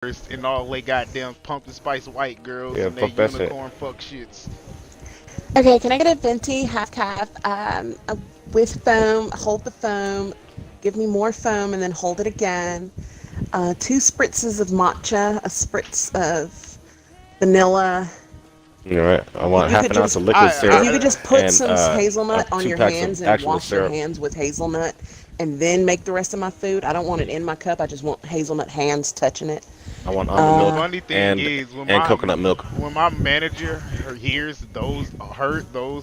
and all they goddamn pumpkin spice white girls Yeah, and they fuck that shit. unicorn fuck shits. Okay, can I get a venti half calf with foam? Hold the foam, give me more foam, and then hold it again. 2 spritzes of matcha, a spritz of vanilla. All right. I If want you half could an ounce just of liquid if I, you syrup could just put and some hazelnut on two your packs of hands and actual wash your syrup. hands with hazelnut, and then make the rest of my food. I don't want it in my cup. I just want hazelnut hands touching it. I want almond the milk Uh, funny thing and is coconut milk. when my manager hears those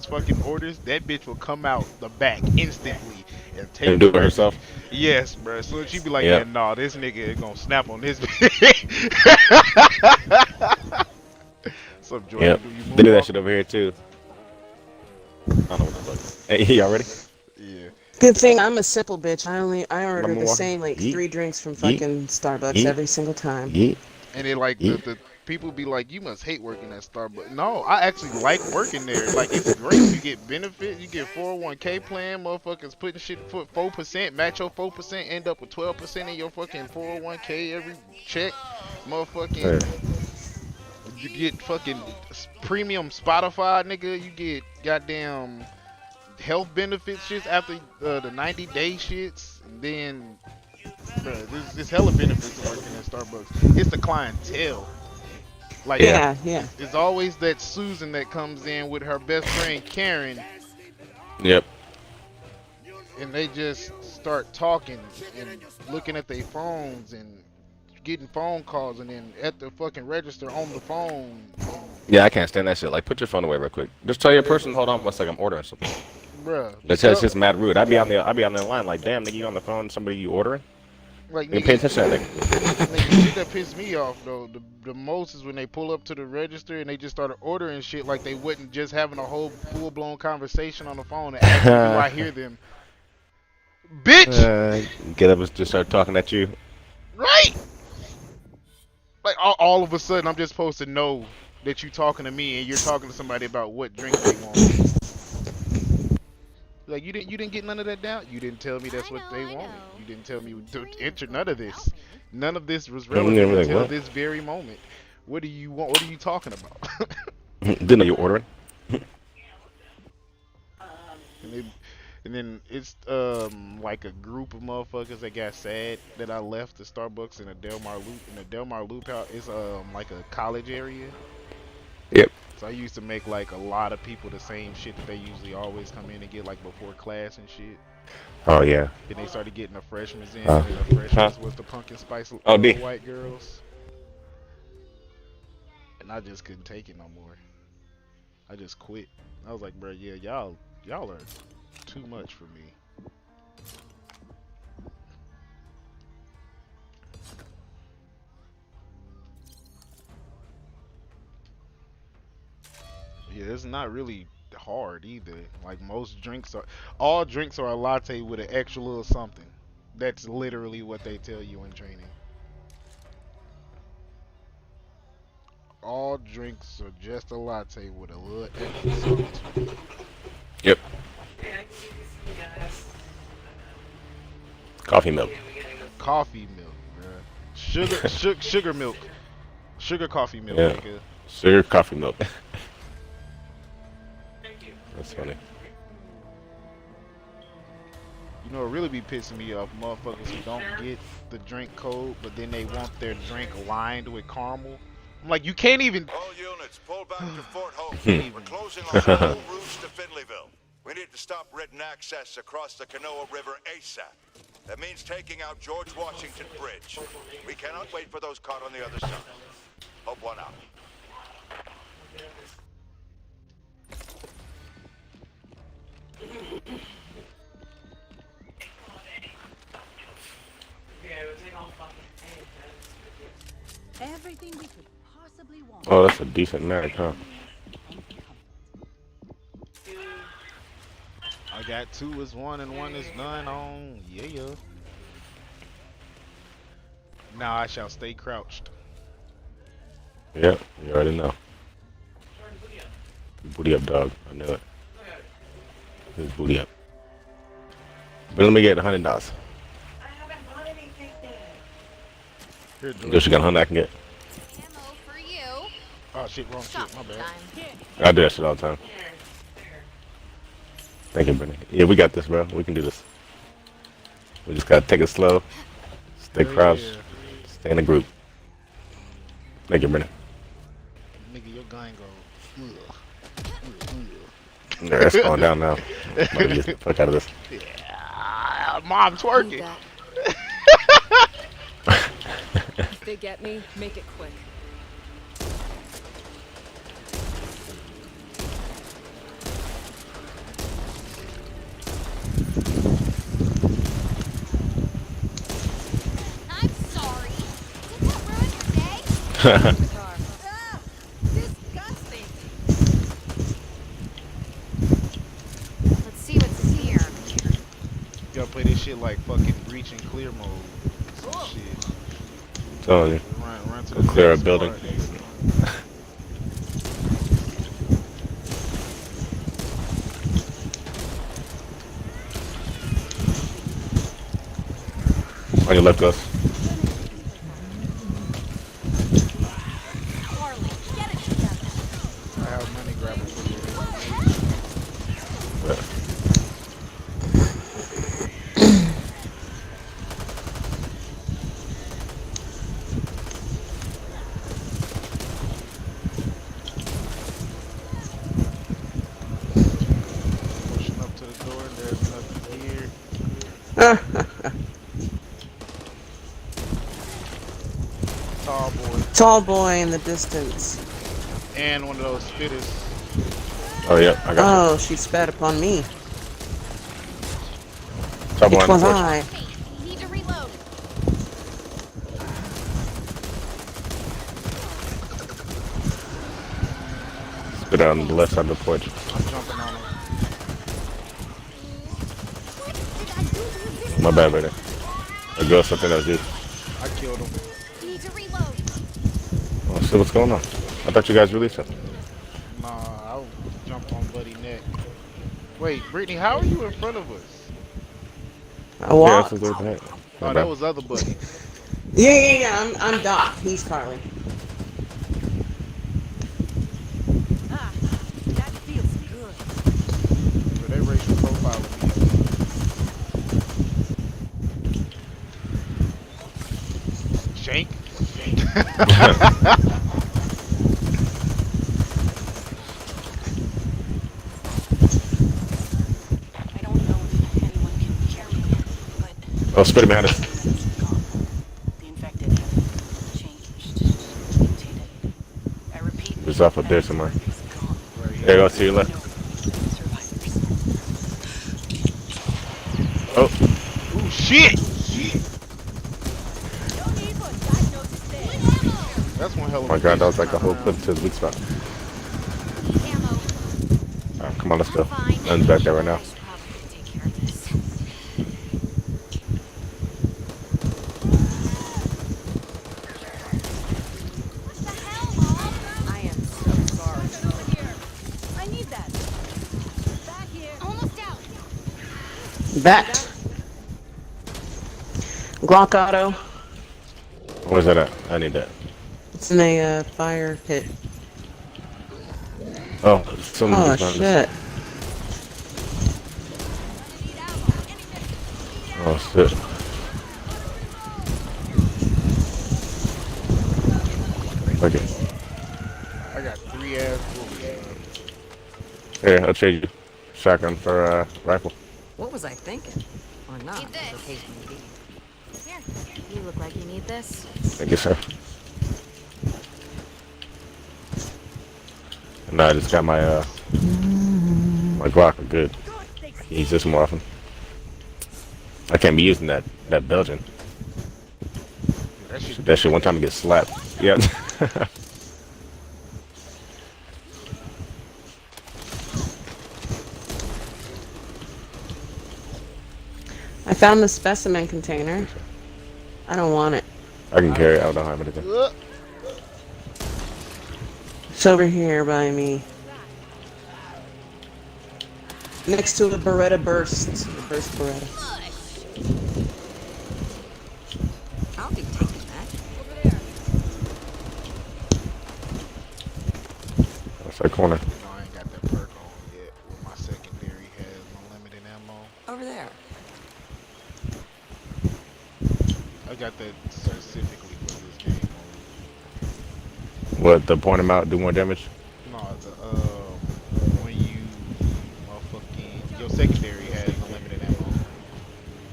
fucking orders, that bitch will come out the back instantly and take And the do it rest. herself. Yes, bro. So she be like, yeah, Yep. nah, this nigga gonna snap on this. What's up, Yep. Jordan? Do you They do that moonwalk? shit over here too. I don't know what the fuck. Hey, y'all ready? Yeah. Good thing I'm a simple bitch. I I'm order the walking. same like Yeet, 3 drinks from yeet, fucking Starbucks yeet, every single time. yeet, And they like yeet. the people be like, you must hate working at Starbucks. No, I actually like working there. Like it's great. You get benefits. You get 401k plan. Motherfuckers putting shit for 4%, match your 4%, end up with 12% in your fucking 401k every check. Yeah. Motherfucking, you get fucking premium Spotify, nigga. You get goddamn health benefits shits after the 90-day shits. And then, bro, there's hella benefits to working at Starbucks. It's the clientele. Like Yeah. Yeah, yeah. it's always that Susan that comes in with her best friend Karen, Yep. and they just start talking and looking at their phones and getting phone calls, and then at the fucking register on the phone, and Yeah, I can't stand that shit. Like, put your phone away real quick. Just tell your person, hold on one second, I'm ordering something. bruh, It's just mad rude. I'd be on the line like, damn, nigga, you on the phone, somebody you ordering? like You pay nigga, attention to that nigga. nigga, the shit that pissed me off though, the most is when they pull up to the register and they just started ordering shit like they wasn't just having a whole full blown conversation on the phone and asking, do I hear them? Bitch, uh, Get up and just start talking at you. right? Like all of a sudden, I'm just supposed to know that you talking to me and you're talking to somebody about what drink they want. Like you didn't get none of that down. You didn't tell me that's what they wanted. You didn't tell me to enter none of this. None of this was And they're relevant like, until what? this very moment. What do you want? What are you talking about? Didn't know you ordering. and, it, and then it's like a group of motherfuckers that got sad that I left the Starbucks in the Del Mar Loop. In the Del Mar Loop out, it's like a college area. Yep. So I used to make like a lot of people the same shit that they usually always come in and get like before class and shit. Oh, yeah. Then they started getting the freshmen in, Uh, and the huh? freshmen was the pumpkin spice Oh, D. white girls, and I just couldn't take it no more. I just quit. I was like, bro, yeah, y'all are too much for me. Yeah, it's not really hard either. Like all drinks are a latte with an extra little something. That's literally what they tell you in training. All drinks are just a latte with a little extra something to it. Yep. Coffee milk. Coffee milk, bruh. Sugar milk. Sugar coffee milk, Yeah. nigga. Sugar coffee milk. That's funny. You know, it really be pissing me off, motherfuckers who don't get the drink code, but then they want their drink lined with caramel. I'm like, you can't even. All units, pull back to Fort Hope. Can't even. We're closing on all routes to Finleyville. We need to stop Redden access across the Canoa River ASAP. That means taking out George Washington Bridge. We cannot wait for those caught on the other side. Hope one out. Everything we could possibly want. Oh, that's a decent mag, huh? I got 2 is 1 and 1 is none on. Yeah. Now I shall stay crouched. Yep. You already know. Booty up, dog. I knew it. His booty up. But let me get $100. Here, George. Just got 100 I can get. Ammo for you. Oh shit, wrong Stop shit. My bad. time. I do that shit all the time. Thank you, Brittany. Yeah, we got this, bro. We can do this. We just gotta take it slow. Stay Hell crouched. yeah. Stay in a group. Thank you, Brittany. Nigga, your gun go. Ugh. Yeah, it's going down now. I'm gonna get the fuck out of this. Yeah, mom twerking. If they get me, make it quick. I'm sorry. Did that ruin your day? Car. Ugh, disgusting. Let's see what's in here. You gotta play this shit like fucking breach and clear mode. Some shit. Telling you. Run to Go the clear a next building. part, nigga. On your left, Gus. Harley, get it together. I have money grabber for you. Pushing up to the door, there's nothing here. Tall boy. Tall boy in the distance. And one of those spitters. Oh, yeah, I got Oh, she sped upon me. you. Top It one was on the I. Hey, need to reload. porch. Spit out on the left side of the porch. I'm jumping on him. My bad, Brittany. A ghost up there, that was you. I killed him. Need to reload. Oh, shit, what's going on? I thought you guys released him. Nah, I'll jump on Buddy neck. Wait, Brittany, how are you in front of us? I Yeah, walked. this is what the heck. My Oh, bad. that was other Buddy. Yeah. I'm Doc. He's Carly. Ah, that feels good. But they racial profiling me. Shank? I don't know if anyone can carry it, but Oh, spit him behind us. gone. The infected have changed, mutated. I repeat, He's off up there somewhere. it's gone. Right There you go, to your left. Survivors. Oh, Ooh, shit! That's one hell oh of my a god, that was bitch like the whole turnaround. clip to his weak spot. Ammo. Alright, come on, let's go. I'm fine. None's back there right now. I should probably take care of this. What the hell, Mom? I am so sorry. Over here. I need that. Back here. Almost out. Back. Glock auto. Where's that at? I need that. It's in a fire pit. Oh, someone Oh just found shit. this. Oh, shit. Okay. I got 3 ass bullets. Here, I'll trade you. Shotgun for rifle. What was I thinking? Or not, Need this. as the case may be. Here. You look like you need this. Thank you, sir. And I just got my my Glock. I'm good. I can use this more often. I can't be using that Belgian. That shit. That shit one time to get slapped. Yeah. I found the specimen container. I don't want it. I can carry it. I don't have anything. It's over here by me. Next to a Beretta Burst. The Burst Beretta. I'll be taking that. that corner. No, I ain't got that perk on yet. Well, my secondary has unlimited ammo. Over there. I got that specifically for this game mode. What, the point him out, do more damage? No, the when you motherfucking your secondary has unlimited ammo.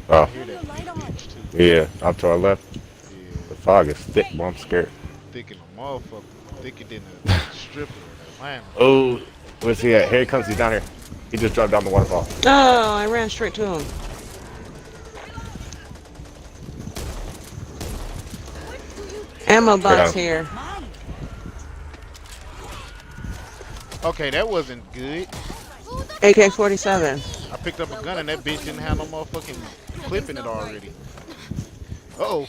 Oh, I hear that big bitch too. yeah, off to our left. Yeah, The fog is thick, boy, I'm scared. thick in a motherfucker, thicker than a stripper in Atlanta. Oh, where's he at? Here he comes, he's down here. He just dropped down the waterfall. Oh, I ran straight to him. Ammo box here. Okay, that wasn't good. AK-47. I picked up a gun and that bitch didn't have no motherfucking clip in it already. Uh-oh.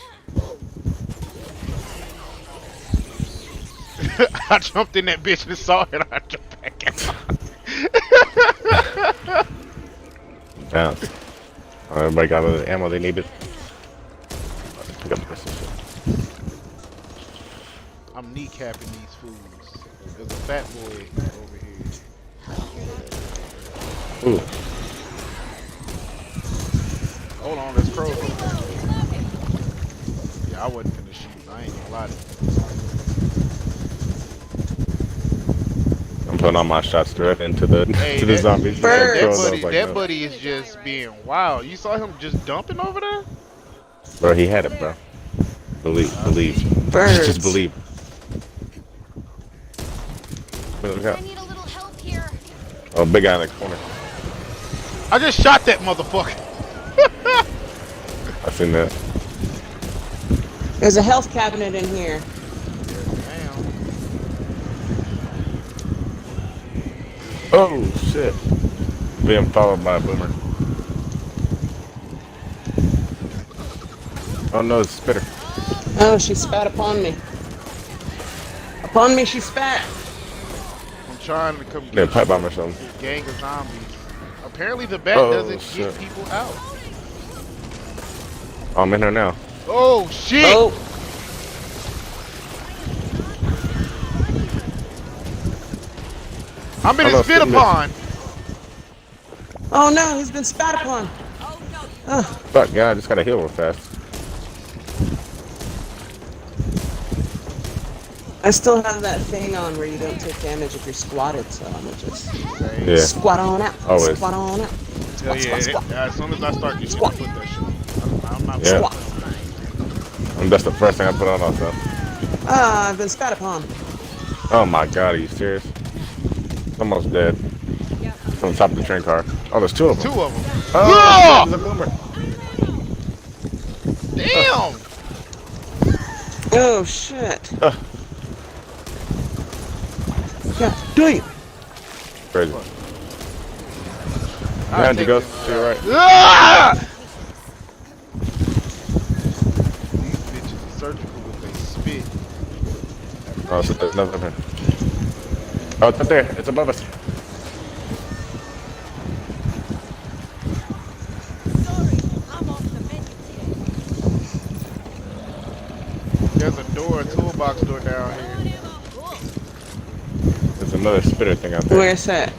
I jumped in that bitch and saw it. I jumped back out. Down. Everybody got all the ammo they needed. Pick up this shit. I'm kneecapping these fools. There's a fat boy over here. Ooh. Hold on, there's crows over there. Yeah, I wasn't finna shoot. I ain't gonna lie to you. I'm putting all my shots direct into the Hey, to the that- zombies. Bird. That Crows, I buddy, was like, that no. buddy is just being wild. You saw him just dumping over there? Bro, he had it, bro. Believe. Birds. Just believe. Look out. I need a little help here. Oh, big guy in the corner. I just shot that motherfucker. I seen that. There's a health cabinet in here. Damn. Oh shit. Being followed by a boomer. Oh no, it's a spitter. Oh, she spat upon me. Upon me, she spat. I'm trying to come Yeah, get pipe bomb or something. this gang of zombies. Apparently the bat Oh, doesn't shit. get people out. Oh, I'm in here now. Oh shit! Oh, I'm in Hello, his spit Stimulus. upon. oh no, he's been spat upon. Oh, Fuck, yeah, I just gotta heal real fast. I still have that thing on where you don't take damage if you're squatted, so I'm gonna just Yeah. squat on out. Always. Squat on out. Hell Squat, yeah, squat, squat. as soon as I start getting Squat. put that shit on. I'm not Yeah. Squat. And that's the first thing I put on also. Ah, I've been spat upon. Oh my god, are you serious? Almost dead. From the top of the train car. Oh, there's two of them. Two of them. Oh, there's a boomer. Damn! Oh shit. Uh. God, do you? Crazy. I'll Behind you, take Ghost. this. To your right. Ah! These bitches are surgical with they spit. Oh, so there's nothing here. Oh, it's up there. It's above us. There's a door, a toolbox door down here. There's another spitter thing out there. Where's that?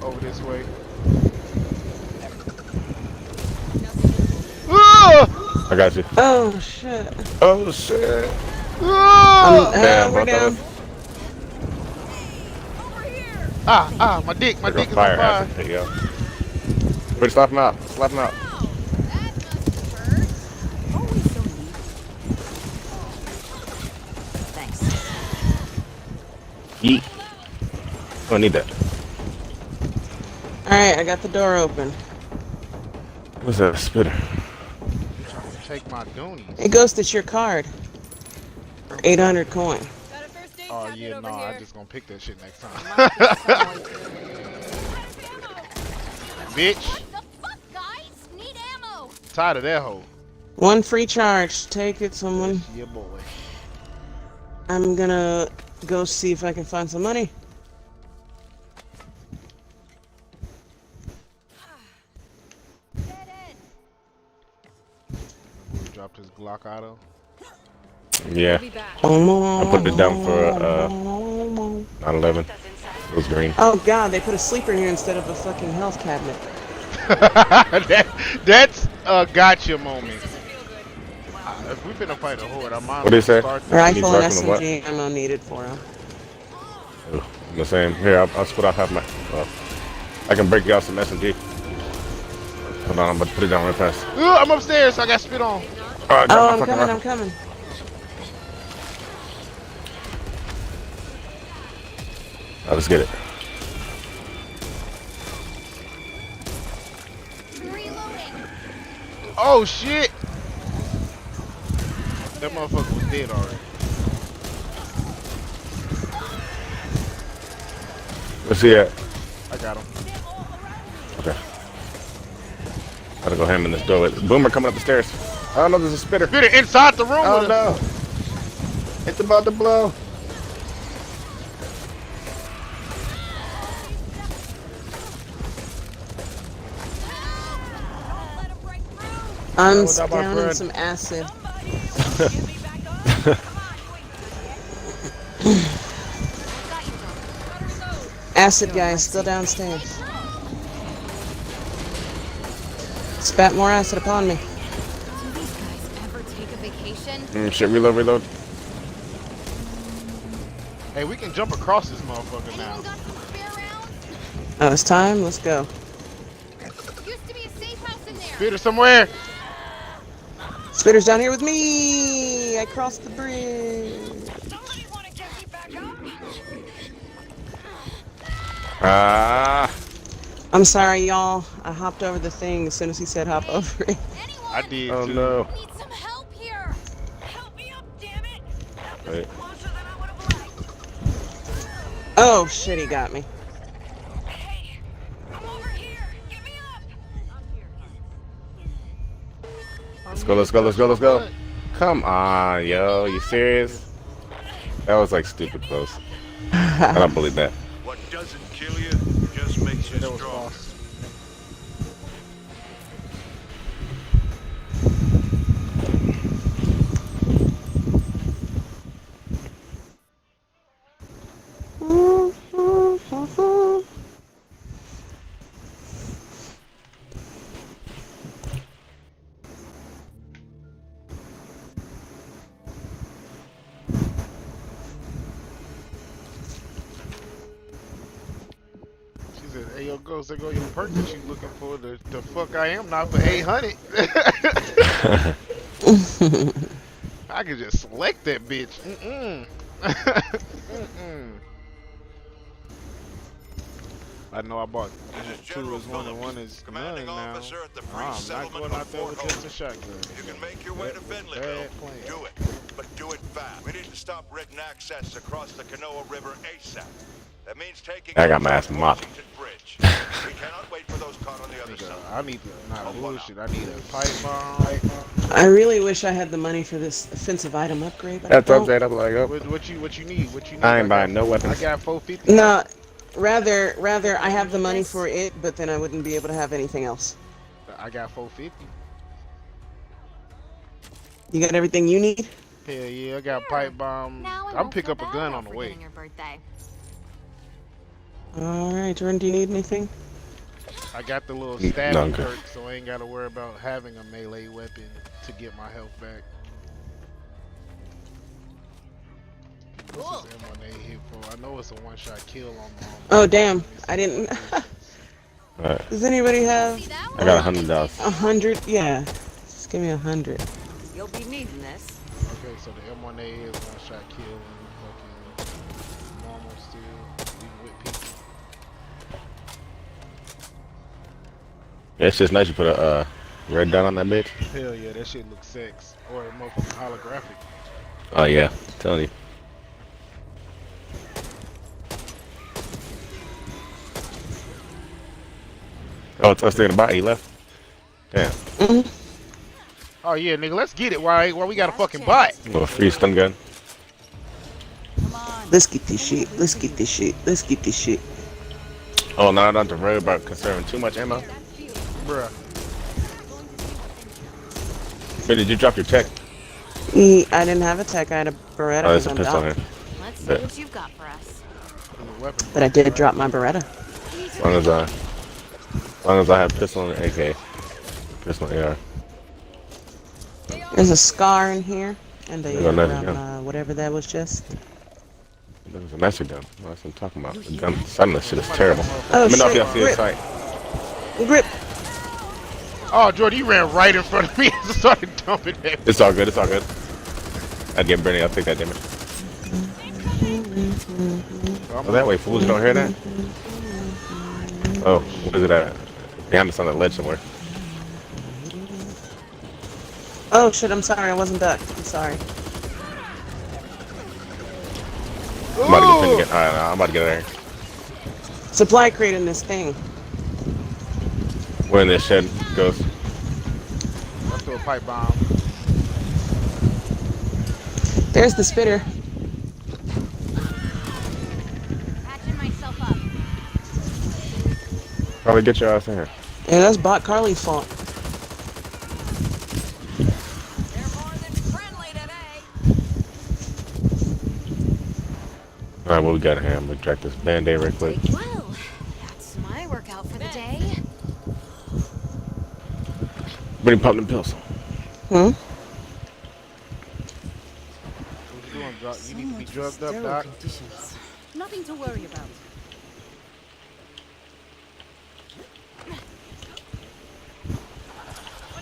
Over this way. Ah! I got you. Oh shit. Oh, shit. Ah! Damn, We're both down. of us. My dick There's a is on fire fire. hazard. There you go. Quick, slap him out. Slap him out. Always so neat. Thanks. Yeet. Oh, I need that. Alright, I got the door open. What's that? A spitter. Take my goonies. Hey Ghost, it's your card. 800 coin. Got a first aid Oh cabinet yeah, over no, here. I'm just gonna pick that shit next time. Bitch, What the fuck, guys? Need ammo. tired of that hoe. One free charge. Take it, someone. Yeah, boy. I'm gonna go see if I can find some money. Dead end. We dropped his Glock auto. Yeah. Be back. I put it down for 9/11. It was green. Oh god, they put a sleeper here instead of a fucking health cabinet. That's a gotcha moment. If we finna fight a horde, I might What do you say? start You this. need Rifle and rifle and what? SMG ammo needed for him. I'm the same. Here, I'll split off half my. I can break you off some SMG. Hold on, I'm about to put it down real fast. I'm upstairs, so I got spit on. Oh, Oh, I'm coming. Let's get it. Oh shit! That motherfucker was dead already. Where's he at? I got him. Okay. Gotta go ham in this doorway. Boomer coming up the stairs. Oh no, there's a spitter. Spitter inside the room. Oh with no! us. It's about to blow. I'm what's up, my down in friend? some acid. Acid guy is still downstairs. Spat more acid upon me. Do these guys ever take a vacation? Shit, reload. Hey, we can jump across this motherfucker now. Anyone got some spare rounds? Oh, it's time. Let's go. Used to be a safe house in there. Spitter somewhere. Spitter's down here with me. I crossed the bridge. Somebody want to get me back up? Ah! I'm sorry, y'all. I hopped over the thing as soon as he said hop over it. Anyone? I did Oh too. no! Need some help here. Help me up, damn it! That was Wait. closer than I would have liked. Oh shit, he got me. Hey, I'm over here. Get me up. Let's go. Come on, yo. You serious? That was like stupid close. I don't believe that. What doesn't kill you just makes you That was stronger. false. She said, "Hey, yo, Ghost, there go your perk that you looking for. The fuck I am not for 800." I could just select that bitch. I know I bought This is two General is one and one Phillips, is commanding none now. officer at the free I'm not settlement going of out there with Fort just a shotgun. You can make your way to Finleyville. Bad plan. Do it, but do it fast. We need to stop written access across the Kanoa River ASAP. That means taking I got out my ass George mopped. Washington Bridge. We cannot wait for those caught on the other Nigga, side. I need to not bullshit. I need a pipe bomb. I really wish I had the money for this offensive item upgrade, but That's I what I'm don't. saying. I'm like, oh, What you need? What you need? I ain't buying got- no weapons. I got 450. No, rather I have the money for it, but then I wouldn't be able to have anything else. I got 450. You got everything you need? Hell yeah, I got pipe bomb. Now I I'm won't pick feel up a bad gun about on the way. forgetting your birthday. All right, Jordan, do you need anything? I got the little No, stabbing I'm good. perk, so I ain't gotta worry about having a melee weapon to get my health back. Cool. What's this M1A hit for? I know it's a one-shot kill on the. Oh damn, I didn't. Alright. Does anybody have See that I one? got $100. 100? Yeah, just give me 100. You'll be needing this. Okay, so the M1A is one-shot kill and fucking normal still, even with people. Yeah, it's just nice you put a red dot on that bitch. Hell yeah, that shit looks sex. Or motherfucking holographic. Oh yeah, I'm telling you. Oh, it's us thinking about it. He left. Damn. Oh yeah, nigga, let's get it. Why we got a fucking bot? Little free stun gun. Come on. Let's get this shit. Let's get this shit. Let's get this shit. Oh, now not to worry about conserving too much ammo. Bruh. Wait, did you drop your tech? I didn't have a tech. I had a Beretta. Oh, there's a because pistol I'm here. down. Let's see Bet. what you've got for us. Weapon. But I did drop my Beretta. As long as I have pistol and AK. Pistol and AR. There's a scar in here. And There go another gun. whatever that was just. There's a nicer gun. That's what I'm talking about. The gun sightless shit is terrible. Oh, Let me know if shit. y'all see the sight. Grip. Oh, Jordan, you ran right in front of me and started dumping that. It's all good. It's all good. I'd get Brittany. I'll take that damage. Oh, that way, fools. You don't hear that? Oh, what is it at? Behind us on the ledge somewhere. Oh, shit. I'm sorry. I wasn't ducked. I'm sorry. I'm about to get Alright, I'm about to get there. Supply crate in this thing. Where in this shed goes. Let's do a pipe bomb. There's the spitter. Patching myself up. Probably get your ass in here. Yeah, that's Bot Carly's fault. They're more than friendly today. Alright, what we got here? I'm gonna drag this band-aid real quick. Well, that's my workout for the day. Brittany, pop them pills. Hmm? What you doing, Doc? You need to be drugged up, Doc. Nothing to worry about.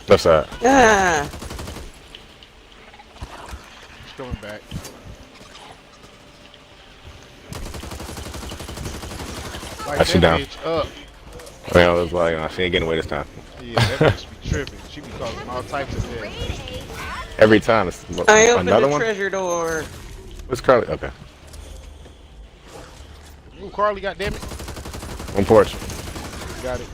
Left side. Yeah. She's coming back. Like She that down. bitch up. Well, I was like, she ain't getting away this time. Yeah, that bitch be tripping. She be causing all types of death. Every time. It's I opened another the one? treasure door. What's Carly? Okay. Ooh, Carly, goddammit. One porch. Got it.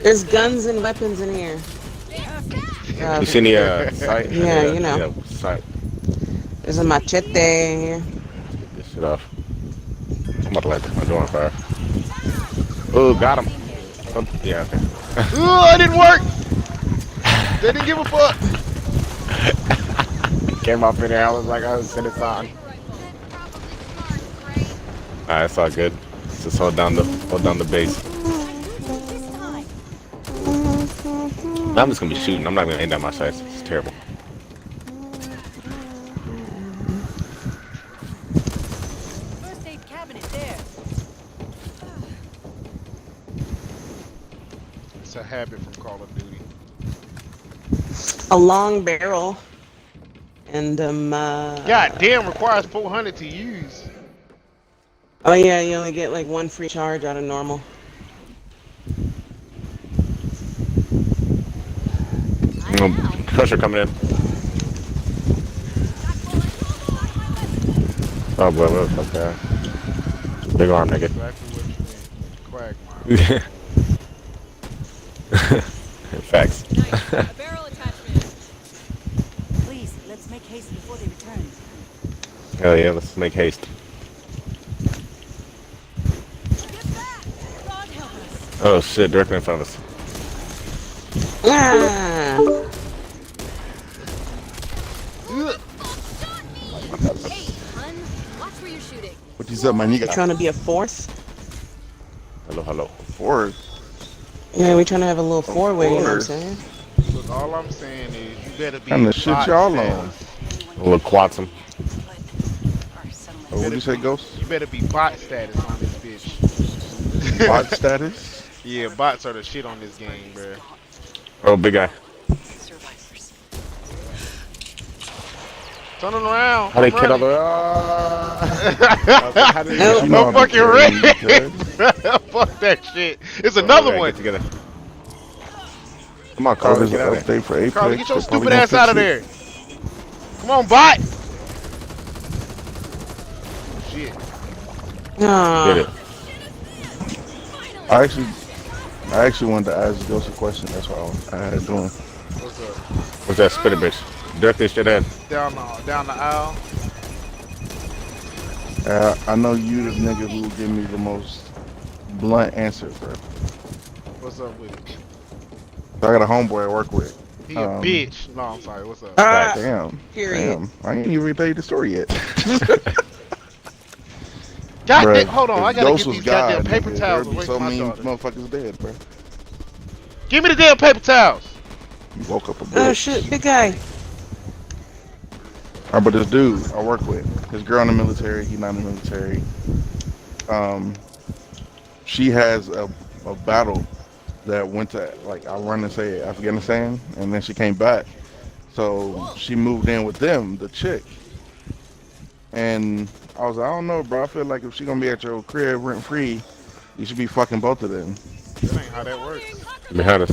There's guns and weapons in here. You see any sight? Yeah, you know. Yeah, sight. There's a machete here. Get this shit off. I'm about to light my door on fire. Oh, got him. Oh, yeah, okay. Ooh, it didn't work. They didn't give a fuck. Came off in there. I was like, I was send it on. Alright, it's all good. Just hold down the base. I'm just gonna be shooting. I'm not gonna aim at my sights. It's terrible. First aid cabinet there. It's a habit from Call of Duty. A long barrel. And God damn, requires 400 to use. oh yeah, you only get like one free charge out of normal. Pressure coming in. Oh boy, what the fuck that? Big arm, nigga. Exactly what you mean. Quagmire. Facts. A barrel attachment. Please, let's make haste before they return. Hell yeah, let's make haste. God help us. Oh shit, directly in front of us. Ah! Hey, hun, watch where you're shooting. What is up, my nigga? Trying to be a fourth? Hello, hello. Forward. Yeah, we trying to have a little four-way, you know what I'm saying? Look, all I'm saying is you better be Kind of shit bot y'all status. on. A little quatsum. Oh, what'd you say, Ghost? You better be bot status on this bitch. Bot status? Yeah, bots are the shit on this game, bro. Oh, big guy. Turn it around. How they I'm kid all running. the? How did Nope. You know No I'm fucking carrying red. you, cuz. Fuck that shit. It's another one. Get together. Come on, Oh, Carly, there's get an out of there. update for Apex. Carly, get your They're probably stupid gonna ass out of fix there. it. Come on, bot. Shit. Aw. Get it. I actually wanted to ask Ghost a question. That's why I had doing. What's up? What's that spitter bitch? Directly straight ahead. Down the aisle. I know you the nigga who will give me the most blunt answer, bro. What's up with it? I got a homeboy I work with. He a bitch. No, I'm sorry. What's up? Ah, Damn. period. Damn. I ain't even tell you the story yet. God damn, Bruh, hold on, I if gotta Ghost get was these God, goddamn paper nigga, towels there'd be away so from my many daughter. motherfuckers dead, bro. Give me the damn paper towels. You woke up a Oh bitch. shit, big guy. But this dude I work with, his girl in the military, he not in the military. Um, she has a battle that went to, like, I want to say Afghanistan, and then she came back. So she moved in with them, the chick. And I was like, I don't know, bro. I feel like if she gonna be at your crib rent free, you should be fucking both of them. That ain't how that works. Behind us.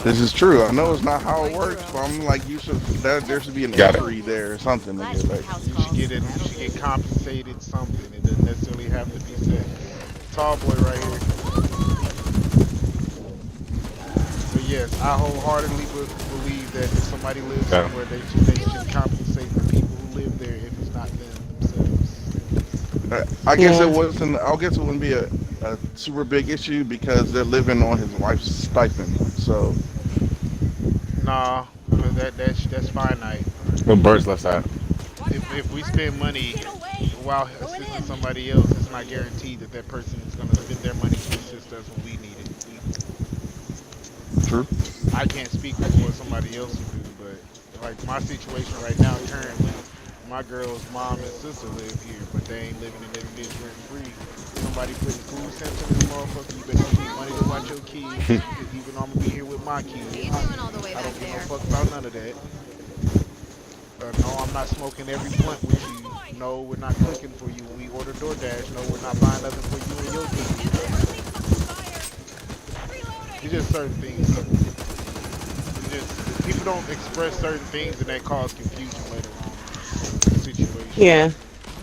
This is true. I know it's not how it works, but I'm like, there should be an Got it. entry there or something, Glad nigga. you Like, house You should calls. get it. You should get compensated something. It doesn't necessarily have to be sex. Tall boy right here. But yes, I wholeheartedly believe that if somebody lives Yeah. somewhere, they should compensate the people who live there if it's not them themselves. I guess Yeah. it wasn't. I guess it wouldn't be a super big issue because they're living on his wife's stipend. So Nah, because that's finite. No birds left side. If we spend money while assisting somebody else, it's not guaranteed that that person is going to spend their money to assist us when we need it. true. I can't speak for what somebody else would do, but like my situation right now, currently, my girl's mom and sister live here, but they ain't living in this bitch rent free. Somebody putting food stamps in this motherfucker. You better give me money to watch your kids, even though I'm gonna be here with my kids. What are you doing all the way I back don't give no there? fuck about none of that. No, I'm not smoking every blunt with you. No, we're not cooking for you when we order DoorDash. No, we're not buying nothing for you and your kids. It's just certain things. It's just people don't express certain things, and that cause confusion later on in the situation. Yeah.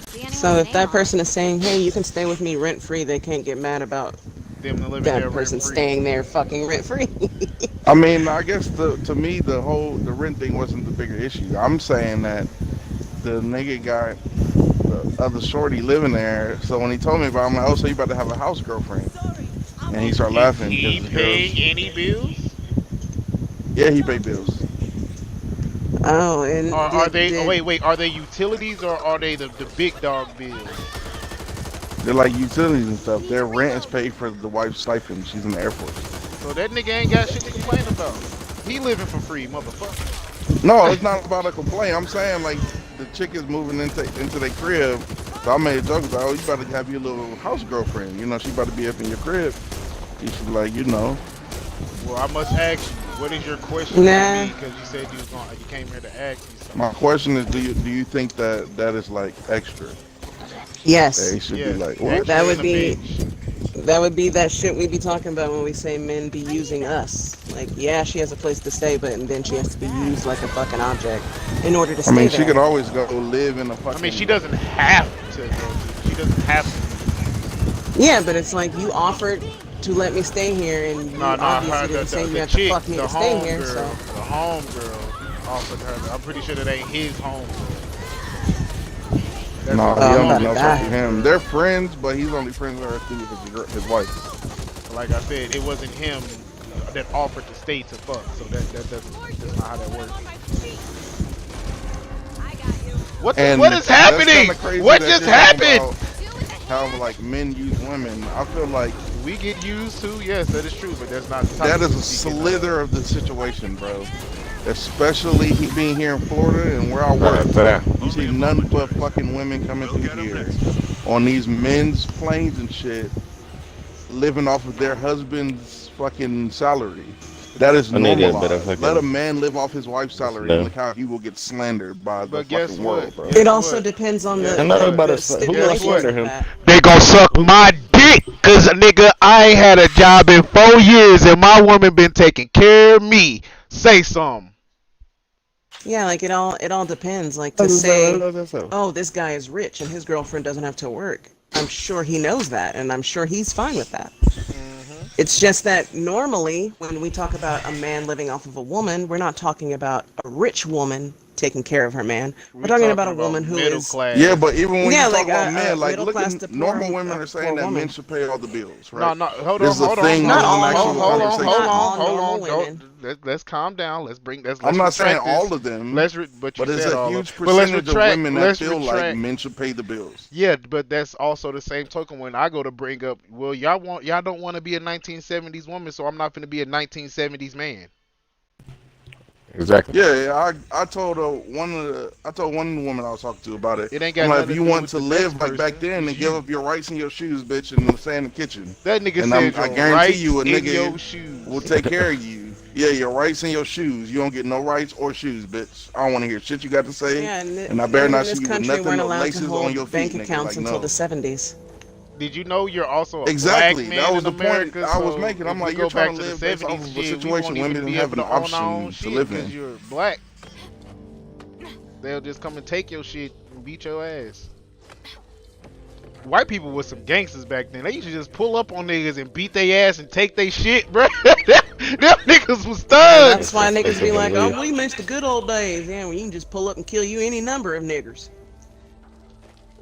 See anyone So with if name that on person it? is saying, "Hey, you can stay with me rent free," they can't get mad about Them living that there rent person free. staying there fucking rent free. I mean, I guess to me the rent thing wasn't the bigger issue. I'm saying that the nigga got the other shorty living there. So when he told me about it, I'm like, oh, so you about to have a house girlfriend? And he started Is laughing he because the girls, paying any bills? yeah, he paid bills. Oh, and Or are they? Oh, did wait. Are they utilities or are they the big dog bills? They're like utilities and stuff. Their rent is paid for the wife's stipend. She's in the Air Force. So that nigga ain't got shit to complain about. He living for free, motherfucker. No, it's not about a complaint. I'm saying like the chick is moving into their crib. So I made a joke about, oh, you about to have your little house girlfriend. You know, she about to be up in your crib. You should be like, you know. Well, I must ask you, what is your question Nah. for me? Because you said you came here to ask me something. My question is, do you think that is like extra? yes, They should be Yes, like, what? extra that would and a be bitch. that shit we be talking about when we say men be using us. Like, yeah, she has a place to stay, but then she has to be used like a fucking object in order to I stay mean, she there. could always go live in a fucking. I mean, she doesn't have to go to. She doesn't have to. Yeah, but it's like you offered to let me stay here, and you No, obviously didn't say you the have to chick, fuck me the to stay home here. girl, So the home girl offered her. I'm pretty sure that ain't his home girl. That's No, a he I'm only about to knows die. her through him. They're friends, but he's only friends with her through his wife. Like I said, it wasn't him that offered to stay to fuck. So that's not how that works. What And is that's happening? kinda crazy What that just you're talking happened? about how like men use women. I feel like We get used to, yes, that is true, but that's not the that is a toxicity we get. slither of the situation, bro. Especially he being here in Florida and where I work. To that. You see none but fucking women coming through here on these men's planes and shit, living off of their husband's fucking salary. That is I need a bit of normalized. fucking- Let a man live off his wife's salary and No. look how he will get slandered by the But guess fucking what? world, bro. Guess it also what? depends on Guess the, I know the, about the it. Who gonna stipulations slander of him? that. They gon' suck my dick, cause nigga, I ain't had a job in 4 years and my woman been taking care of me. Say something. Yeah, like it all depends. Like to say, oh, this guy is rich and his girlfriend doesn't have to work. I'm sure he knows that, and I'm sure he's fine with that. It's just that normally, when we talk about a man living off of a woman, we're not talking about a rich woman taking care of her man. We're We're talking about a woman who middle is class. Yeah, but even when Yeah, you talk like about men, like middle look class at to poor, normal women are saying poor that men woman. should pay all the bills, No, right? no, hold There's on, a hold on, thing, hold there's Not an all on, actual normal hold women. on, conversation. hold Not all on, hold normal on. women. Let's calm down. I'm Let's not saying retract this. all of them, But you but it's said a all of. huge But let's percentage of retract. women that Let's feel like retract. men should pay the bills. Yeah, but that's also the same token when I go to bring up. Well, y'all don't want to be a 1970s woman, so I'm not going to be a 1970s man. Exactly. Yeah, I told one of the women I was talking to about it. It ain't I'm got like, nothing if to you do want with to the next live like back person. then, then It's give you. up your rights in your shoes, bitch, and stay in the kitchen. That nigga And said I your guarantee rights you, a in nigga your shoes. will take care of you. Yeah, your rights in your shoes. You don't get no rights or shoes, bitch. I don't want to hear shit you got to say, Yeah, and I better women not in see this you with country nothing weren't but allowed to laces on your hold feet, bank nigga. accounts Like, until no. the 70s. Did you know you're also a Exactly. black That man was in the point America? I was So making. if I'm we like, go you're trying back to to the live based off 70s, of a shit, we situation won't women even didn't be have able an to own our own option to shit live because in. you're black. They'll just come and take your shit and beat your ass. White people was some gangsters back then. They used to just pull up on niggas and beat their ass and take their shit, bro. Them niggas was thugs. That's why niggas be like, Leave. oh, we missed the good old days. Yeah, well, you can just pull up and kill you any number of niggers.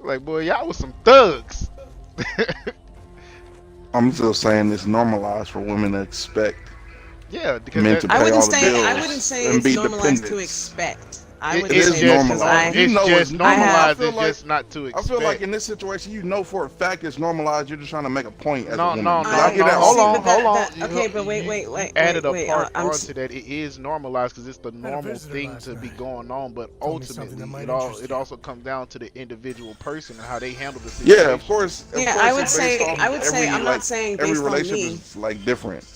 Like, boy, y'all was some thugs. I'm still saying it's normalized for women to expect Yeah, because men to I pay wouldn't all the say bills and it's be normalized to dependents. expect. I it, would It it's is say just because normalized. You it's know just it's. I normalized. feel It's like just not to expect. I feel like in this situation, you know for a fact it's normalized. You're just trying to make a point as a No, woman. no, 'Cause no, I hear no. that Hold see, all on, but the time. hold on. okay, but wait, You added a part I'm onto that. It is normalized because it's the normal visitor thing last to be night. going on. But Told me something that ultimately, might interest it you. also comes down to the individual person and how they handle the Yeah, of situation. course. Of Yeah, course, I would it's based say off I'm every not saying every based on relationship me. is like different.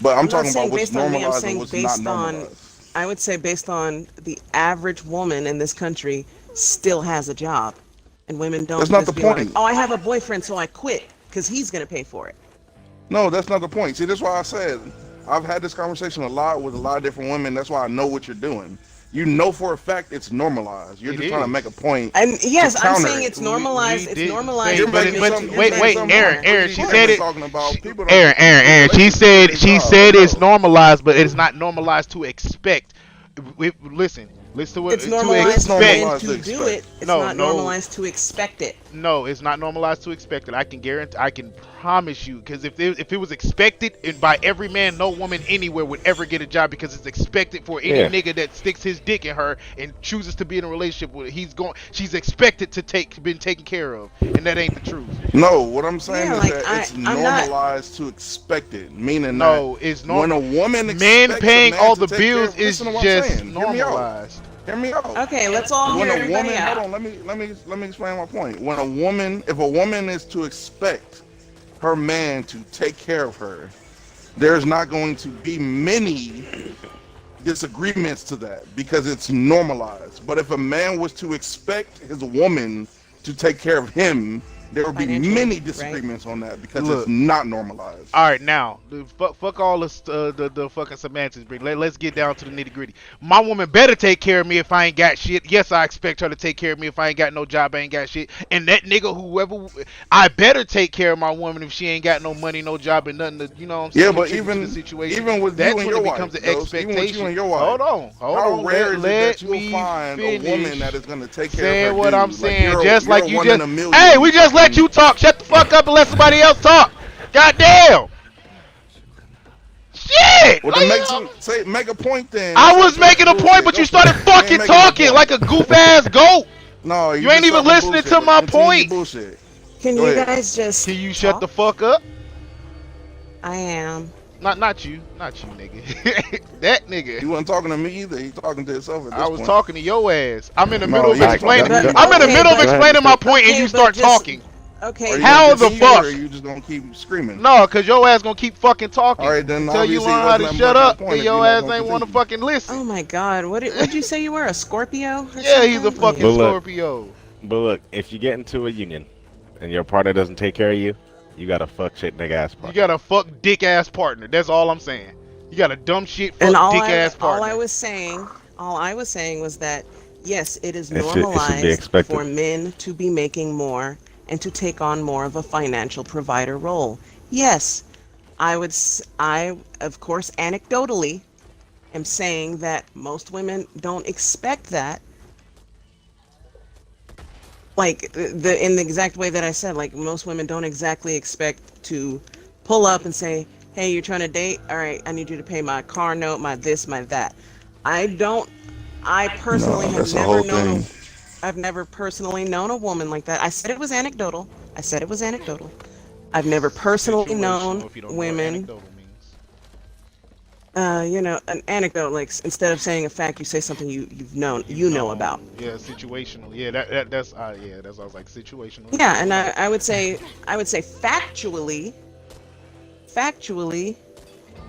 But I'm I'm not talking about saying what's based on me. I'm normalized and saying what's not based on. normalized. I would say based on the average woman in this country still has a job, and women don't That's not the just be like, point. oh, I have a boyfriend, so I quit because he's gonna pay for it. No, that's not the point. See, that's why I said I've had this conversation a lot with a lot of different women. That's why I know what you're doing. You know for a fact it's normalized. You're It just trying to is. make a point And yes, to I'm counter saying it. it's normalized. We It's didn't normalized. say, You're for but women making but to some. You're wait, making make wait, some Aaron, more. Aaron, she pretty said clear it. talking about people don't Aaron, get Aaron, in Aaron. relationships for their She job. said Like, it's no. normalized, but it's not normalized to expect. Listen to what It's to It is normalized for men expect. normalized to to do expect. it. It's No, not no, normalized to expect it. no. It's not normalized to expect it. I can guarantee. I can promise you, because if it was expected, and by every man, no woman anywhere would ever get a job because it's expected for any Yeah. nigga that sticks his dick in her and chooses to be in a relationship with her. She's expected to been taken care of, and that ain't the truth. No, what I'm saying Yeah, is like that it's I'm not. normalized to expect it, meaning that No, it's when normal. a woman Men expects a paying man all to the take care bills of, is listen to what I'm just saying. Hear me out. normalized. Hear me out. Okay, let's all When hear a everybody woman, out. hold on, let me explain my point. When a woman, if a woman is to expect her man to take care of her, there's not going to be many disagreements to that because it's normalized. But if a man was to expect his woman to take care of him, there would be Financially, many right? disagreements on that because Look. it's not normalized. All right, now fuck all the fucking semantics. Let's get down to the nitty gritty. My woman better take care of me if I ain't got shit. Yes, I expect her to take care of me if I ain't got no job, I ain't got shit. And that nigga, whoever, I better take care of my woman if she ain't got no money, no job, and nothing to, you know what I'm saying, Yeah, but contribute to the situation. even with That's you and when your it becomes wife, an Ghost, even with you expectation. and your wife, Hold on, how rare is it let that you'll me find a finish woman that is going to take care of saying her what dude? I'm Like saying. Just you're like a you one just, in a million. hey, we just let fucking- you talk. Shut the fuck up and let somebody else talk. Goddamn. Shit! Well, then make a point then. I Stop was talking making a point, bullshit. but Go you for it. started You ain't fucking making no talking point. like a goof ass goat. No, You ain't even just listening talking to bullshit, my but continue your point. bullshit. Can Go you ahead. guys just Can you shut the talk? fuck up? I am. Not you, nigga. That nigga. He wasn't talking to me either. He's talking to himself at I this was point. talking to your ass. I'm in the No, middle of you ain't explaining. talking to me. I'm in the Okay, middle of but- explaining my point, and you Okay, start but just- talking. Okay. Are you How gonna the continue, fuck? Or are you just gonna keep screaming? No, cause your ass gonna keep fucking talking All right, then until you obviously learn it how wasn't to nothing shut but a up. point Then if you're your not ass gonna ain't want to continue. fucking listen. Oh my God! What'd you say you were, a Scorpio? Or Yeah, he's a something? fucking But look- Scorpio. But look, if you get into a union and your partner doesn't take care of you, you got a fuck shit nigga ass You partner. got a fuck dick ass partner. That's all I'm saying. You got a dumb shit And fuck dick ass all partner. I was saying was that yes, it is It should be normalized expected. for men to be making more and to take on more of a financial provider role. Yes, I of course, anecdotally, am saying that most women don't expect that. Like in the exact way that I said, like most women don't exactly expect to pull up and say, "Hey, you're trying to date? All right, I need you to pay my car note, my this, my that." I don't. I personally No, have that's a never whole known a. thing. I've never personally known a woman like that. I said it was anecdotal. I said it was anecdotal. I've never personally known Situational, if you don't know what women. anecdotal means. An anecdote, like instead of saying a fact, you say something you know about. Yeah, situational. Yeah, that's yeah, that's I was like situational in Yeah, real and life. I would say factually,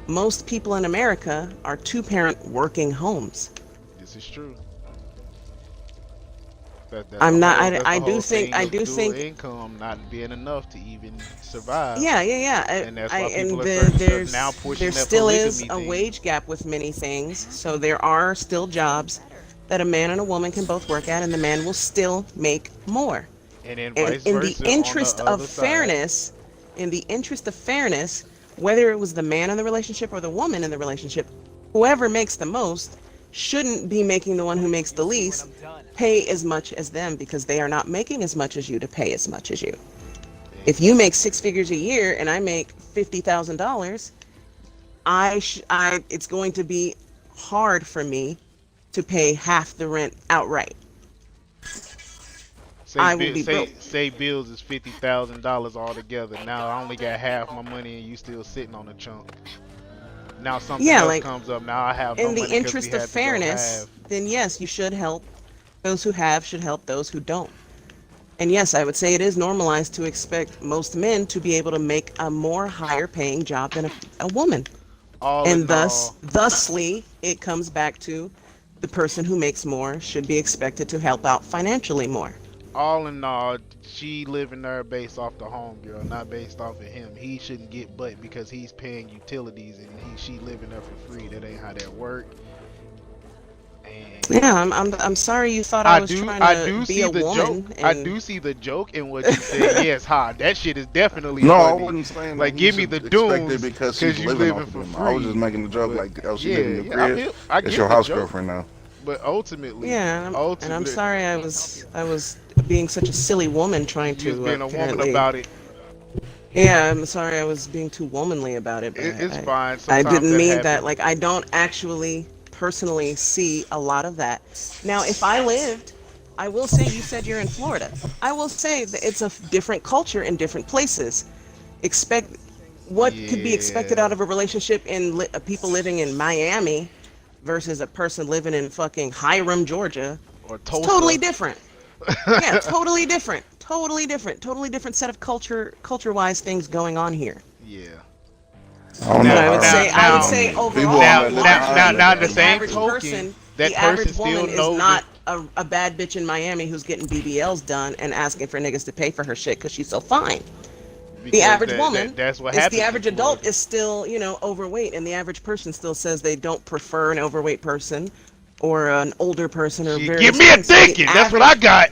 most people in America are two-parent working homes. This is true. That's the I'm not. whole that's I the do whole think. thing I of do dual think. income not being enough to even survive, Yeah, yeah, yeah. and that's I why and people are starting to now there pushing that still is polygamy a thing. wage gap with many things. So there are still jobs that a man and a woman can both work at, and the man will still make more. And then And vice versa on the other side. in the interest of fairness, whether it was the man in the relationship or the woman in the relationship, whoever makes the most shouldn't be making the one who makes the least pay as much as them because they are not making as much as you to pay as much as you. If you make six figures a year and I make $50,000, it's going to be hard for me to pay half the rent outright. Say I will bill, be broke. say bills is $50,000 altogether. Now I only got half my money, and you still sitting on a chunk. Now something Yeah, else like comes up. Now I have no in the money because we interest of had to go fairness, half. then yes, you should help. Those who have should help those who don't. And yes, I would say it is normalized to expect most men to be able to make a more higher paying job than a woman. All And in all, thusly, it comes back to the person who makes more should be expected to help out financially more. she living there based off the home girl, not based off of him. He shouldn't get butt because he's paying utilities and she living there for free. That ain't how that work. And Yeah, I'm sorry you thought I I was do trying I to do be see a the joke. woman I and do see the joke in what you said. Yes, ha, that shit is definitely No, I funny. wasn't saying that Like, he give me the should expect it dunes because she's because you living living off of for him. I was just free. making a joke But like, oh, she yeah, live in your yeah, crib. I It's get your the house joke. girlfriend now. But ultimately, yeah, and I'm ultimately, sorry I was being such a silly woman trying you was to being a woman apparently. about it. Yeah, I'm sorry I was being too womanly about it, but It's fine. I Sometimes didn't that mean that. happens. Like, I don't actually personally see a lot of that. Now, if I lived, I will say, you said you're in Florida. I will say that it's a different culture in different places. Expect what could be expected out Yeah. of a relationship in people living in Miami versus a person living in fucking Hiram, Georgia. Or It's totally Tulsa. different. Yeah, totally different. Totally different. Totally different set of culture-wise things going on here. Yeah. I don't But know Now, I would now, how say, I would now, say people overall, now, that live in now, now, Hiram now, live the down the here same average too. token, person, that the person average still woman is know that. not a bad bitch in Miami who's getting BBLs done and asking for niggas to pay for her shit because she's so fine. The Because average woman that's what is the happens in average adult Florida. is still, overweight, and the average person still says they don't prefer an overweight person or an older person or Shit, give various me a things. So the thinking. That's what I average, got.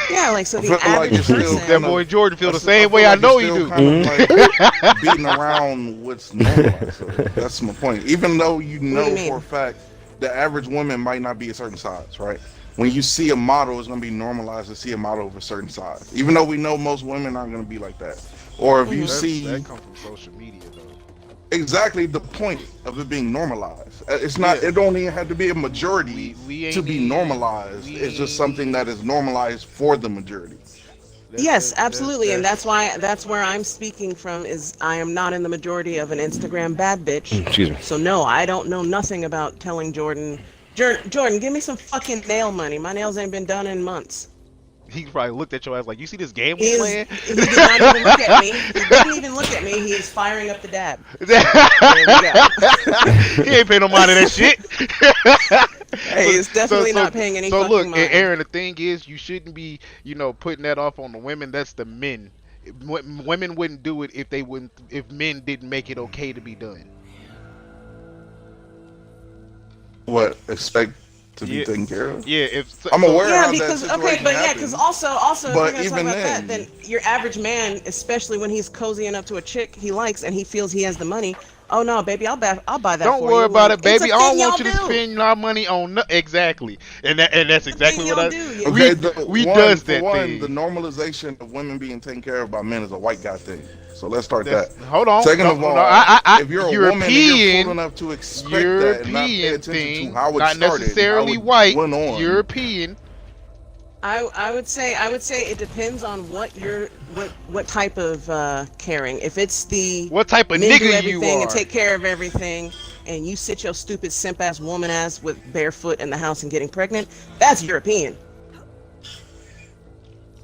yeah, like so I the feel like average you're still That kind person, boy of, Jordan feel the I same feel way. I like you're know you still do. kind of like beating around what's normalized. So that's my point. Even though you what do you know for a mean? fact the average woman might not be a certain size, right? When you see a model, it's going to be normalized to see a model of a certain size. Even though we know most women aren't going to be like that. Or if you Hmm. That see come from social media though. exactly the point of it being normalized. It's not. Yeah, It don't even have to be a majority we to ain't be even normalized. we It's just ain't something that even is normalized for the majority. Yes, absolutely, and that's that's where I'm speaking from is I am not in the majority of an Instagram bad bitch. Excuse me. So no, I don't know nothing about telling Jordan, give me some fucking nail money. My nails ain't been done in months. he probably looked at your ass like, you see this game we He playing? did not even look at me. He didn't even look at me. He is firing up the dab. There we go. He ain't paying no mind to that shit. Hey, he's so definitely so not paying any so fucking look, mind. Aaron. The thing is, you shouldn't be, putting that off on the women. That's the men. Women wouldn't do it if they wouldn't. If men didn't make it okay to be done. What expect to be Yeah, taken care of? yeah. If I'm so, aware Yeah, how that because okay, situation but yeah, because happens, also if we're but gonna talk even about that, then then, your average man, especially when he's cozying up to a chick he likes and he feels he has the money, Oh no, baby, I'll buy that Don't for worry you. about Like, it, it's a baby. I don't thing want y'all you to do. spend our money on exactly, and that's It's a thing exactly what y'all I do. You Okay, we does for that one, the thing. normalization of women being taken care of by men is a white guy thing. So let's start That's that. hold on. Second No, of no, all, I if you're a woman and you're fool European, enough to expect that and not pay European attention to thing, how it not started and how necessarily it white. went on, European. I would say it depends on what type of caring. If it's the What type of men do nigga you everything and are? take care of everything, and you sit your stupid simp ass woman ass with barefoot in the house and getting pregnant, that's European.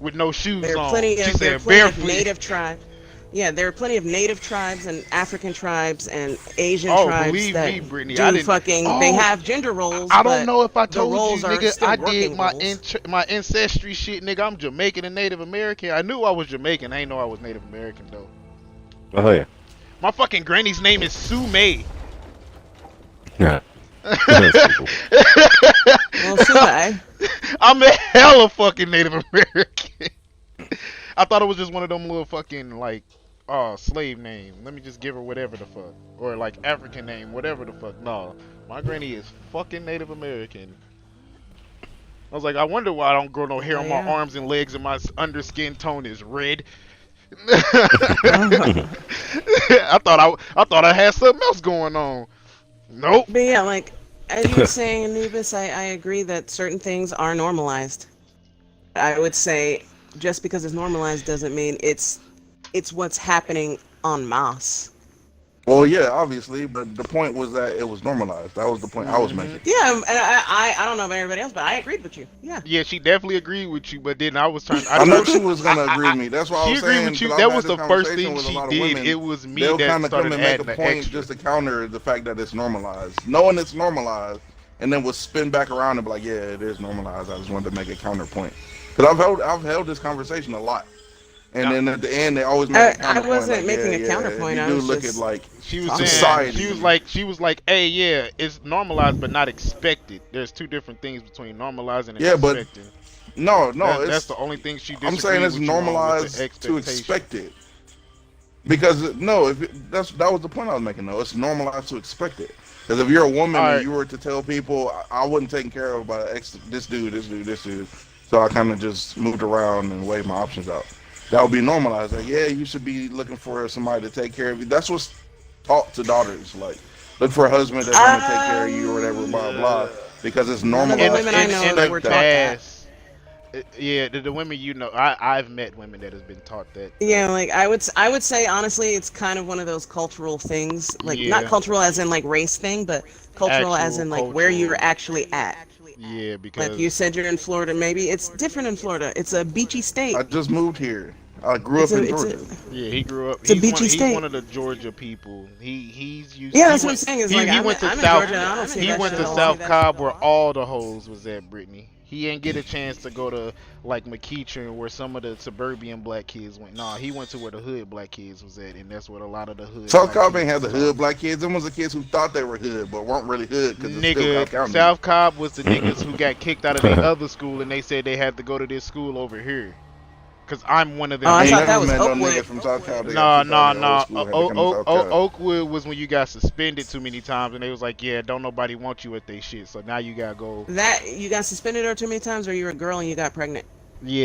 With no shoes on. She There are said plenty of barefoot. native tribes. Yeah, there are plenty of native tribes and African tribes and Asian Oh, tribes believe that me, Brittany, I do didn't. fucking. They Oh, have gender roles, I don't but know if I the told you, roles are nigga. still I did working roles. my ancestry shit, nigga. I'm Jamaican and Native American. I knew I was Jamaican. I ain't know I was Native American though. Oh yeah. My fucking granny's name is Sue May. Yeah. That's pretty cool. Well, Sule. I'm a hella fucking Native American. I thought it was just one of them little fucking like slave name. Let me just give her whatever the fuck. Or like African name, whatever the fuck. No. My granny is fucking Native American. I was like, I wonder why I don't grow no hair Oh, on my yeah. arms and legs and my underskin tone is red. Uh, I thought I had something else going on. Nope. but yeah, like as you were saying, Anubis, I agree that certain things are normalized. I would say just because it's normalized doesn't mean it's what's happening en masse. well, yeah, obviously, but the point was that it was normalized. That was the point I was hmm making. Yeah, and I don't know about everybody else, but I agreed with you. Yeah. Yeah, she definitely agreed with you, but then I was trying. I know she was gonna agree with me. That's why I She was agreed saying, with you. because That I've was had this the first conversation thing with a she lot of did. women. It was me They'll that kind of come started and make adding a the point extra. just to counter the fact that it's normalized, knowing it's normalized, and then we'll spin back around and be like, yeah, it is normalized. I just wanted to make a counterpoint because I've held this conversation a lot. And then at the end, they always make a I counterpoint. wasn't Like, making a yeah, if counterpoint. you I do was look at just like She was talking saying, about it. society, she was like, hey, yeah, it's normalized but not expected. There's two different things between normalizing and yeah, but expecting. no, That's it's. the only thing she I'm saying disagreed it's with you on was the normalized to expectation. expect it because no, if that was the point I was making. Though it's normalized to expect it. Because if you're a woman All and right, you were to tell people I wasn't taken care of by this dude, so I kind of just moved around and weighed my options out. That would be normalized. Like, yeah, you should be looking for somebody to take care of you. That's what's taught to daughters. Like, look for a husband that's going to take care of you or whatever, blah, blah. Because it's None of the normalized in women to I in know in the were expect that. taught that. past, yeah, the women you know, I've met women that has been taught that. Yeah, like I would say honestly, it's kind of one of those cultural things. Like not Yeah, cultural as in like race thing, but cultural as actual in like where you're cultural. actually at. Yeah, Like you because said, you're in Florida. Maybe it's different in Florida. It's a beachy state. I just moved here. I grew up in It's a Georgia. yeah, he grew up. it's a beachy He's state. one of the Georgia people. Yeah, He that's what I'm went saying. Is like he went to I'm in South Georgia and I don't see he that went shit to a lot. South Cobb where all the hoes was at, Brittany. He ain't get a chance to go to like McEachern where some of the suburban black kids went. Nah, he went to where the hood black kids was at, and that's what a lot of the hood South black Cobb ain't kids had the was hood on. black kids. Them was the kids who thought they were hood but weren't really hood because it's still Nigga, Cobb County. South Cobb was the niggas who got kicked out of their other school, and they said they had to go to this school over here. Cause I'm one of Oh, them I I ain't thought niggas. that never was met no Oakwood. nigga from South Cobb that got Nah, kicked out nah, of their old nah. school had to come to South Cobb. Oakwood was when you got suspended too many times, and they was like, "Yeah, don't nobody want you at they shit." So now you gotta go. That you got suspended or too many times, or you were a girl and you got pregnant.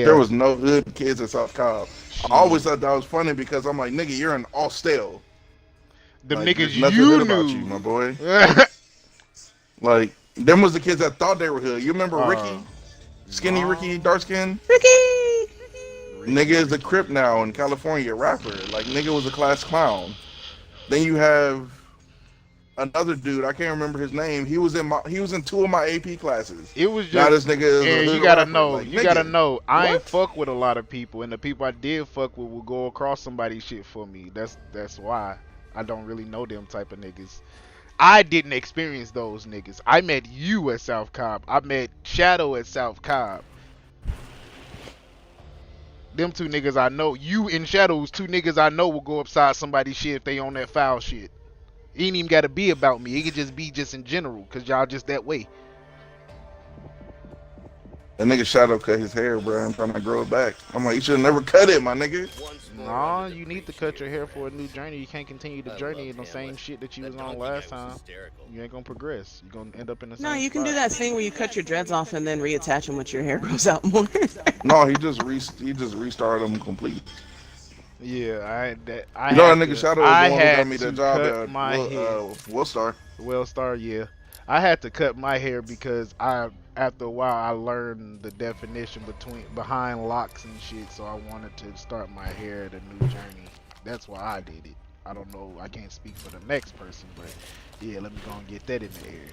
There Yeah, was no hood kids in South Cobb. I always shit. thought that was funny because I'm like, nigga, you're in Austell. Them Like, niggas there's nothing you hood about you, knew. my boy. Like, them was the kids that thought they were hood. You remember Ricky? Skinny Ricky, dark skin? Ricky. Nigga is a Crip now in California, rapper. Like, nigga was a class clown. Then you have another dude, I can't remember his name. He was in two of my AP classes. It was Now just, this nigga is a and hood you gotta rapper. know, Like, you gotta nigga, know. I ain't what? fuck with a lot of people, and the people I did fuck with will go across somebody's shit for me. That's why I don't really know them type of niggas. I didn't experience those niggas. I met you at South Cobb. I met Shadow at South Cobb. Them two niggas I know. You and Shadows, two niggas I know will go upside somebody's shit if they on that foul shit. It ain't even gotta be about me. It could just be just in general, cause y'all just that way. That nigga Shadow cut his hair, bro. I'm trying to grow it back. I'm like, you should have never cut it, my nigga. Nah, you need to cut your hair for a new journey. You can't continue the journey in the same shit that you was on last time. You ain't gonna progress. You're gonna end up in the same No, you can spot. do that thing where you cut your dreads off and then reattach them once your hair grows out more. No, he just restarted them complete. Yeah, I You know that had nigga to, Shadow was I the one who got had me to that job cut at my hair. Willstar. Wellstar, yeah. I had to cut my hair because after a while I learned the definition behind locks and shit, so I wanted to start my hair at a new journey. That's why I did it. I don't know, I can't speak for the next person, but yeah, let me go and get that in the air.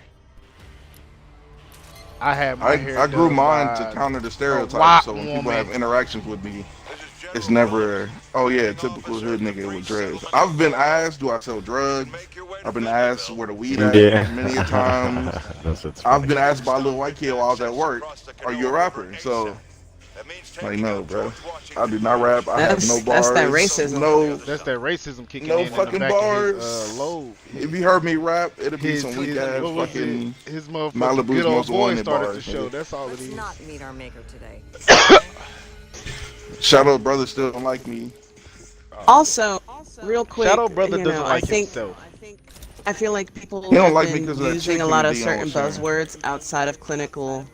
I had my hair I grew done mine to by counter the a stereotype, white so when people woman. have interactions with me, This is it's General never, oh yeah, typical hood nigga with dreads. I've been asked, do I sell drugs? Make your way to I've been asked where the weed Yeah. at many a times. That's what's I've funny. been asked by a little white kid while I was at work, are you a rapper? So, That means like, taking no, out bro. George I Washington do not rap. I have no That's that bars. racism. No, That's that racism kicking no in the fucking back bars. of his load. If you heard me rap, it'll be His, some weak ass what was fucking it? His motherfucking Malibu's good old Most voice Wanted started bars. to show. Nigga. That's all it Let's is. not meet our maker today. Shadow brother still don't like me. Also, real quick, Shadow Brother you doesn't know, like I think himself. I feel like people He don't have like me been because of that using chick a he lot of was dealing certain with, buzzwords outside of clinical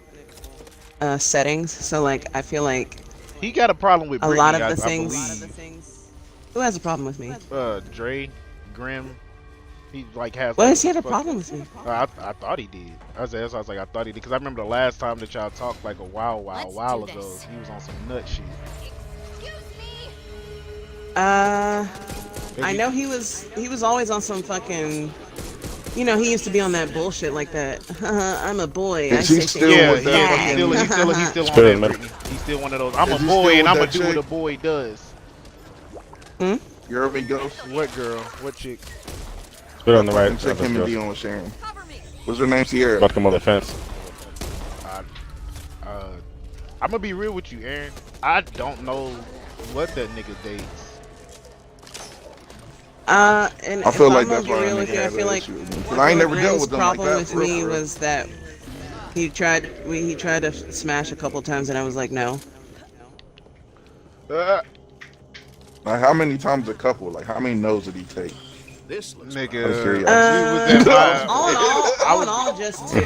settings. So, like, I feel like He got a problem with a Britney, lot of I the things. believe. Who has a problem with me? Dre, Grim, he like has. Why like, does he have a fuck- problem with me? I thought he did. I was like, I thought he did because I remember the last time that y'all talked like a while Let's ago. do this. He was on some nut shit. Excuse me. I know he was always on some fucking. You know, he used to be on that bullshit like that. I'm a boy. I Is he say still things Yeah, with like that yeah, that. he's still on Still that. in the middle. Britney. He's still one of those. I'm a Is he boy still and with I'm gonna that do what chick? a boy does. You heard me, Ghost? What girl? What chick? Put it on the right. Them chick Let's him and go. Dion was sharing. Cover me. What's her name? Sierra. About to come over the fence. I'm gonna be real with you, Aaron. I don't know what that nigga dates. And I feel if like I'm that's gonna why be real that with nigga you, I had feel an like issue with me. 'Cause I ain't never dealt with them like problem that. with For real, me for real. was that he tried to smash a couple times, and I was like, no. Like, how many times a couple? Like, how many no's did he take? Nigga, was curious. we was at all in all, just two.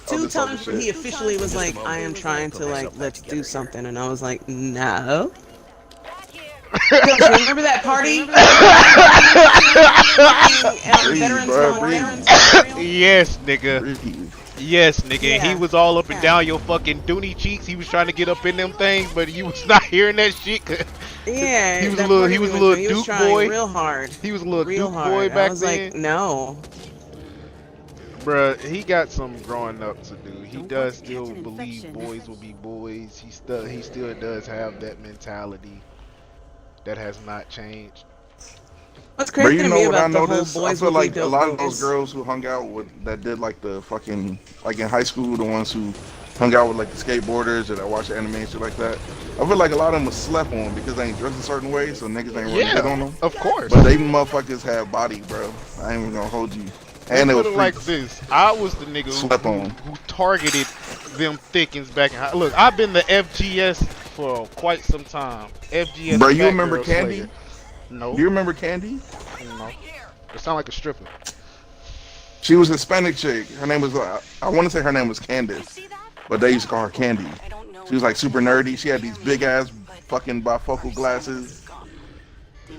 Two just talking times where he shit. officially was like, I am trying to, like, let's do something. And I was like, no. Yo, so remember that party? Veterans Breathe, Memorial? yes, nigga. Breathe. Yes, nigga. And he Yeah. was all up and down your fucking dooney cheeks. He was trying to get up in them things, but you was not hearing that shit. 'Cause Yeah, He was a that little- party he was we a went little to, he was Duke trying boy. real hard. He was a little Real Duke hard. boy I back was then. like, no. Bruh, he got some growing up to do. He does still believe boys will be boys. He still does have that mentality. That has not changed. What's But crazy you to know me what I about the whole noticed? I boys feel will like be a dope lot of boys. those girls who hung out with that did like the fucking like in high school, the ones who hung out with like the skateboarders or that watch anime and shit like that. I feel like a lot of them was slept on because they ain't dressed a certain way, so niggas ain't really hit on them. of course. But they motherfuckers had body, bro. I ain't even gonna hold you. And it Let's was put it like freaks. this. I was the nigga Slept on. who targeted them thickens back in high. Look, I've been the FGS for quite some time. FGS. Bro, you fat remember girl Candy? slayer. No. Do you remember Candy? No. It sound like a stripper. She was a Hispanic chick. Her name was I want to say her name was Candace, but they used to call her Candy. She was like super nerdy. She had these big ass fucking bifocal glasses,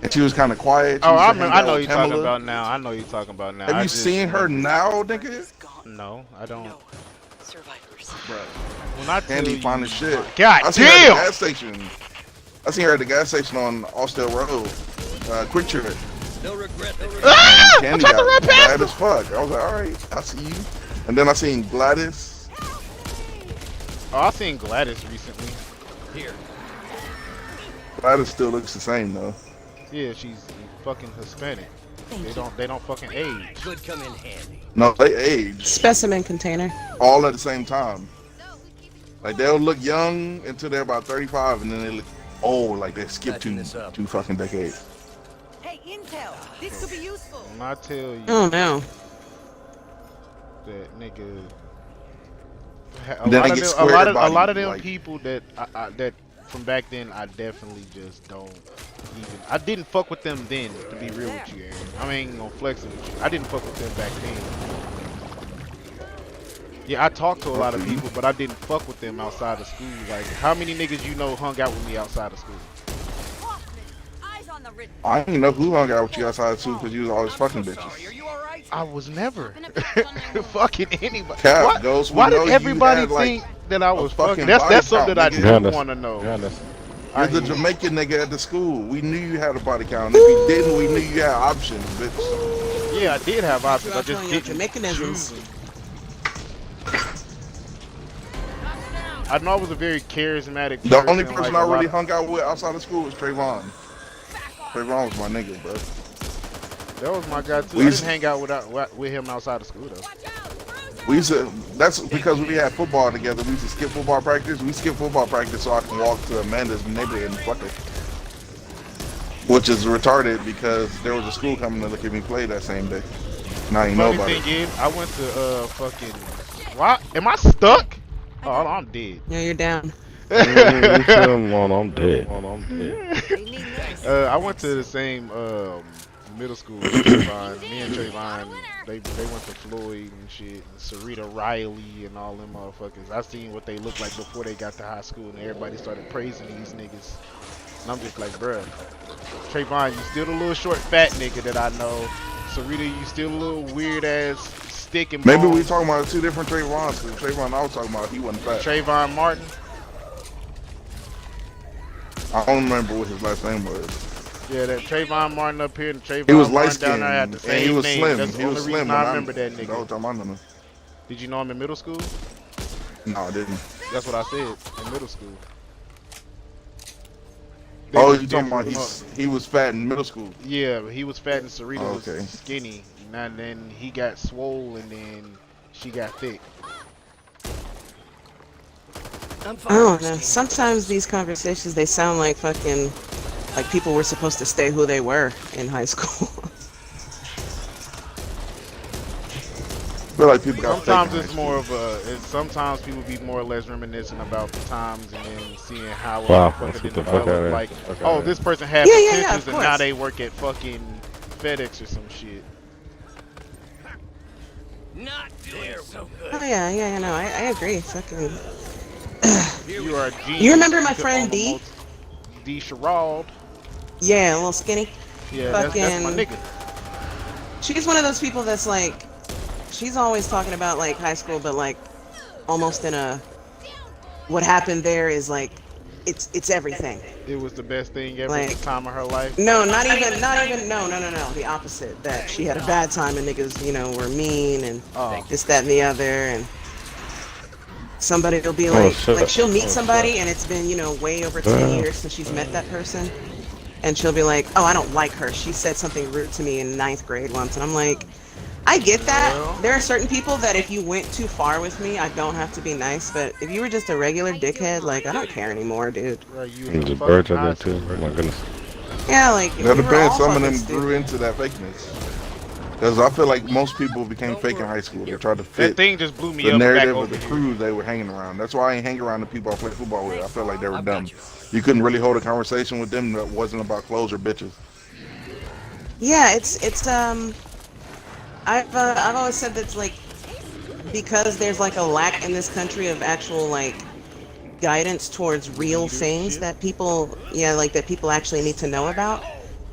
and she was kind of quiet. She Oh, used to hang I out know with you're talking Pamela. about now. I know you're talking about now. Have I you just seen her remember- now, nigga? No, I don't. Bro, When I tell Candy you, fine as shit. God I seen her at the damn! gas station. I seen her at the gas station on Austell Road, Quick Trip. Ah! I'm Candy trying to run got past bad him. as fuck. I was like, all right, I see you. And then I seen Gladys. Oh, I seen Gladys recently. Gladys still looks the same though. Yeah, she's fucking Hispanic. They don't fucking age. No, they age Specimen container. all at the same time. Like they'll look young until they're about 35, and then they look old, like they skipped two fucking decades. Hey, intel. This could be useful. When I tell you Oh no. that nigga A Then lot they of get them, squared a by lot you, of them like- people that that from back then, I definitely just don't even. I didn't fuck with them then, to be real with you, Aaron. I ain't gonna flex it with you. I didn't fuck with them back then. Yeah, I talked to a lot of Okay. people, but I didn't fuck with them outside of school. Like, how many niggas you know hung out with me outside of school? Eyes on the rid- I didn't know who hung out with you outside too, because you was always fucking bitches. I was never fucking anybody. Cap, What? Ghost, we Why know did you everybody had, like, think that I was fucking? fucking That's body something count, that I nigga. do want to know. You're the Jamaican nigga at the school. We knew you had a body count. If you didn't, we knew you had options, bitch. Yeah, I did have options. I You're just telling your didn't choose Jamaicanisms. them. I know I was a very charismatic person. The only person like, I a lot really of- hung out with outside of school was Trayvon. Trayvon was my nigga, bro. That was my guy too. We I used- didn't hang out with him outside of school though. We used to, that's because we had football together. We used to skip football practice. We skipped football practice so I can walk to Amanda's neighborhood and fuck it. Which is retarded because there was a school coming to look at me play that same day. Now you know Funny about thing it. is, I went to fucking. Why am I stuck? Oh, I'm dead. Yeah, you're down. I'm dead. I went to the same middle school as Trayvon. Me and Trayvon, they went to Floyd and shit, and Sarita Riley and all them motherfuckers. I seen what they looked like before they got to high school, and everybody started praising these niggas. And I'm just like, bruh, Trayvon, you still the little short fat nigga that I know. Sarita, you still a little weird ass stick and Maybe bone. we talking about two different Trayvons. Because Trayvon I was talking about, he wasn't fat. Trayvon Martin. I don't remember what his last name was. Yeah, that Trayvon Martin up here and Trayvon He was Martin light down skinned there had the and same he was name. slim. That's the He only was reason slim. I when remember that the nigga. whole time I knew him. Did you know him in middle school? No, I didn't. That's what I said, in middle school. They Oh, was you talking about different. he was fat in middle school? Yeah, he was fat and Sarita Oh, was okay. skinny. And then he got swole and then she got thick. I don't know. Sometimes these conversations, they sound like fucking, like people were supposed to stay who they were in high school. I feel like people got Sometimes fake in it's high more school. of a. Sometimes people be more or less reminiscent about the times and then seeing how a Wow, motherfucker let's didn't get the fuck develop. outta here. Like, Fuck oh, outta this person had Yeah, yeah, yeah, potentials of and now course. they work at fucking FedEx or some shit. Oh yeah, yeah, no, I agree. Fucking. You are a genius. You remember my could friend own a D? D. Sherrod. Yeah, a little skinny. Yeah, that's my Fucking- nigga. She's one of those people that's like, she's always talking about like high school, but like almost in a, what happened there is like, it's everything. It was the best thing ever Like- at the time of her life. No, not even, no, the opposite. That she had a bad time and niggas, you know, were mean and Oh. this, that, and the other, and somebody will be Oh, like, shit. she'll meet Oh, somebody and it's been, you know, way over 10 years since she's met that person, and she'll be like, oh, I don't like her. She said something rude to me in 9th grade once, and I'm like, I get that. Well. There are certain people that if you went too far with me, I don't have to be nice, but if you were just a regular dickhead, like, I don't care anymore, dude. Right, you There's was a a bird fucking out there high too. school. Oh my goodness. Yeah, like, That we were depends. all Some of fucking them stupid. grew into that fakeness. Because I feel like most people became fake in high school. They tried to That fit thing just blew me the up back narrative over of the here. crews they were hanging around. That's why I ain't hang around the people I play football with. I felt like they were dumb. You couldn't really hold a conversation with them that wasn't about clothes or bitches. Yeah, it's I've always said that's like, because there's like a lack in this country of actual like guidance towards real things that people, like that people actually need to know about.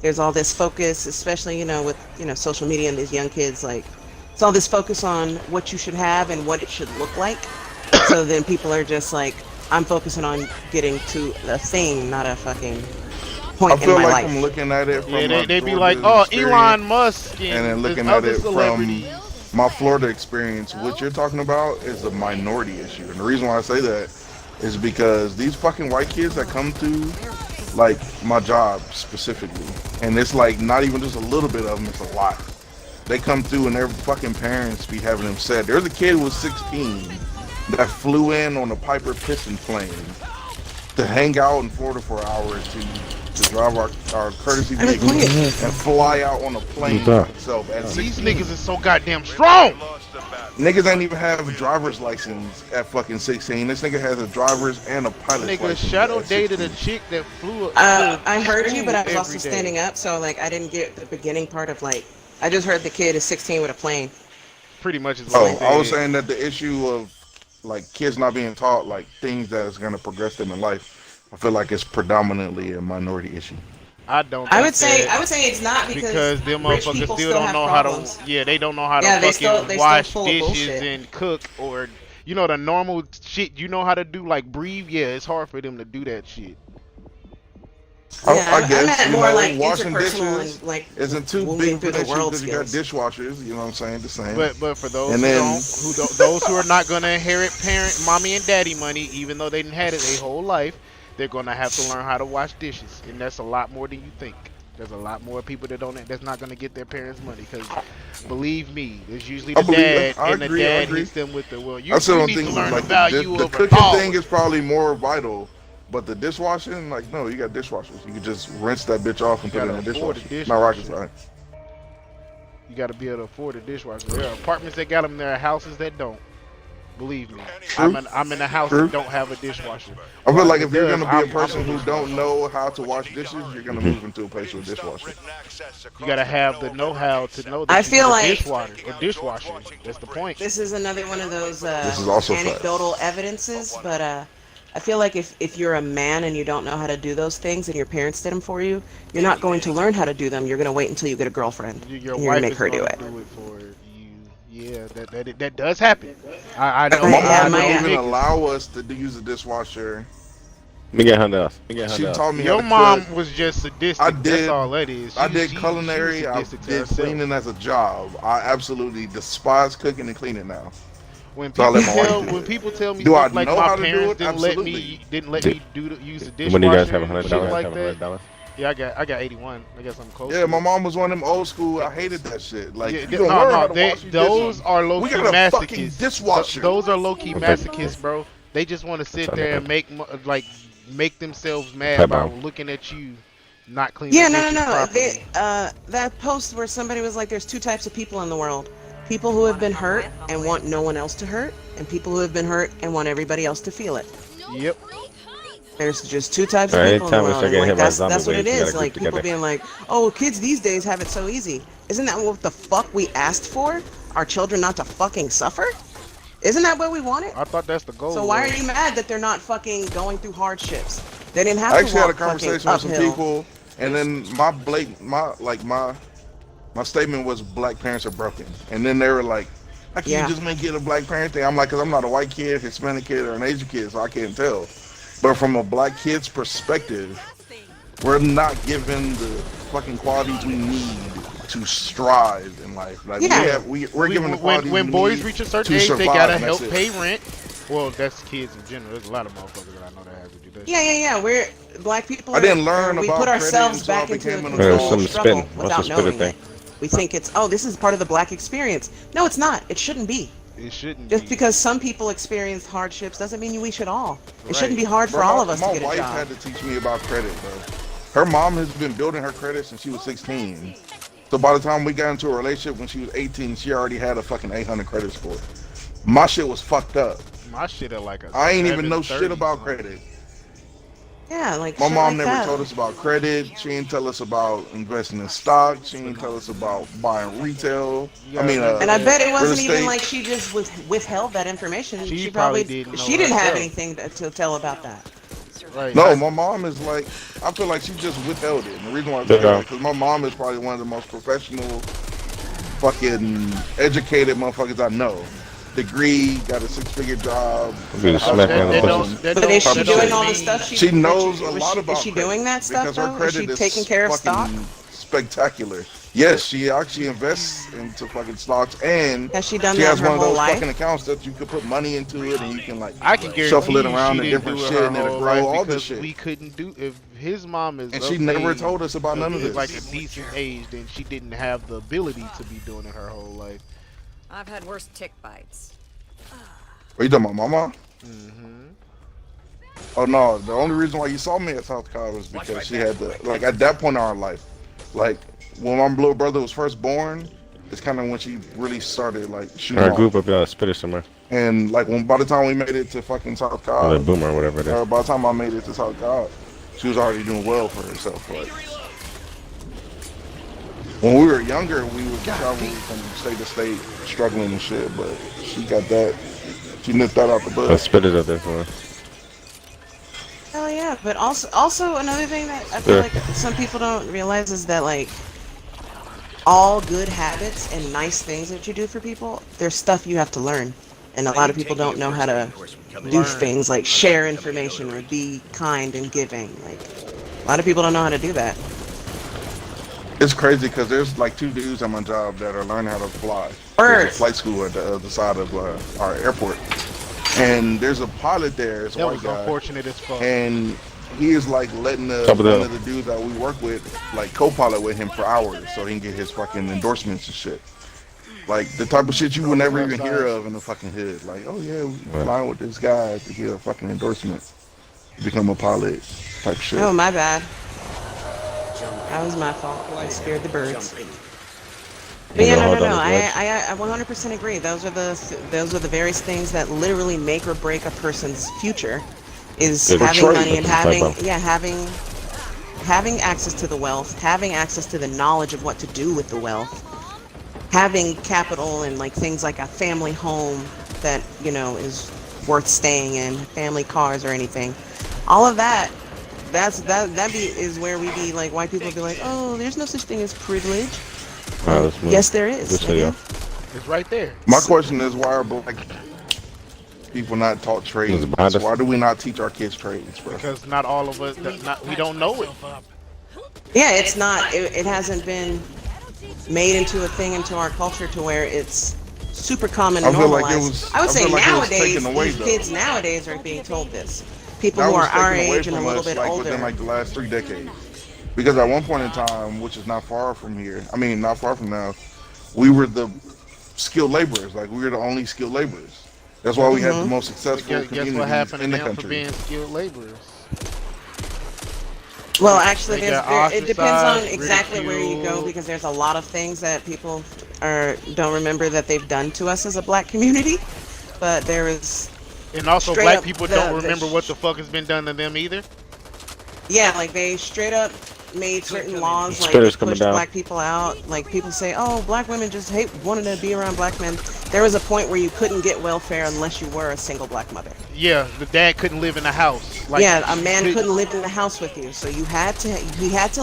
There's all this focus, especially, you know, with, you know, social media and these young kids, like it's all this focus on what you should have and what it should look like. So then people are just like, I'm focusing on getting to a thing, not a fucking I point in feel my like life. I'm looking at it from Yeah, my they be Georgia like, oh, experience Elon Musk and then and looking this at other it celebrity. from my Florida experience. What you're talking about is a minority issue. And the reason why I say that is because these fucking white kids that come to like my job specifically, and it's like not even just a little bit of them, it's a lot. They come through and their fucking parents be having them said. There's a kid who was 16 that flew in on a Piper Piston plane to hang out in Florida for an hour or two to drive our courtesy I vehicle recorded. and fly out on a plane What's up? itself at These 16. niggas is so goddamn strong. Lost the battle. Niggas ain't even have a driver's license at fucking 16. This nigga has a driver's and a pilot's Nigga license shadow at dated a 16. chick that flew up. I heard you, but I was every also day. standing up, so like I didn't get the beginning part of like. I just heard the kid is 16 with a plane. Pretty much is what Oh, I I was said. saying that the issue of like kids not being taught like things that is gonna progress them in life, I feel like it's predominantly a minority issue. I don't. I think would say that it's not because them rich motherfuckers people still don't have know problems. how to. Yeah, they don't know how Yeah, to they fucking still wash full of dishes bullshit. and cook or the normal shit you know how to do like breathe. Yeah, it's hard for them to do that shit. Yeah, I guess meant you more know like washing interpersonal dishes and like isn't too moving big through of an the issue world because you got skills. dishwashers. You know what I'm saying? The same. But for those And who then- don't, those who are not gonna inherit parent, mommy and daddy money, even though they didn't had it their whole life, they're gonna have to learn how to wash dishes, and that's a lot more than you think. There's a lot more people that's not gonna get their parents' money because, believe me, it's usually I the believe dad, that. I and agree, the I dad agree. hits them with the I still you don't need think to learn like the value the of a cooking dog. thing is probably more vital, but the dishwashing, like no, you got dishwashers. You can just rinse that bitch off and You put it in gotta the afford a dishwasher. Not rocket science. You gotta be able to afford a dishwasher. There are apartments that got them. There are houses that don't. Believe me, True. I'm in a house True. that don't have a dishwasher. I feel Or like it if you're does, gonna be a I'm person the who dishwasher. don't know how to wash dishes, you're gonna move into a place with a dishwasher. You gotta have the know-how to know that I you feel need a like- dishwasher. That's the point. This is another one of those This is also anecdotal facts. evidences, but I feel like if you're a man and you don't know how to do those things and your parents did them for you, you're not going to learn how to do them. You're going to wait until you get a girlfriend. Your and you're wife gonna make is her do gonna it. do it for you. Yeah, that does happen. I know. My- My yeah, mom my- didn't even niggas. allow us to use a dishwasher. Let me get $100. She taught me how Your to mom cook. was just sadistic. I That's did- all that is. I did She was culinary. I sadistic to did herself. cleaning as a job. I absolutely despise cooking and cleaning now. When So I people let my wife tell do when it. people tell me Do I stuff like know my how to do parents it? didn't Absolutely. let me use the dishwasher. When do you guys have and shit $100? like Have that. $100? Yeah, I got 81. I guess I'm close. Yeah, to my it. mom was one of them old school. I hated that shit. Like, Yeah, you th- gonna no, learn no, how to wash your those dishes. are low We key got a fucking masochists. dishwasher. Those are low key Okay. masochists, bro. They just want to sit Sorry, there man. and make themselves mad Okay, by bro. looking at you not cleaning Yeah, dishes no. properly. That post where somebody was like, there's two types of people in the world. People who have been hurt and want no one else to hurt, and people who have been hurt and want everybody else to feel it. Yep. There's just two types of Alright, people in the anytime we world, start and getting like hit by that's zombie what it waves, we gotta is. group Like people together. being like, "Oh, kids these days have it so easy." Isn't that what the fuck we asked for? Our children not to fucking suffer? Isn't that what we wanted? I thought that's the goal. So why though. are you mad that they're not fucking going through hardships? They didn't have I to actually had a walk fucking conversation with some uphill. people, and then my statement was black parents are broken, and then they were like, "How can Yeah. you just make it a black parent thing?" I'm like, "Cause I'm not a white kid, Hispanic kid, or an Asian kid, so I can't tell." But from a black kid's perspective, we're not given the fucking qualities we need to strive in life. Like Yeah. we're given the qualities when we boys need reach a certain to age, survive, they gotta and that's help it. pay rent. Well, that's kids in general. There's a lot of motherfuckers that I know that have to do that. Yeah. We're black people. I didn't learn we about put credit ourselves until I back into became a an controlled adult. Some struggle spin. What's without the spitter knowing thing? it. We think it's this is part of the black experience. No, it's not. It shouldn't be. It shouldn't. Just be. because some people experience hardships doesn't mean we should all. It Right. shouldn't be hard for Bro, all of us my to get a wife job. had to teach me about credit, bro. Her mom has been building her credit since she was 16. So by the time we got into a relationship when she was 18, she already had a fucking 800 credit score. My shit was fucked up. My shit are like a. I ain't even know 730 shit about something. credit. Yeah, like My shit mom like never that. told us about credit. She didn't tell us about investing in stock. She didn't tell us about buying retail. I mean, And I bet it real wasn't even estate. like she just withheld that information. She She probably probably didn't know she didn't have herself. anything to tell about that. Right. No, my mom is like, I feel like she just withheld it. And the reason why I say that is because my mom is probably one of the most professional, fucking educated motherfuckers I know. Degree, got a 6-figure job. We just smack her in the That pussy. don't- that But don't- is she that doing don't all the mean- stuff She knows a lot is about she credit doing that stuff because her though? Is credit she is taking care of stock? fucking spectacular. Yes, she actually invests into fucking stocks, and Has she done she that has her one of whole those life? fucking accounts that you could put money into it, and you can like I can guarantee shuffle it you around she in didn't different do it shit, her and it'll whole grow life all this because shit. we couldn't do if his mom is And of she never age, told us about none of is this. like a decent age, then she didn't have the ability to be doing it her whole life. I've had worse tick bites. Are you talking about mama? Mm-hmm. Oh no, the only reason why you saw me at South Cobb was because she had the like at that point in our life, like when my little brother was first born, it's kind of when she really started like shooting Our group off. up Spitter somewhere. And like when by the time we made it to fucking South Or the Cobb, boomer or whatever it is. or by the time I made it to South Cobb, she was already doing well for herself. Like when we were younger, we would travel from state to state, struggling and shit. But she got that, she nipped that out the The bud. Spitters up there somewhere. Hell yeah, but also another thing that I feel Yeah. like some people don't realize is that like all good habits and nice things that you do for people, there's stuff you have to learn. And a lot of people don't know how to do things like share information or be kind and giving. Like a lot of people don't know how to do that. It's crazy because there's like two dudes at my job that are learning how to fly. There's a Earth. flight school at the other side of our airport, and there's a pilot there. It's a That white was guy, unfortunate as fuck. and he is like letting Top of the one of the dudes that we work with like co-pilot with him for hours so he can get his fucking endorsements and shit. Like the type of shit you would never even hear of in the fucking hood. Like, oh yeah, we flying with this guy to get a fucking endorsement, become a pilot type shit. Oh, my bad. That was my fault. I scared the birds. But yeah, no. I 100% agree. Those are the various things that literally make or break a person's future. Is Yeah, having Detroit, money and that's having access to the wealth, having access to the knowledge of what to do with the wealth, having capital and like things like a family home that is worth staying in, family cars or anything. All of that. Is where we be like white people be like, oh, there's no such thing as privilege. Yes, there is. It's right there. My question is, why are black people not taught trades? Why do we not teach our kids trades, bro? Because not all of us, we don't know it. Yeah, it's not. It hasn't been made into a thing into our culture to where it's super common and I feel like normalized. it was. I would say feel like it was nowadays, taken away, these though. kids nowadays are being told this. People That who are was taken our away age and a from little us, bit like, older. within like the last 3 decades. Because at one point in time, which is not far from here, I mean, not far from now, we were the skilled laborers. Like, we were the only skilled laborers. That's why we had the most successful Guess communities what happened in to the them for country. being skilled laborers? Well, actually, They got it depends on ostracized, exactly where you go ridiculed. because there's a lot of things that people don't remember that they've done to us as a black community. But there is And also, straight black up people the- don't the remember what the fuck has been done to them either. Yeah, like they straight up made certain laws like Spitters that coming pushed down. black people out. Like people say, oh, black women just wanted to be around black men. There was a point where you couldn't get welfare unless you were a single black mother. Yeah, the dad couldn't live in the house. Like, Yeah, a man couldn't live in the house with you, so he had to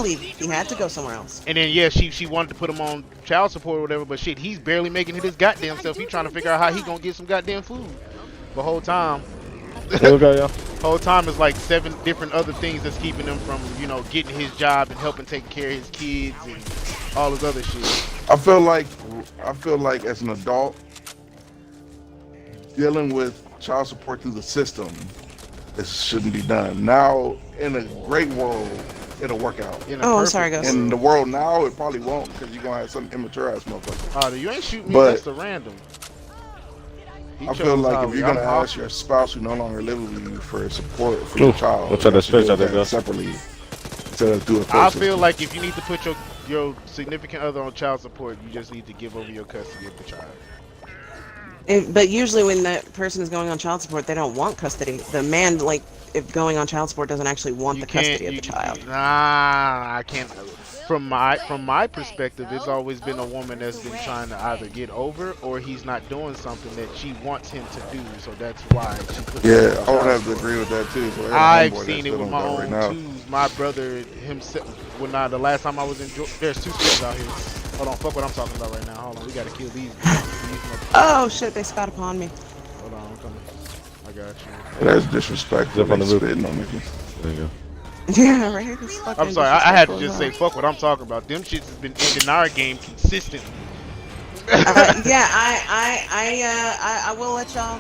leave. He had to go somewhere else. And then yeah, she wanted to put him on child support or whatever, but shit, he's barely making it his goddamn self. He's trying to figure out how he gonna get some goddamn food. The whole time. Here we go, y'all. Whole time is like 7 different other things that's keeping him from, getting his job and helping take care of his kids and all this other shit. I feel like as an adult, dealing with child support through the system, this shouldn't be done. Now, in a great world, it'll work out. Oh, I'm sorry, Ghost. In the world now, it probably won't because you're gonna have some immature ass motherfucker. Oh, you ain't shooting me. But- That's a random. He I feel chose like how if you're gonna I'm ask your spouse who no longer lives with you for support for your Ooh, child, what's that you should space do out there, that Gus? separately instead of do it. I feel like if you need to put your significant other on child support, you just need to give over your custody of the child. But usually when that person is going on child support, they don't want custody. The man, like, if going on child support, doesn't actually want the custody of the child. Nah, I can't. From my perspective, it's always been a woman that's been trying to either get over or he's not doing something that she wants him to do. So that's why she put. Yeah, I would have to agree with that too. So there's a I've homeboy seen that's it with dealing my that own right now. twos. My brother himself. Well, the last time I was in Georgia, there's 2 schools out here. Hold on, fuck what I'm talking about right now. Hold on, we gotta kill these. Oh shit, they spat upon me. Hold on, I'm coming. I got you. That's disrespectful. Up on the roof. Spitting on niggas. There you go. Yeah, right here. This fucking I'm sorry, I had to disrespectful just as say hell. fuck what I'm talking about. Them shits has been ending our game consistently. Yeah, I will let y'all.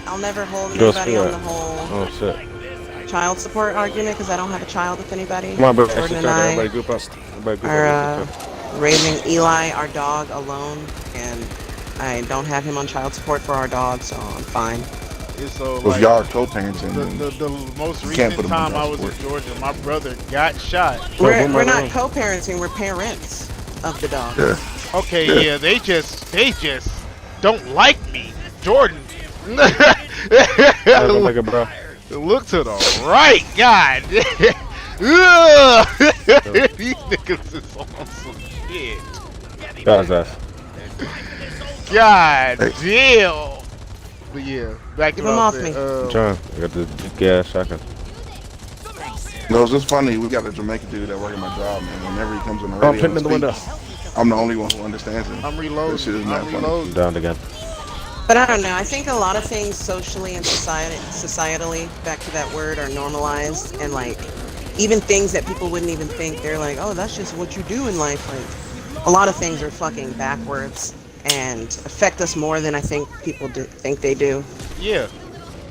I'll never hold Ghost, anybody where on the at? whole Oh shit. child support argument because I don't have a child with anybody. Come on, bro. Jordan and Everybody I group up. Everybody group are up. raising Eli, our dog, alone, and I don't have him on child support for our dog, so I'm fine. And so Well, if like y'all are co-parenting, the most you can't recent put them on time I child was in support. Georgia, my brother got shot. So who am I We're not wrong? co-parenting. We're parents of the dog. Yeah, Okay, yeah. yeah, they just don't like me, Jordan. How's my nigga, bro? Look to the right, God. Ugh. So, These niggas is on some shit. God's ass. God Hey, damn. But yeah, back to Give what him I was off saying. me. I'm trying. I got the gas shotgun. no, it's just funny. We got a Jamaican dude that work at my job, man. Whenever he comes on the Oh, I'm radio hitting and in the window. speaks, I'm the only one who understands him. I'm That shit reloading. is I'm mad funny. I'm reloading. down again. But I don't know. I think a lot of things socially and societally, back to that word, are normalized, and like even things that people wouldn't even think, they're like, oh, that's just what you do in life. Like a lot of things are fucking backwards and affect us more than I think people think they do. Yeah.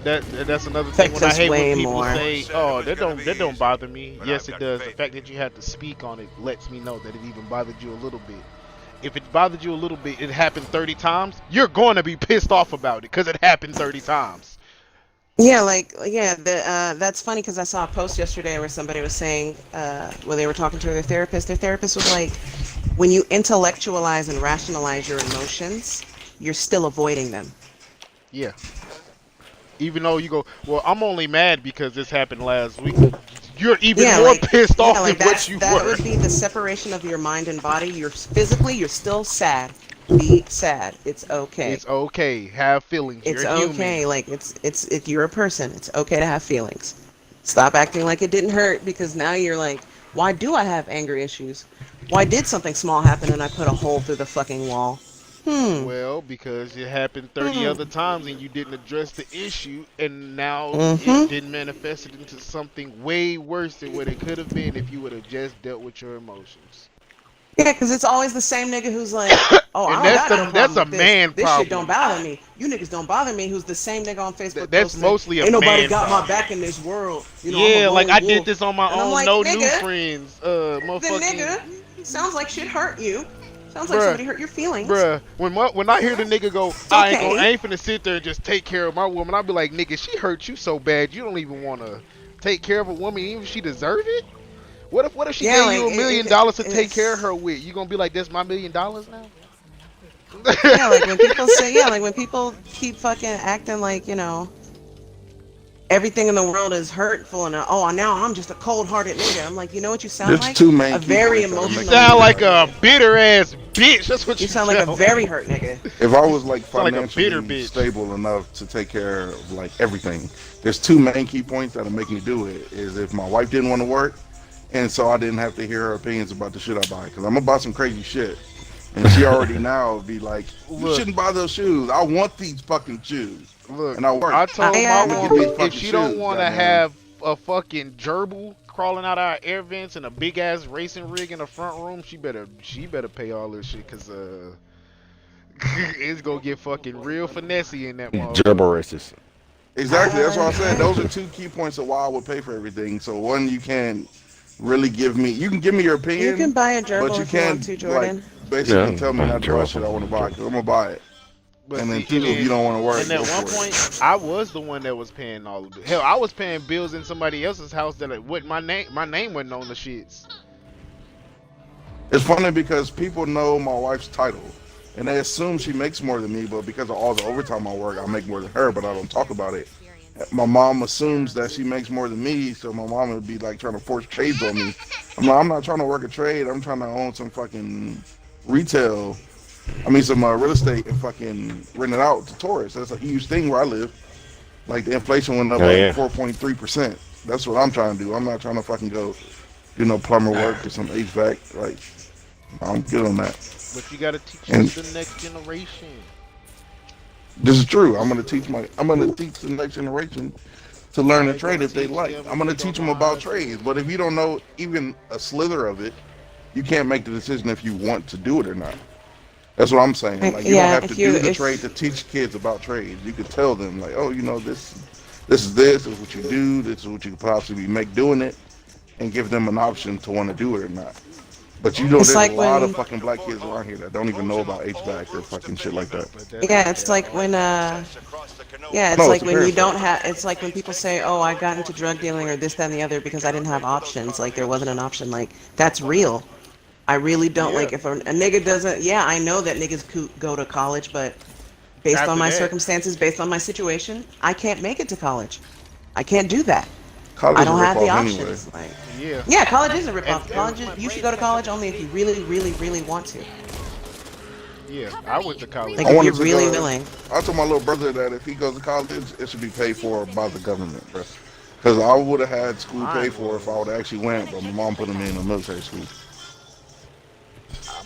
That's another thing Affects when I us hate when way people more. say, "Oh, that don't bother me." Yes, it does. The fact that you had to speak on it lets me know that it even bothered you a little bit. If it bothered you a little bit, it happened 30 times, you're going to be pissed off about it because it happened 30 times. Yeah, that's funny because I saw a post yesterday where somebody was saying, when they were talking to their therapist was like, when you intellectualize and rationalize your emotions, you're still avoiding them. Yeah. Even though you go, well, I'm only mad because this happened last week. You're even more pissed off than what you that were. would be the separation of your mind and body. You're still sad. Be sad. It's okay. It's okay. Have feelings. It's You're human. okay. Like if you're a person, it's okay to have feelings. Stop acting like it didn't hurt because now you're like, why do I have anger issues? Why did something small happen and I put a hole through the fucking wall? Well, because it happened 30 Hmm. other times and you didn't address the issue, and now it Mm-hmm. didn't manifest it into something way worse than what it could have been if you would have just dealt with your emotions. Yeah, because it's always the same nigga who's like, oh, I And don't that's got no that's problem a with this. man This shit don't problem. bother me. You niggas don't bother me. Who's the same nigga on Facebook That's posting, mostly a ain't nobody man got my problem. back in this world. You know, I'm a Yeah, like lone I did wolf. this on my And I'm own, like, no new nigga, friends. the Motherfucking nigga sounds like shit hurt you. Sounds like bruh, somebody hurt your feelings. bruh. When I hear the nigga go, It's I okay. ain't finna sit there and just take care of my woman. I'll be like, nigga, she hurt you so bad you don't even wanna take care of a woman even if she deserve it. What if she Yeah, gave like you $1 million to take care of it's her with? You gonna be like, that's my $1 million now? yeah, like when people say like when people keep fucking acting like, everything in the world is hurtful and oh, now I'm just a cold-hearted nigga. I'm like, you know what you sound There's like? two A main key very points that'll You make emotional me sound do nigga. what like I do. a bitter ass bitch. That's what You you sound like a sound very like. hurt nigga. If I was like Sound like a bitter financially bitch. stable enough to take care of like everything, there's two main key points that'll make me do it. Is if my wife didn't want to work, and so I didn't have to hear her opinions about the shit I buy, because I'm gonna buy some crazy shit, and she already now be like, you Look, shouldn't buy those shoes. I want these fucking shoes, look. and I work. I I told my I'm gonna get these woman if fucking she don't shoes. want to Goddamn. have a fucking gerbil crawling out our air vents and a big ass racing rig in the front room, she better pay all this shit, cause it's gonna get fucking real finessey in that Gerbil motherfucker. racist. Exactly. That's what I said. Those are I two key points of why I would pay for everything. So one, you can really give me. You can give me your You can opinion, buy a but gerbil you if you want can't to, like Jordan. basically Yeah, tell me not to buy gerbil. shit I want to buy, because I'm gonna buy it. But And then see, two, if you don't want to work, and at go one for it. point, I was the one that was paying all of it. Hell, I was paying bills in somebody else's house that what my name wasn't on the shits. It's funny because people know my wife's title, and they assume she makes more than me, but because of all the overtime I work, I make more than her, but I don't talk about it. My mom assumes that she makes more than me, so my mom would be like trying to force trades on me. I'm like, I'm not trying to work a trade. I'm trying to own some fucking retail. I mean, some real estate and fucking rent it out to tourists. That's a huge thing where I live. Like the inflation went up Oh, like yeah. 4.3%. That's what I'm trying to do. I'm not trying to fucking go, plumber work or some HVAC. Like, I'm good on that. But you gotta teach And the next generation. this is true. I'm gonna teach the next generation to learn a You trade gotta if they teach like. them I'm if gonna you teach don't them know how about to. trades. But if you don't know even a slither of it, you can't make the decision if you want to do it or not. That's what I'm saying. Like, you don't have to do the trade to teach kids about trades. You could tell them like, oh, this is what you do. This is what you could possibly make doing it, and give them an option to want to do it or not. But you know, It's there's like a lot when, of fucking black kids around here that don't even know about HVAC or fucking shit like that. But that's yeah, not it's their like fault. when, yeah, it's No, it's like the when you parents' fault. don't have, it's like when people say, oh, I got into drug dealing or this, that, and the other because I didn't have options. Like there wasn't an option. Like that's real. I really don't Yeah. like if a nigga doesn't, yeah, I know that niggas go to college, but based on After my that, circumstances, based on my situation, I can't make it to college. I can't do that. College I is a don't have the ripoff anyway. options. Like, yeah. yeah, college is a And, ripoff. and College, you should go to college only if you really, really, really want to. yeah, I went to college. Like I if wanted you're to really go. willing. I told my little brother that if he goes to college, it should be paid for by the government, bro. Because I would have had school Mine paid for if I would have actually went, but my mom put him in a military school.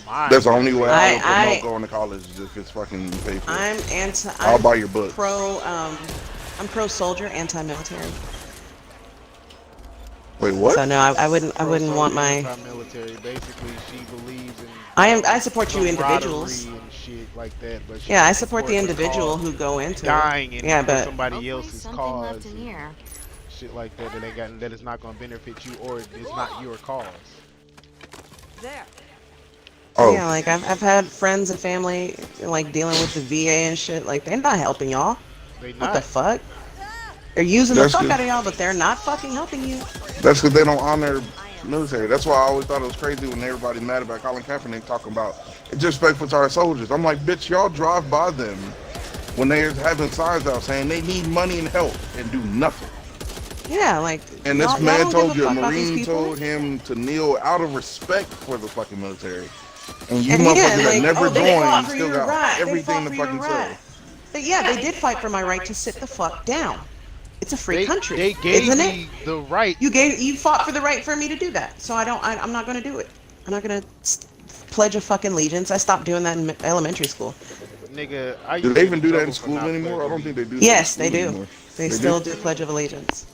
Mine That's the went only way straight I would to- promote going to college is if it's fucking paid for. I'll I'm buy your books. I'm pro soldier, anti-military. Wait, what? So no, I wouldn't want my. Anti-military. Basically, she believes in. I support you camaraderie individuals. and shit like that. But she Yeah, I don't support the individual cause, who go into dying it. in Yeah, for but somebody else's something cause. left in and here. Shit like that that is not gonna benefit you or it's not your cause. There. Oh, yeah, like I've had friends and family like dealing with the VA and shit. Like they're not helping y'all. They What the not. fuck? They're using That's the fuck good. out of y'all, but they're not fucking helping you. that's because they don't honor military. That's why I always thought it was crazy when everybody mad about Colin Kaepernick talking about it's disrespectful to our soldiers. I'm like, bitch, y'all drive by them when they're having signs out saying they need money and help and do nothing. Yeah, like. And this y'all man don't told give you, a a fuck about these Marine people. told him to kneel out of respect for the fucking military. And you And motherfuckers yeah, that like, never oh, they fought joined for still your got right. They everything fought to for your fucking right. say. But yeah, they did fight for my right to sit the fuck down. It's a free country, They gave isn't me it? the right. You fought for the right for me to do that. So I'm not gonna do it. I'm not gonna pledge a fucking allegiance. I stopped doing that in elementary school. Nigga, I Do used they to even get do that in trouble for school not anymore? I don't pledging think they do that Yes, in they school do. anymore. They They still do? do pledge of allegiance.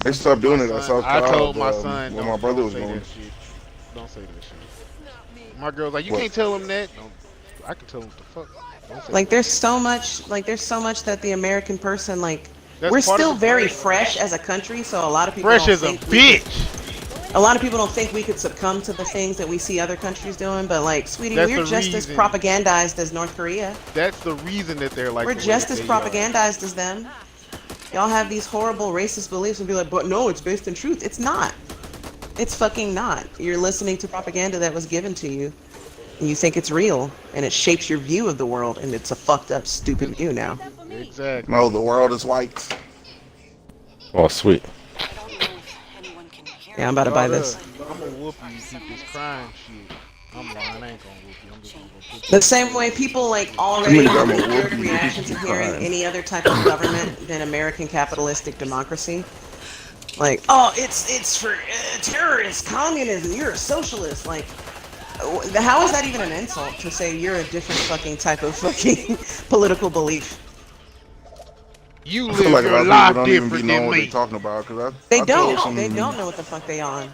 They stopped doing it my at son. South I Cal told my son, when my brother was say going. that shit. Don't say that shit. My girl's like, you What? can't tell him that. Don't, I can tell him what the fuck. Don't say Like that. there's so much that the American person like That's we're part of still the very break. fresh as a country, so a lot of people Fresh don't as a think we could, bitch. a lot of people don't think we could succumb to the things that we see other countries doing, but like, sweetie, That's we're the just as reason. propagandized as North Korea. That's the reason that they're like We're the way just that as they are. propagandized as them. Y'all have these horrible racist beliefs and be like, but no, it's based in truth. It's not. It's fucking not. You're listening to propaganda that was given to you, and you think it's real, and it shapes your view of the world, and it's a fucked up, stupid view now. Exactly. No, the world is white. Oh, sweet. Yeah, I'm about to buy this. I'm gonna whoop you. You keep this crime shit. I'm lying. I ain't gonna whoop you. I'm just gonna go put The same way people like already Somebody have got a my knee-jerk whoopee. reaction to hearing Crime. any other type of government than American capitalistic democracy. Like, oh, it's for terrorists, communism. You're a socialist. Like, how is that even an insult to say you're a different fucking type of fucking political belief? You I feel live like a your lot life of people don't even be different knowing than what they're me. talking about. Cause They I don't. told some, They don't know what the fuck they on.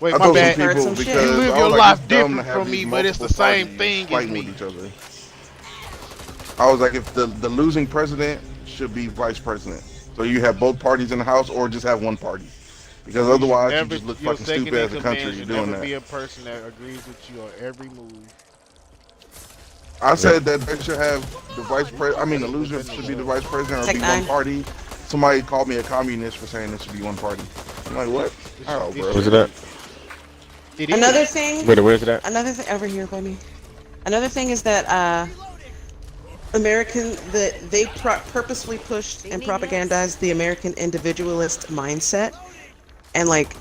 Wait, I my told some bad. Heard people some shit. because You live I your was like, life it's dumb to different have from these me, but it's the multiple same parties thing as fighting me. with each other. I was like, if the losing president should be vice president, so you have both parties in the house, or just have one party, because otherwise you just look Your fucking second stupid in as a command country should doing never be that. a person that agrees with you on every move. I said that they should have the vice president. I mean, the loser should be the vice president, or Tech be Nine. one party. Somebody called me a communist for saying it should be one party. I'm like, what? Oh, bro. Where's it at? It is. Another thing. Where's it at? Another thing over here by me. Another thing is that they purposely pushed and propagandized the American individualist mindset, and like,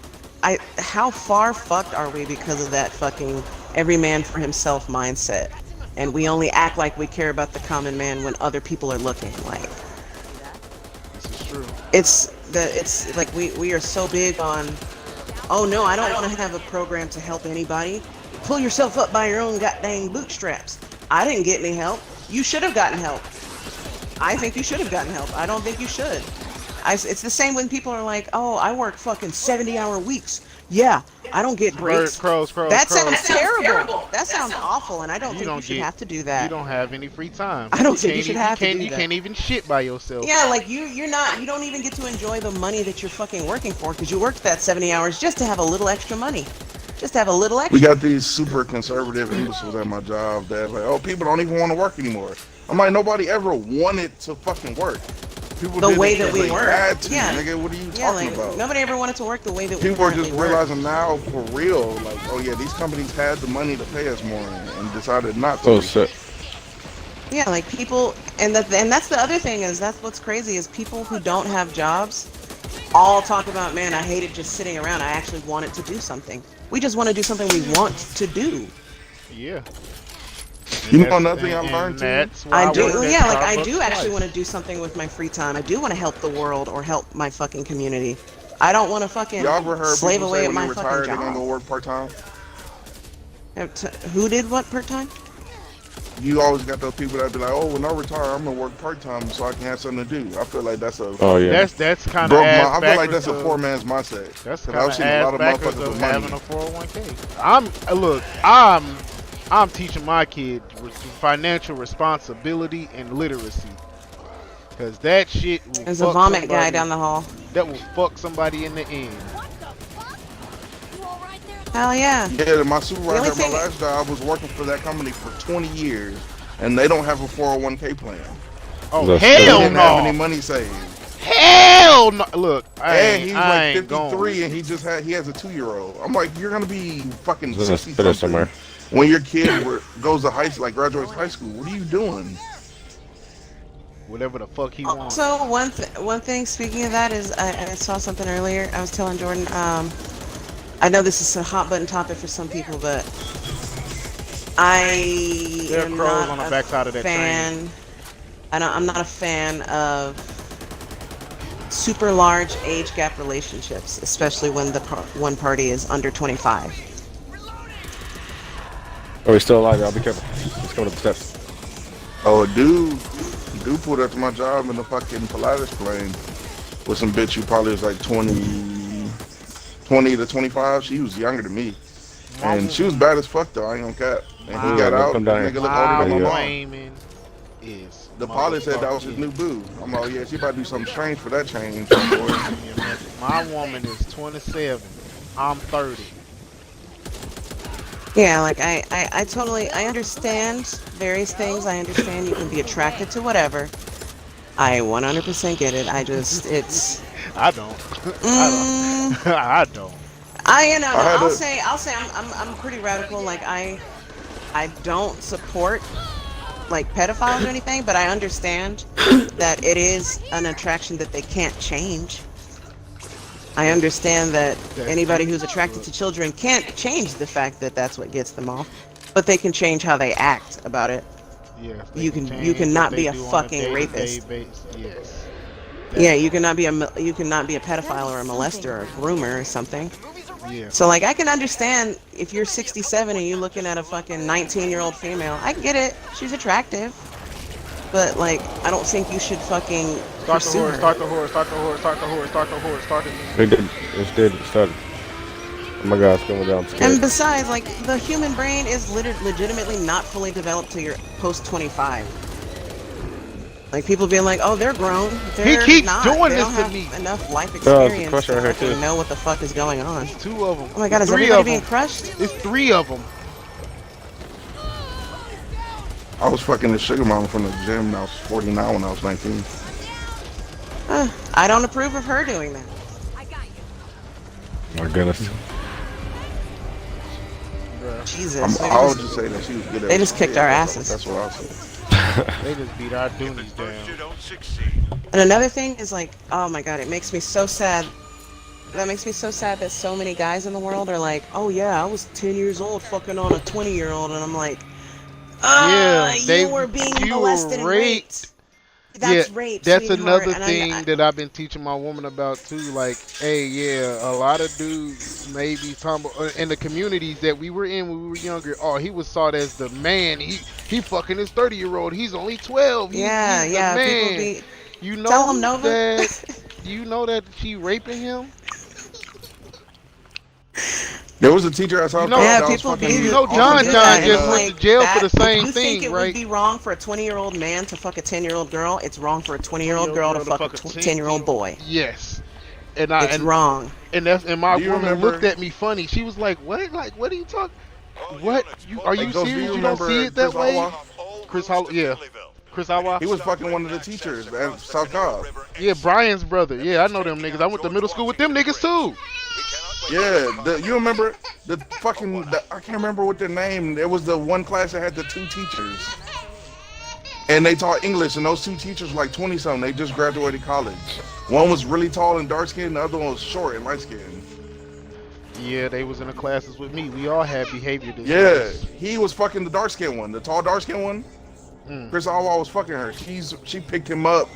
how far fucked are we because of that fucking every man for himself mindset, and we only act like we care about the common man when other people are looking. Like, This is true. it's like we are so big on, oh no, I don't want to have a program to help anybody. Pull yourself up by your own goddamn bootstraps. I didn't get any help. You should have gotten help. I think you should have gotten help. I don't think you should. It's the same when people are like, oh, I work fucking 70-hour weeks. Yeah, I don't get breaks. Crows. That sounds terrible. That sounds awful, and I don't think you should have to do You that. don't have any free time. I don't think you should have to do You that. can't even shit by yourself. Yeah, like you don't even get to enjoy the money that you're fucking working for because you worked that 70 hours just to have a little extra money. just to have a little We extra. got these super conservative imbeciles at my job that like, oh, people don't even want to work anymore. I'm like, nobody ever wanted to fucking work. People The did way it that 'cause we they work. had to, Yeah. nigga. What are you Yeah, talking like about? nobody ever wanted to work the way that we People are just currently work. realizing now for real, like, oh yeah, these companies had the money to pay us more and decided not to. Oh shit. Yeah, like people, and that's the other thing is that's what's crazy is people who don't have jobs all talk about, man, I hated just sitting around. I actually wanted to do something. We just want to do something we want to do. Yeah. You know another thing I learned too? That's why I do, worked at yeah, like I do Starbucks actually twice. want to do something with my free time. I do want to help the world or help my fucking community. I don't want to fucking Y'all ever heard slave people away say at when my they fucking retire they're gonna job. go work part time? Who did what part time? You always got those people that be like, oh, when I retire, I'm gonna work part time so I can have something to do. I feel like that's a Oh yeah. That's kind of broke. ass I feel like backwards that's a of- poor man's mindset. That's 'Cause kind I've of seen a lot ass of backwards motherfuckers of with having money. a 401k. I'm teaching my kids financial responsibility and literacy, cause that shit will There's a fuck vomit somebody. guy down the hall. That will fuck somebody in the end. What the fuck? You all right there? Hell yeah. Yeah, my The supervisor only at my thing- last job was working for that company for 20 years, and they don't have a 401k plan. Oh That's They hell didn't have any no! money saved. Hell no! Look, And he's I like ain't 53, going. and he has a 2-year-old. I'm like, you're gonna be fucking This is a 60 spitter something somewhere. when your kid goes to high school, like graduates high school. What are you doing? Whatever the fuck he wants. So one thing, speaking of that, is I saw something earlier. I was telling Jordan, I know this is a hot button topic for some people, but I There are am crows not on the a backside of that fan. I'm not a fan of super large age gap relationships, especially when the one party is under 25. Are we still alive? Y'all be careful. Let's go up the steps. Oh, a dude pulled up to my job in the fucking Pilatus plane with some bitch who probably was like 20 to 25. She was younger than me. And she was bad as fuck though, I ain't gonna cap. And he got out, the Come down nigga here. looked older than my Yeah. mom. Flaming is The pilot said that was his motherfucking- new boo. I'm like, yeah, she about to do something strange for that change. Boy. My woman is 27. I'm 30. Yeah, like I totally, I understand various things. I understand you can be attracted to whatever. I 100% get it. It's, I don't. mm, I don't. you know, I had I'll a- say I'm pretty radical. Like I don't support like pedophiles or anything, but I understand that it is an attraction that they can't change. I understand that anybody who's attracted to children can't change the fact that that's what gets them off, but they can change how they act about it. Yeah. You cannot be a fucking rapist. Yes. Yeah, you cannot be a pedophile or a molester or a groomer or something. Yeah. So like I can understand if you're 67 and you're looking at a fucking 19-year-old female. I get it. She's attractive. But like I don't think you should fucking Start the pursue horse. her. Start the horse. Start the horse. Start the horse. Start the horse. Start the. We did. It started. Oh my god, it's going down. I'm And scared. besides, like the human brain is legitimately not fully developed till you're post 25. Like people being like, "Oh, they're grown." They're keeps not. doing they this don't to have me. enough life Oh, there's a experience crusher to right here, fucking too. know what the fuck is going on. 2 of them. Oh my god, is 3 everybody of being them. crushed? It's 3 of them. I was fucking the sugar mama from the gym and I was 49 when I was 19. I don't approve of her doing that. I got you. My goodness. Jesus. I'll just say that she was good at They just kicked our That's- asses. That's what I'll say. They just beat our If doonies at first you down. don't succeed, And another thing is like, oh my god, it makes me so sad. That makes me so sad that so many guys in the world are like, oh yeah, I was 10 years old fucking on a 20-year-old, and I'm like, Yeah, you were being you molested and were raped. That's Yeah, rape. that's sweetheart, another and I- thing that I've been teaching my woman about too. Like, hey, yeah, a lot of dudes maybe talking about, in the communities that we were in when we were younger. Oh, he was sought as the man. He fucking his 30-year-old. He's only 12. He's the yeah, people man. be. You know Tell him, Nova. that. You know that she raping him. There was a teacher at South You know- Carolina Yeah, that was people fucking be. You know awesome. John do John that, and just I'm went to jail for the that- same if you think thing, it right? would be wrong for a 20-year-old man to fuck a 10-year-old girl, it's wrong for a 20-year-old girl to fuck a 10-year-old boy. Yes. And It's wrong. and my Do you woman remember? looked at me funny. She was like, "What? Like, what are you talking? All What? units, You pull are Hey, you back Ghost, do serious? you You don't see remember it that Chris way?" Awa? all Chris routes Hall, to yeah, Finleyville. Chris We need Awa. to He was stop fucking one of the redneck access teachers at across the South Canoa Cobb. River Yeah, ASAP. Brian's brother. That Yeah, I means know them taking niggas. I out went to George middle school with them Washington niggas too. Bridge. We cannot wait for Yeah, those cars on you the other remember side. the fucking? I can't remember what their name. It was the one class that had the two teachers, and they taught English. And those two teachers were like 20 something. They just graduated college. One was really tall and dark skinned. The other one was short and light skinned. Yeah, they was in the classes with me. We all had behavior Yeah, disorders. he was fucking the dark skinned one, the tall dark skinned one. Mm. Chris Alwal was fucking her. She picked him up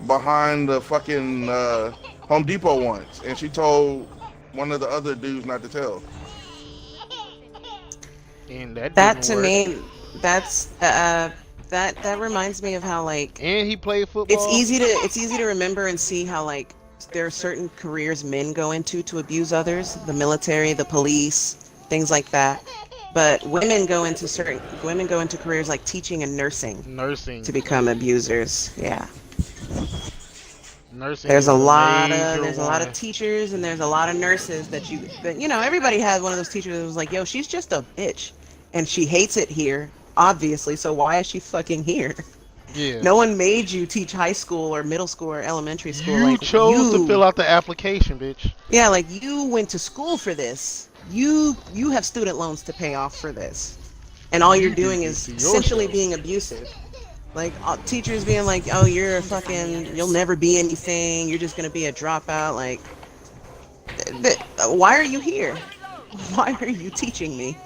behind the fucking Home Depot once, and she told one of the other dudes not to tell. And that That didn't to work. me, that's that reminds me of how like And he played it's football. easy to remember and see how like there are certain careers men go into to abuse others, the military, the police, things like that. But women go into careers like teaching and nursing Nursing. to become abusers. Yeah. Nursing There's is a the lot major of one. teachers and there's a lot of nurses that you know, everybody had one of those teachers that was like, yo, she's just a bitch and she hates it here, obviously, so why is she fucking here? Yeah. No one made you teach high school or middle school or elementary school. You Like chose to fill out the application, bitch. yeah, like you went to school for this. You have student loans to pay off for this. And all You you're doing did is this to essentially yourself. being abusive. Like teachers being like, "Oh, you're a fucking, you'll never be anything. You're just gonna be a dropout." Like, why are you here? Why are you teaching me?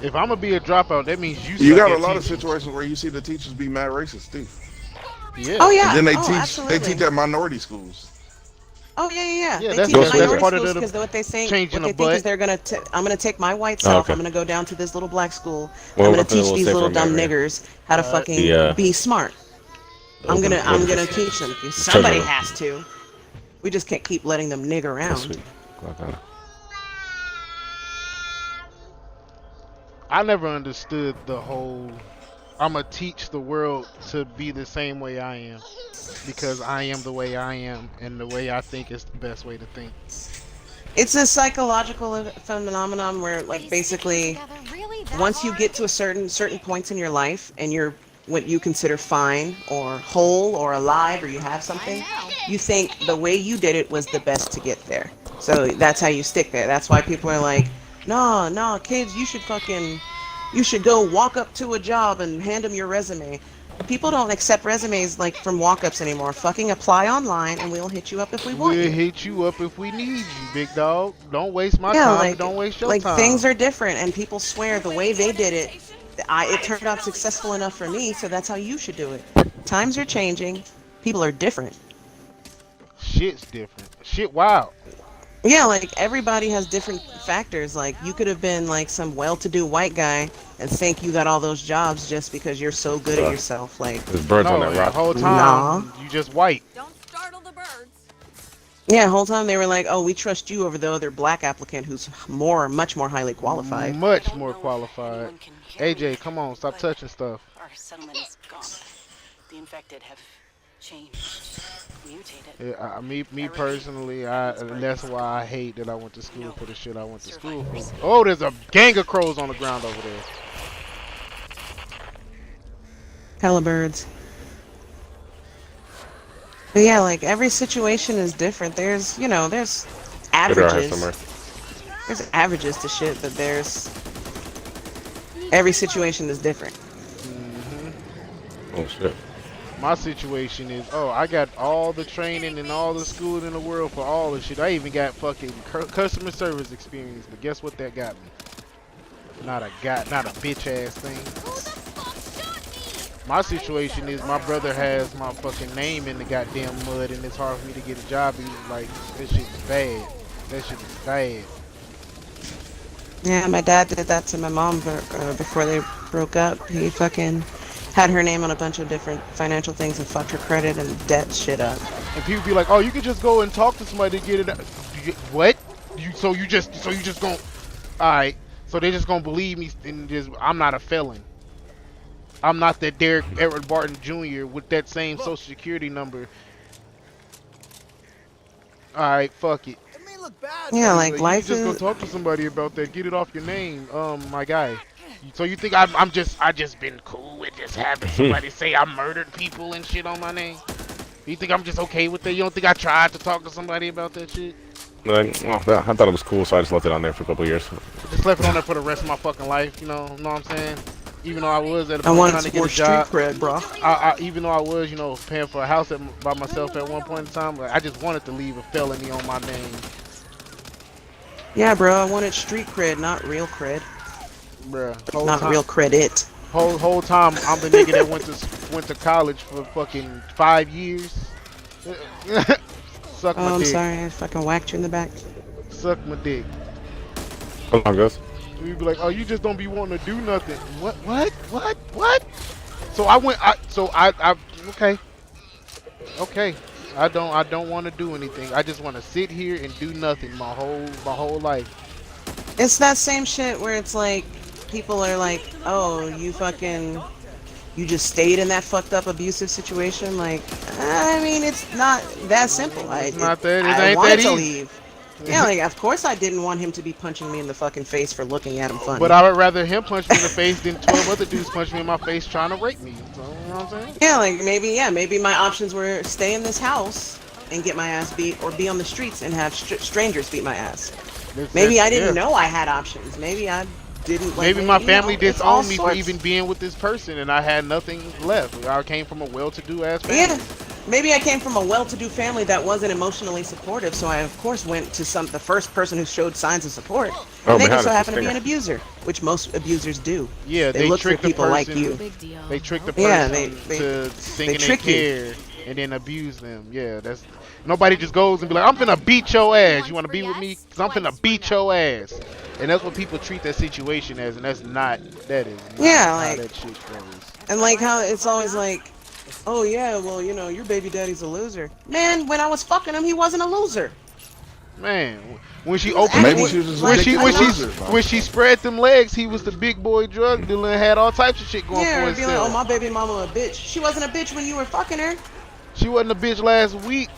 If I'm gonna be a dropout, that means you You suck got a at lot of teaching. situations where you see the teachers be mad racist too, Yeah. Oh and yeah. then Oh, they absolutely. teach at minority schools. Oh yeah. Yeah, They that's teach that's minority part of schools the because what they think, changing what the they think butt. is I'm gonna take my white Oh, self. okay. I'm gonna go down to this little black school. Well, I'm gonna up in a teach little these safer little dumb area. niggers how to fucking The be smart. I'm open- gonna open- teach them. children Somebody are- has to. We just can't keep letting them nig That's around. sweet. Okay. I never understood the whole I'm gonna teach the world to be the same way I am because I am the way I am and the way I think is the best way to think. It's a psychological phenomenon where, like, basically, once you get to a certain points in your life and you're what you consider fine or whole or alive or you have something, you think the way you did it was the best to get there. So that's how you stick there. That's why people are like, no, kids, you should go walk up to a job and hand them your resume. People don't accept resumes like from walk-ups anymore. Fucking apply online and we'll hit you up if we want We'll you. hit you up if we need you, big dog. Don't waste my Yeah, time. Don't waste your time. things are different, and people swear the way they did it, it turned out successful enough for me, so that's how you should do it. Times are changing, people are different. Shit's different. Shit wild. Yeah, like everybody has different factors. Like you could have been like some well-to-do white guy and think you got all those jobs just because you're so good at yourself. Like, There's birds on No, that the rock. whole time you just white. Don't startle the birds. yeah, whole time they were like, "Oh, we trust you over the other black applicant who's much more highly qualified." Much more qualified. AJ, come on, stop touching stuff. Our settlement is gone. The infected have changed, mutated. Yeah, me personally, and that's why I hate that I went to school for the shit I went to school for. Oh, there's a gang of crows on the ground over there. Hella birds. But yeah, like every situation is different. There's Good averages. somewhere. There's averages to shit, but there's every situation is different. Oh shit. My situation is, I got all the training and all the schooling in the world for all the shit. I even got fucking customer service experience, but guess what that got me? Not a bitch ass thing. My situation is my brother has my fucking name in the goddamn mud and it's hard for me to get a job. He's like, this shit is bad. That shit is bad. Yeah, my dad did that to my mom before they broke up. He fucking had her name on a bunch of different financial things and fucked her credit and debt shit up. And people be like, oh, you could just go and talk to somebody to get it. What? So you just gonna? All right. So they just gonna believe me and just I'm not a felon. I'm not that Derek Edward Barton Jr. with that same social security number. All right, fuck it. It may look bad. Yeah, Like, like you life just go is. talk to somebody about that. Get it off your name, my guy. So you think I just been cool with just having somebody say I murdered people and shit on my name? You think I'm just okay with that? You don't think I tried to talk to somebody about that shit? Like, oh, I thought it was cool, so I just left it on there for a couple of years. Just left it on there for the rest of my fucking life. Know what I'm saying? Even though I was at a I point wanted trying to some get more a street job, cred, bro. even though I was, paying for a house by myself at one point in time, like, I just wanted to leave a felony on my name. Yeah, bro. I wanted street cred, not real cred. Bruh, Not real credit. whole time I'm the nigga that went to college for fucking 5 years. Suck my Oh, I'm dick. sorry. I fucking whacked you in the back. Suck my dick. Hold on, Gus. You'd be like, oh, you just don't be wanting to do nothing. What? So I okay. I don't want to do anything. I just want to sit here and do nothing my whole life. It's that same shit where it's like, people are like, oh, you just stayed in that fucked up abusive situation. Like, I mean, it's not that simple. It I ain't wanted that to easy. leave. Yeah, like, of course I didn't want him to be punching me in the fucking face for looking at him funny. But I would rather him punch me in the face than 12 other dudes punch me in my face trying to rape me. So, you know what I'm saying? Yeah, like, maybe my options were stay in this house and get my ass beat, or be on the streets and have strangers beat my ass. Maybe I didn't know I had options. Maybe I didn't. Like, maybe my family it's all disowned me for sorts. even being with this person, and I had nothing left. I came from a well-to-do ass family. Yeah, maybe I came from a well-to-do family that wasn't emotionally supportive, so I of course went to the first person who showed signs of support. Oh, And they behind just so us, happen to be stinger. an abuser, which most abusers do. Yeah, They look for trick the people like person. you. Big deal. They trick the person Yeah, to thinking they trick you. care and then abuse them. Yeah, that's nobody just goes and be like, I'm finna beat your ass. You wanna be with me? Cause I'm finna beat your ass. And that's what people treat that situation as, and that is not Yeah, how like- that shit goes. And like how it's always like, oh yeah, well, your baby daddy's a loser. Man, when I was fucking him, he wasn't a loser. Man, when she opened, Maybe when, she was just when a she big when she loser, bro. when she spread them legs, he was the big boy drug dealer and had all types of shit going Yeah, for and be like, himself. oh, my baby mama a bitch. She wasn't a bitch when you were fucking her. She wasn't a bitch last week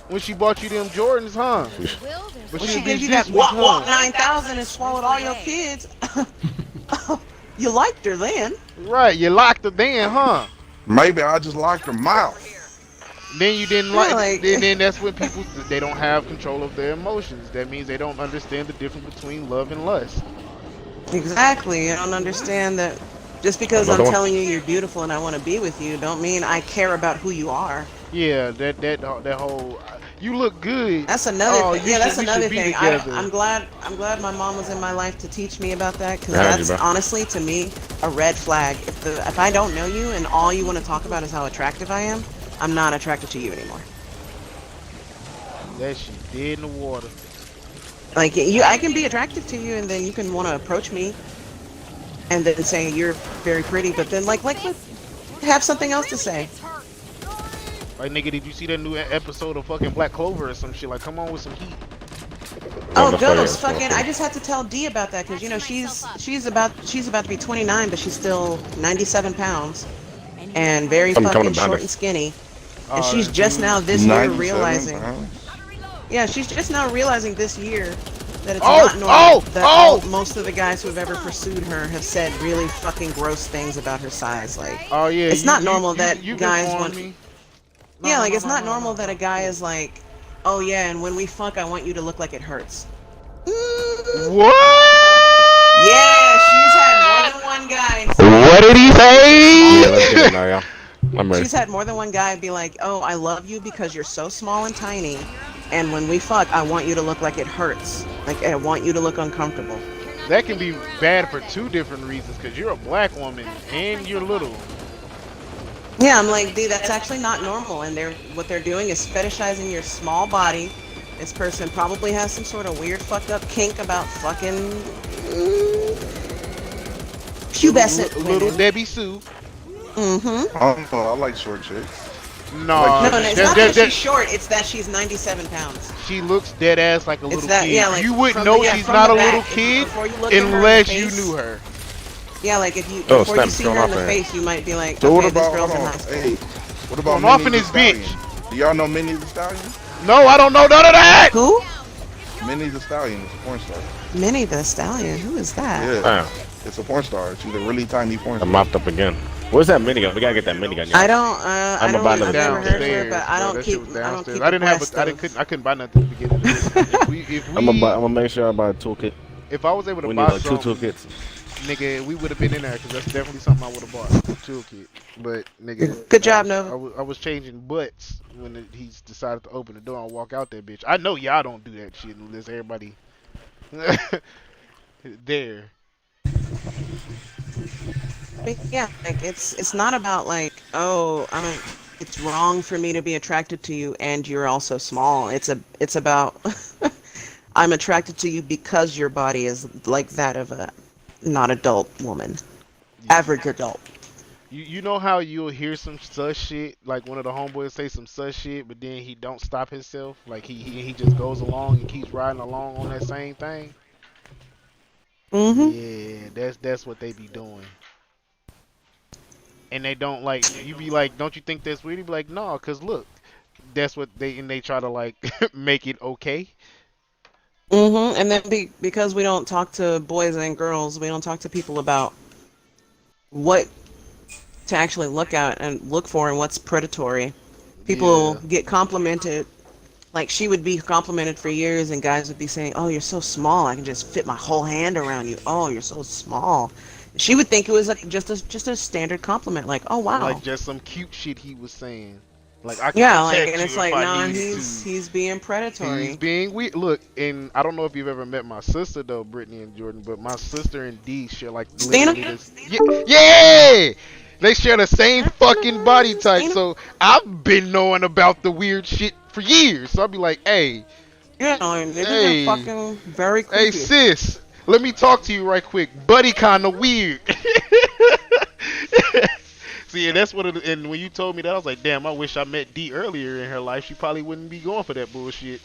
when she bought you them Jordans, huh? Will, there's But When she she a gave bitch you this that week, walk huh? 9,000 and swallowed all your kids. You liked her then. Right, you locked her then, huh? Maybe I just locked her mouth. Then you didn't Yeah, like, like- then that's when people, they don't have control of their emotions. That means they don't understand the difference between love and lust. Exactly. I don't understand that just because Another I'm one? telling you you're beautiful and I want to be with you, don't mean I care about who you are. Yeah, that whole, you look good. That's another Oh, thing. you Yeah, should- that's we should another be thing. together. I'm glad my mom was in my life to teach me about that, because Behind you, that's bro. honestly to me a red flag. If I don't know you and all you want to talk about is how attractive I am, I'm not attracted to you anymore. That shit dead in the water. Like I can be attractive to you, and then you can want to approach me, and then say you're very pretty, but then like have something else to say. Like, nigga, did you see that new episode of fucking Black Clover or some shit? Like, come on with some heat. Oh, that's why Ghost, you're- fucking! I just had to tell Dee about that because she's about to be 29, but she's still 97 pounds and very Something coming fucking behind short us. and skinny. Oh, And she's that just dude. now this year 97 realizing. pounds. Yeah, she's just now realizing this year that it's Oh, not normal. oh, that oh! most of the guys who have ever pursued her have said really fucking gross things about her size. Like, Oh yeah, It's not normal that you've guys informed want- me. yeah, like it's not no, normal that a guy is like, oh yeah, and when we fuck, I want you to look like it hurts. What? Yeah, she's had more than one guy. What did he Yeah, say? let's get it now, yeah. I'm ready. She's had more than one guy be like, oh, I love you because you're so small and tiny, and when we fuck, I want you to look like it hurts. Like, I want you to look uncomfortable. That can be bad for two different reasons. Cause you're a black woman and you're little. Yeah, I'm like, dude, that's actually not normal, and what they're doing is fetishizing your small body. This person probably has some sort of weird fucked up kink about fucking pubescent Little women. Debbie Sue. Mm-hmm. I don't know. I like short chicks. No, No, it's not that that- she's short, it's that she's 97 pounds. she looks dead ass like a It's little that, kid. yeah, like, you wouldn't from know the- yeah, she's from not the a little back, kid before you look at her in the unless you face. knew her. Yeah, like if you Oh, before you Stamps see going her in off the there. face, you might be like, So okay, what this about? girl's Hold in on. high school. Hey, what about Going off Minnie in the this bitch. Stallion? Do y'all know Minnie the Stallion? No, I don't know none of that. Who? Minnie the Stallion is a porn star. Minnie the Stallion. Who is that? Yeah, Damn, it's a porn star. She's a really tiny porn I star. mopped up again. Where's that minigun? We gotta get that minigun. I Yeah. don't. I'm I don't. about to I've never heard of her, Downstairs, but I bro. don't That keep. shit was I don't downstairs. keep I didn't have. abreast I of- couldn't buy nothing to begin with. I'm gonna make sure I buy a toolkit. If I was able to We buy need like 2 something, toolkits. nigga, we would have been in there because that's definitely something I would have bought. A toolkit, but nigga, Good job, I Nova. was changing butts when he's decided to open the door and walk out that bitch. I know y'all don't do that shit unless everybody there. But yeah, like it's not about like, oh, it's wrong for me to be attracted to you and you're also small. It's about I'm attracted to you because your body is like that of a not adult woman. Average adult. You know how you'll hear some sus shit, like one of the homeboys say some sus shit, but then he don't stop himself, like he just goes along and keeps riding along on that same thing. Mm-hmm. Yeah, that's what they be doing. And they don't like, you be like, don't you think that's weird? You be like, no, cause look, that's what they try to like make it okay. Mm-hmm. And then because we don't talk to boys and girls, we don't talk to people about what to actually look at and look for and what's predatory. People get complimented. Like she would be complimented for years and guys would be saying, oh, you're so small. I can just fit my whole hand around you. Oh, you're so small. She would think it was like just a standard compliment. Like, oh, wow. Like just some cute shit he was saying. Like I can Yeah, like, protect and you it's if like, I nah, needed he's being predatory. He's being weird. Look, and I don't know if you've ever met my sister though, Brittany and Jordan, but my sister and Dee share like Stina? literally this. Yeah, they share the same fucking body type. So I've been knowing about the weird shit for years. So I'll be like, hey, Yeah, niggas Hey. are fucking very hey creepy. sis, let me talk to you right quick. Buddy kinda weird. See, and that's what it, and when you told me that, I was like, damn, I wish I met Dee earlier in her life. She probably wouldn't be going for that bullshit.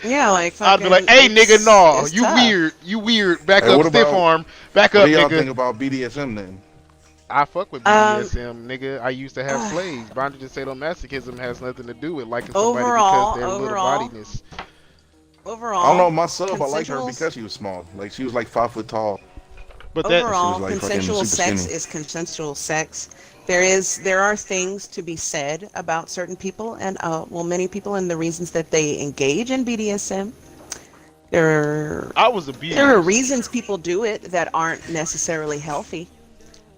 Yeah, like I'd be fucking, like, hey nigga, no, it's you tough. weird. Back Hey, up, what stiff about- arm. Back What up, do y'all think nigga. about BDSM then? I fuck with BDSM, nigga. I used to have slaves. Bondage and sadomasochism has nothing to do with liking somebody Overall- because they're little overall, bodiness. Overall, I don't know, my sub, I like her consensual- because she was small. Like, she was like 5 foot tall. But that overall, She was, like, fucking consensual super sex skinny. is consensual sex. There are things to be said about certain people and many people and the reasons that they engage in BDSM. I was abused. There are reasons people do it that aren't necessarily healthy.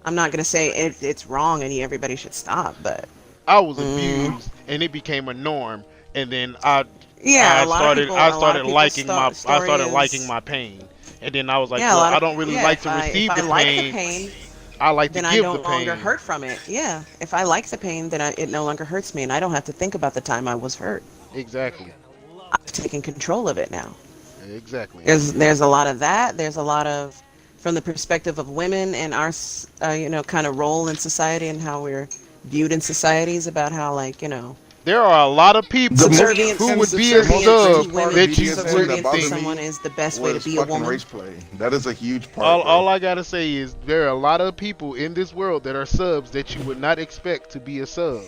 I'm not gonna say it's wrong and everybody should stop, but I was abused, and it became a norm. And then I yeah, started liking my pain. And then I was like, well, I don't really like to receive the pain. I like to then give I no the pain. longer hurt from it. Yeah, if I like the pain, then it no longer hurts me, and I don't have to think about the time I was hurt. Exactly. I've taken control of it now. Exactly. There's a lot of that. There's a lot of, from the perspective of women and our kind of role in society and how we're viewed in societies about how There are a lot of people subservience who would be a subservience sub to women, that you subservience wouldn't to think. someone is the best way to Was be a fucking woman. race play. That is a huge part. All I gotta say is there are a lot of people in this world that are subs that you would not expect to be a sub.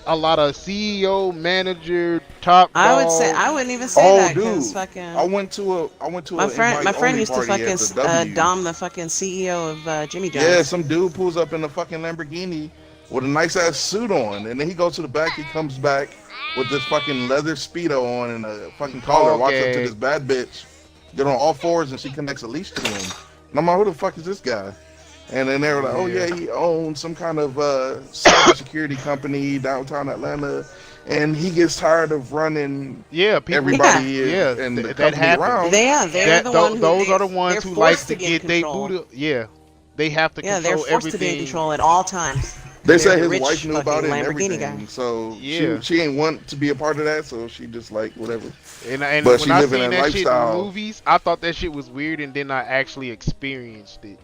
A lot of CEO, manager, top dog. I wouldn't even say Oh, that dude, because fucking I went to my a friend invite-only used to party at the fucking W. dom the fucking CEO of Jimmy John's. Yeah, some dude pulls up in a fucking Lamborghini with a nice ass suit on, and then he goes to the back. He comes back with this fucking leather Speedo on and a fucking collar. Walks up to Okay. this bad bitch, get on all fours, and she connects a leash to him. And I'm like, who the fuck is this guy? And then they were like, oh yeah, he owns some kind of cybersecurity company downtown Atlanta, and he gets tired of running Yeah, people. everybody Yeah, and the that company happens. around. They're the one who Those are the ones they're who like forced to be in get they control. Buddha. Yeah, they have to Yeah, they're control forced everything. to be in control at all times. They They're said the his rich wife knew about it fucking and Lamborghini everything, guy. so Yeah. she ain't want to be a part of that, so she just like whatever. And But when she I living seen that that shit in lifestyle. movies, I thought that shit was weird, and then I actually experienced it.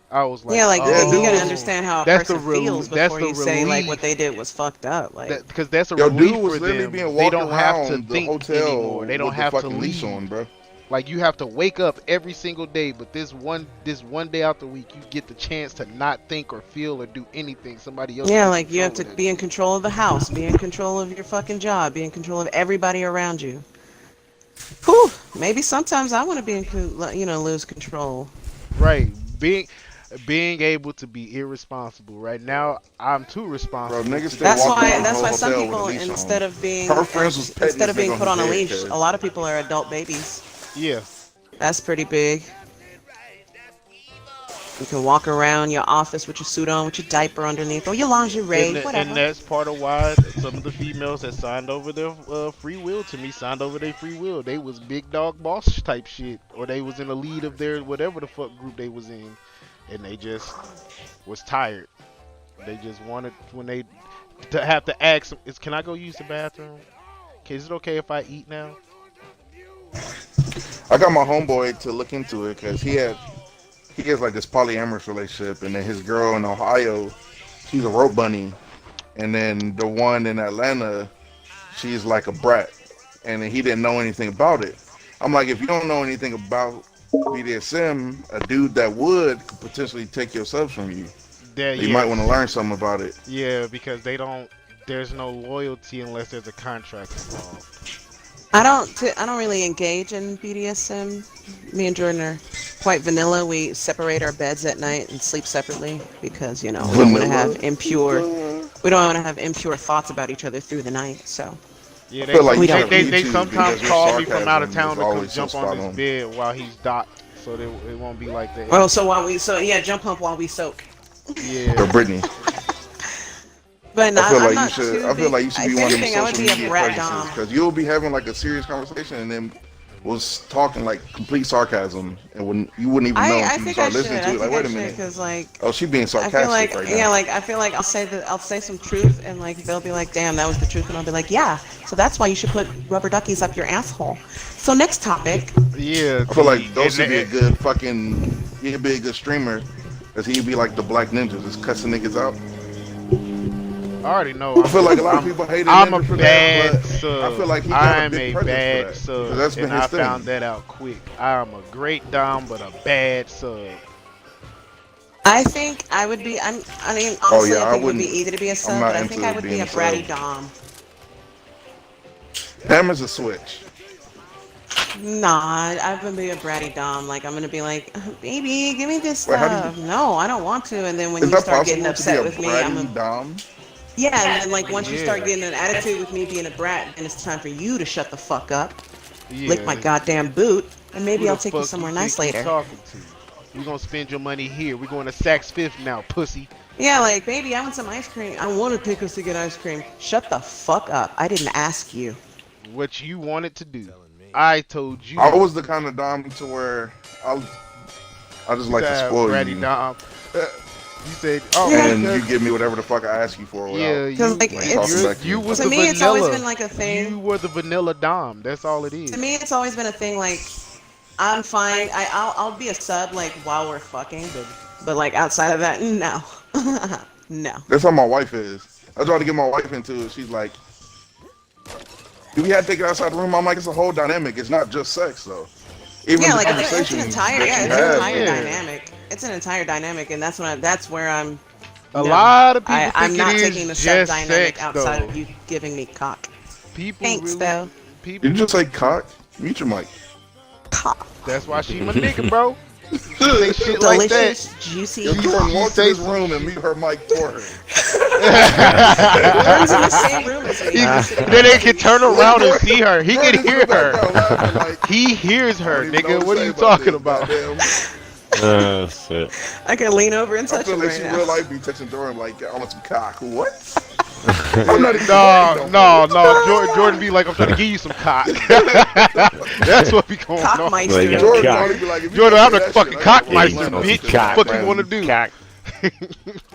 I was like, Yeah, like oh, you gotta understand how a that's the person rel- feels that's before the you say like relief. what they did was fucked up. Like because that's a Yo, relief dude was for literally them. being They walked don't have to around the think hotel anymore. They don't with have the to fucking leash leave. on, bro. Like you have to wake up every single day, but this one day out the week, you get the chance to not think or feel or do anything. Somebody else. Yeah, is like you have to controlling be in control of the house, be in control of your fucking job, be in control of everybody around you. Whew, maybe sometimes I want to be in, lose control. it. Right. Being able to be irresponsible. Right now, I'm too Bro, responsible. niggas to still just- walk around the That's why whole some hotel with a people, leash instead on. of being Her friends was petting instead this of being nigga put on on a his leash, head, a lot of people are adult babies. Yeah. That's pretty big. You can walk around your office with your suit on, with your diaper underneath, or your lingerie, And whatever. that's part of why some of the females that signed over their free will to me signed over their free will. They was big dog boss type shit, or they was in the lead of their whatever the fuck group they was in, and they just was tired. They just wanted when they to have to ask, can I go use the bathroom? Okay, is it okay if I eat now? I got my homeboy to look into it because he has like this polyamorous relationship, and then his girl in Ohio, she's a rope bunny, and then the one in Atlanta, she's like a brat, and then he didn't know anything about it. I'm like, if you don't know anything about BDSM, a dude that would could potentially take your subs from you. Yeah, You might want to learn something about it. Yeah, because they don't. There's no loyalty unless there's a contract involved. I don't really engage in BDSM. Me and Jordan are quite vanilla. We separate our beds at night and sleep separately because we don't want to have impure thoughts about each other through the night. So Yeah, feel like they sometimes because call your me from out of sarcasm town is to come always so jump spot on his on. bed while he's docked, so it won't be like that. well, jump hump while we soak. Yeah. So Brittany, But I feel I'm like not you should. too I feel like you should big. be If one of them anything, I would social be a media brat presences dom. because you'll be having like a serious conversation and then was talking like complete sarcasm, and when you wouldn't even know I until you think I start should. listening to I it. Like, think wait I a should minute. because Oh, she being I feel sarcastic like right now. I feel like I'll say some truth and like they'll be like, damn, that was the truth, and I'll be like, yeah. So that's why you should put rubber duckies up your asshole. So next topic. Yeah. I feel like those would be a good fucking. He'd be a good streamer, cause he'd be like the black ninjas, just cussing niggas out. I already know. I feel like a lot of people hate I'm a Ninja for bad that, but sub. I feel like he got a I'm big a presence bad for that, sub, because that's been and his I thing. found that out quick. I'm a great dom, but a bad sub. I think I would be. I mean, honestly, Oh, yeah, I I think it would be wouldn't- easy to be a sub, not but I think into I would be being a a bratty sub. dom. Hammer's a switch. Nah, I'm gonna be a bratty dom. Like I'm gonna be like, baby, give me this Wait, how do stuff. No, I don't want to. And then when Is you that start getting possible to be upset a with me, I'm bratty dom? yeah. And then like once you start Yeah. getting an attitude with me being a brat, then it's time for you to shut the fuck up, Yeah. lick my goddamn boot, and maybe Who I'll the take you fuck somewhere you nice think you later. talking to? We gonna spend your money here. We going to Saks Fifth now, pussy. Yeah, like baby, I want some ice cream. I want to take us to get ice cream. Shut the fuck up. I didn't ask you. What you wanted to do. I told you. I was the kind of dom to where I just like to Said, spoil bratty you, dom. You said, oh, Yeah. and because- you give me whatever the fuck I ask you for. yeah, Without, Cause like like, it's talking back to you me. was to the me, vanilla. it's always been like a thing. You were the vanilla dom. That's all it is. To me, it's always been a thing. Like I'm fine. I'll be a sub like while we're fucking, but like outside of that, no, no. That's how my wife is. I try to get my wife into it. She's like, "Do we have to take it outside the room?" I'm like, "It's a whole dynamic. It's not just sex, though." Even Yeah, the like it's conversation an entire that yeah, you it's an have, entire yeah. dynamic. It's an entire dynamic, and that's where I'm. A no. lot of people I'm think not it taking the is sub just dynamic sex, outside though. of you giving me cock. People Thanks, really, though. people. You just say cock. Mute your mic. Cock. That's why she my nigga, bro. She say shit like that. Delicious, juicy. Your Jordan she walk to say this room and mute her mic for her. Jordan's in the same room as me. Then they can turn around and see her. He can Jordan's in hear the background her. laughing like, He hears I her, don't even know nigga. What to are say you talking this, about? goddamn. Shit. I can lean over and I touch feel him like right she now. real life be touching Jordan like, I want some cock. What? Jordan be like, I'm trying to give you some cock. That's what be going on. Like, Cockmeister. Jordan Cock. probably be like, if you Jordan, don't I'm do the that fucking shit, I ain't gonna cockmeister, lie to bitch. you. What the fuck you want to do? Cock.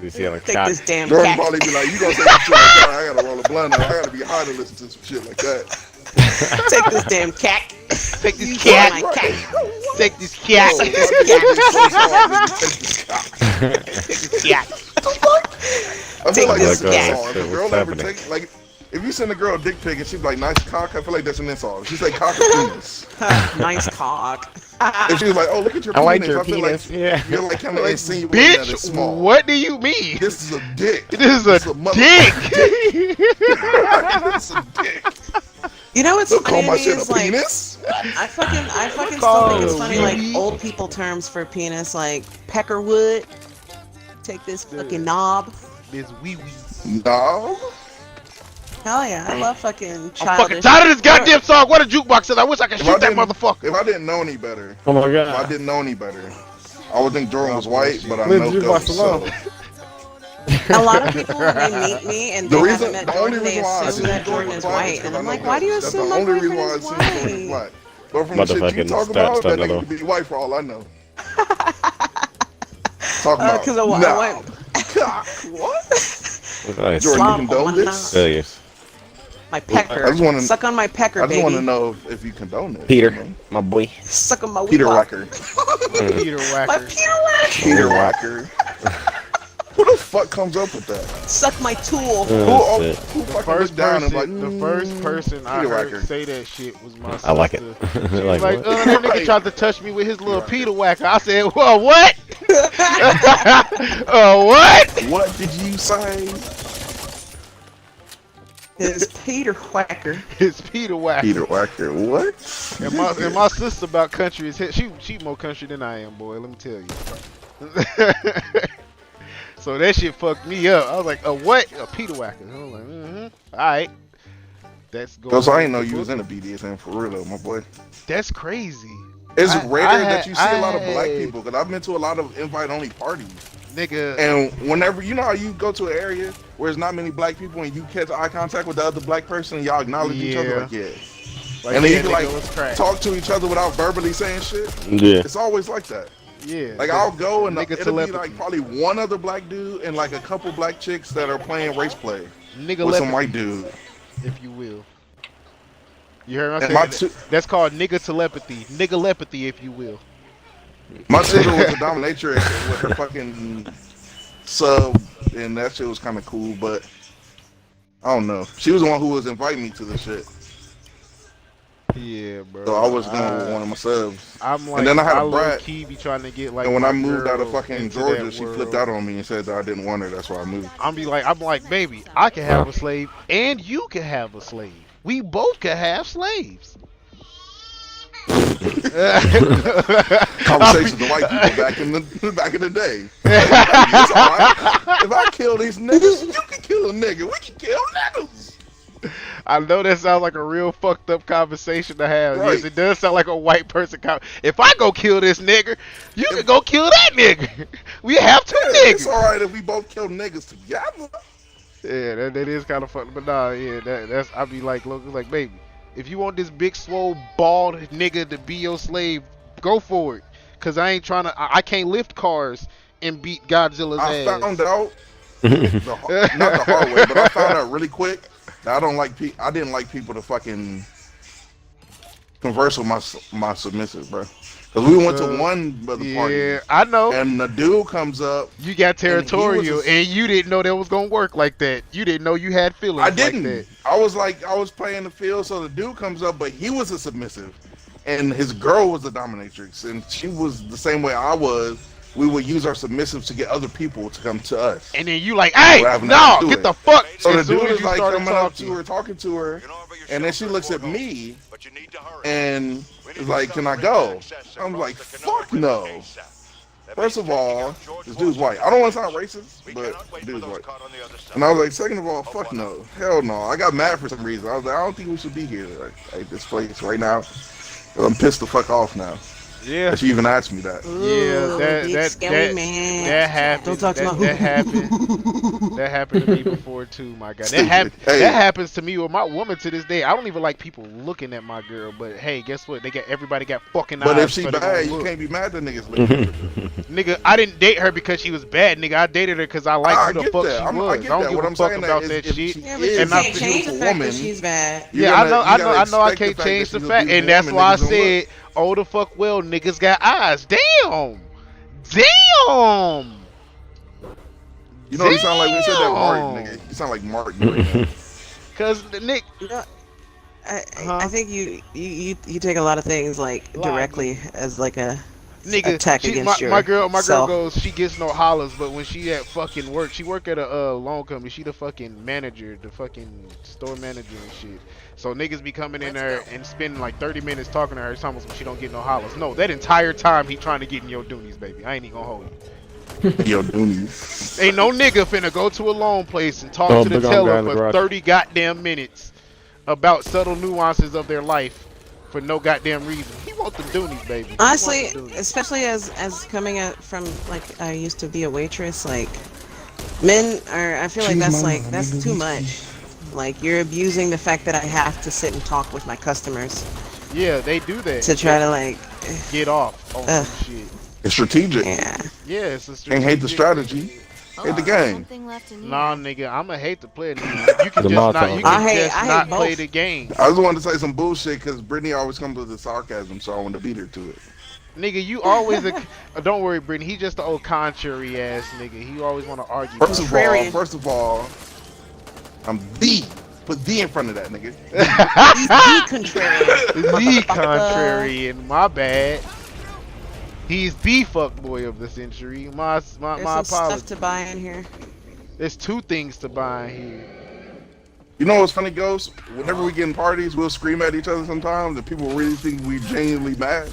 You see on a Take cock. this damn Jordan cat. probably be like, you gonna say some shit like that? I gotta roll a blunt. I gotta be high to listen to some shit like that. Take this damn cat. Take this You cat. my cat. Take this cat. Take Take this cat. I feel Take like this that's a good cat. song. If Shit, a girl what's ever happening? take, like, if you send a girl a dick pic and she's like, nice cock, I feel like that's an insult. She say cock or penis. Nice cock. If she was like, oh, look at your I penis, like your I feel penis. like Yeah. you're like kind of insinuating that it's Bitch, small. what do you mean? This is a dick. This is a dick. This is a dick. You know what's Don't call funny my to me shit is a like penis. I fucking Call still think it's it funny a like wee-wee. old people terms for penis like peckerwood. Take this fucking knob. This wee wee. No. Hell yeah, I love fucking I'm childish. fucking tired of this goddamn song. What a jukebox is. I wish I could If shoot that didn't- motherfucker. If I didn't know any better, Oh my if I god. didn't know any better, I would think Jordan was white, but I Leave know the jukebox Ghost. alone. A lot of people when they meet me and The they reason, haven't met the only Jordan, they reason why I assume assume that Jordan is black white, because and I I'm know like, why do you Ghost. assume my That's the only reason why I boyfriend assume Jordan is is black. But from the shit you Motherfucking talk stat about, that level. nigga could be white for all I know. Talk white? about Because I now. went Cock. What? Nice. Jordan, Slop you condone on my this? Serious. my pecker. I just wanna- Suck on my pecker, I just baby. want to know if you condone this. Peter, you know? my boy. Suck on my Peter wee-wop. Wacker. Peter My Wacker. Peter Wacker. Peter Wacker. Who the fuck comes up with that? Suck my tool. Oh, shit. Who The fucking first looked down and person, like, the first person I Peter heard Wacker. say that shit was my sister. I like it. She was like, like, what? that nigga tried to touch me with his little Peter Wacker. I said, well, what? What? What did you say? It's Peter Wacker. It's Peter Wacker. Peter Wacker. What? And my sister about country is hit. She more country than I am, boy. Let me tell you. So that shit fucked me up. I was like, a what? A Peter Wacker. I was like, all right. That's going. Cause I didn't know you was in a BDSM for real though, my boy. That's crazy, It's I rare had- that you see a lot of I black had- people. Cause I've been to a lot of invite-only parties, nigga. and whenever you know how you go to an area where there's not many black people and you catch eye contact with the other black person, and y'all acknowledge each other, Yeah. like yeah, Like, and then yeah, you can nigga, like let's crack. talk to each other without verbally saying shit. Yeah. It's always like that. Yeah. Like I'll go and Nigga it'll telepathy. be like probably one other black dude and like a couple black chicks that are playing race play nigga with some telepathy, white dude. if you will. You heard me And say my that? That's called nigga telepathy. Nigga telepathy, if you will. My sister was a dominatrix with her fucking sub, and that shit was kind of cool. But I don't know. She was the one who was inviting me to the shit, Yeah, bro. so I was going with one of my subs. I'm like, And then I had a low brat. key be trying to get like. And when my I moved out of girl fucking into Georgia, that she world. flipped out on me and said that I didn't want her. That's why I moved. I'm like, baby, I can have a slave, and you can have a slave. We both can have slaves. Conversations with white people back in the day. It's all right. If I kill these niggas, you can kill a nigga. We can kill niggas. I know that sounds like a real fucked up conversation to have. Right. Yes, it does sound like a white person. If I go kill this nigga, you can go kill that nigga. We have two Yeah, niggas. it's all right if we both kill niggas together. Yeah, that is kind of fun. But nah, yeah, that's I be like, look, like, baby, if you want this big, swole, bald nigga to be your slave, go for it. Cause I ain't trying to. I can't lift cars and beat Godzilla's I ass. found out, not the hard way, but I found out really quick that I don't like. I didn't like people to fucking converse with my submissive, bro. Cause we went to one of the parties, Yeah, I know. and the dude comes up. You got territorial, a- and you didn't know that was gonna work like that. You didn't know you had feelings. I didn't. Like that. I was playing the field, so the dude comes up, but he was a submissive, and his girl was a dominatrix, and she was the same way I was. We would use our submissives to get other people to come to us. And then you like, hey, We're having no, nothing to do get with the it. fuck. So the as soon dude as is you like started coming up talking, to her, talking to her, Get over yourself and then she looks at before me but you need to hurry. and We need is to like, stop "Can I Red go?" access I'm across like, the Canoa "Fuck River no." ASAP. That First means of taking all, out George this dude's Washington. white. I don't want to sound racist, We but cannot wait dude's for those white. caught on the other side. And I was like, second of all, fuck no. Hell no. I got mad for some reason. I was like, I don't think we should be here at this place right now. I'm pissed the fuck off now. yeah, That she even asked me that. Ooh, big that scary man. that happened. Don't talk to that, my- that happened. That happened to me before too, my God. Stupid. Hey. That happens to me with my woman to this day. I don't even like people looking at my girl, but hey, guess what? Everybody got fucking But eyes. if she for the bad, you look. can't be mad that niggas leave. Nigga, I didn't date her because she was bad, nigga. I dated her because I liked I who the get fuck that. she I was. get I don't that. give What a I'm fuck saying about is that if shit. she Yeah, but is you And I- can't change the beautiful fact woman, that she's bad. you're Yeah, gonna- you I gotta know. I expect can't the fact change that the she's a fact, beautiful and that's woman, why I niggas don't look. said, "Oh the fuck well, niggas got eyes." Damn, damn. You know what you sound like when you said that, Martin, Damn. nigga. You sound like Martin right now. Cause Nick, You know, I huh? I think you take a lot of things like Like, directly as like a nigga, attack she my, against my girl yourself. goes, she gets no hollers, but when she at fucking work, she work at a loan company. She the fucking manager, the fucking store manager and shit. So niggas be coming in there and spending like 30 minutes talking to her. It's almost when she don't get no hollers. No, that entire time he trying to get in your doonies, baby. I ain't even gonna hold you. Yo, Doonies. Ain't no nigga finna go to a loan place and talk Oh, to the big arm teller guy in the for garage. 30 goddamn minutes about subtle nuances of their life for no goddamn reason. He want them doonies, baby. He want Honestly, them doonies. especially as coming out from like I used to be a waitress, like men are. I feel like Cheese that's mama, like that's too much. Like you're abusing the fact that I have to sit and talk with my customers Yeah, they do that. to try to like, Get off on ugh, some shit. It's strategic. yeah. Yeah, it's a Can't hate the strategic. strategy. Hate the game. Something left in here. Nah, nigga, I'ma hate to play it. Nigga. You can The just not. You Molotov. can I just hate not play both. the game, I just wanted to say some bullshit because Brittany always comes with the sarcasm, so I wanted to beat her to it. nigga. You always. Don't worry, Brittany. He just the old contrary ass nigga. He always want to argue. First of all, Contrarian. I'm the. Put the in front of that, nigga. He's the contrarian. the contrarian. My bad. He's the fuckboy of the century. My There's my some stuff apologies. to buy in here. There's two things to buy in here. You know what's funny, Ghost? Whenever we get in parties, we'll scream at each other sometimes, and people really think we genuinely mad.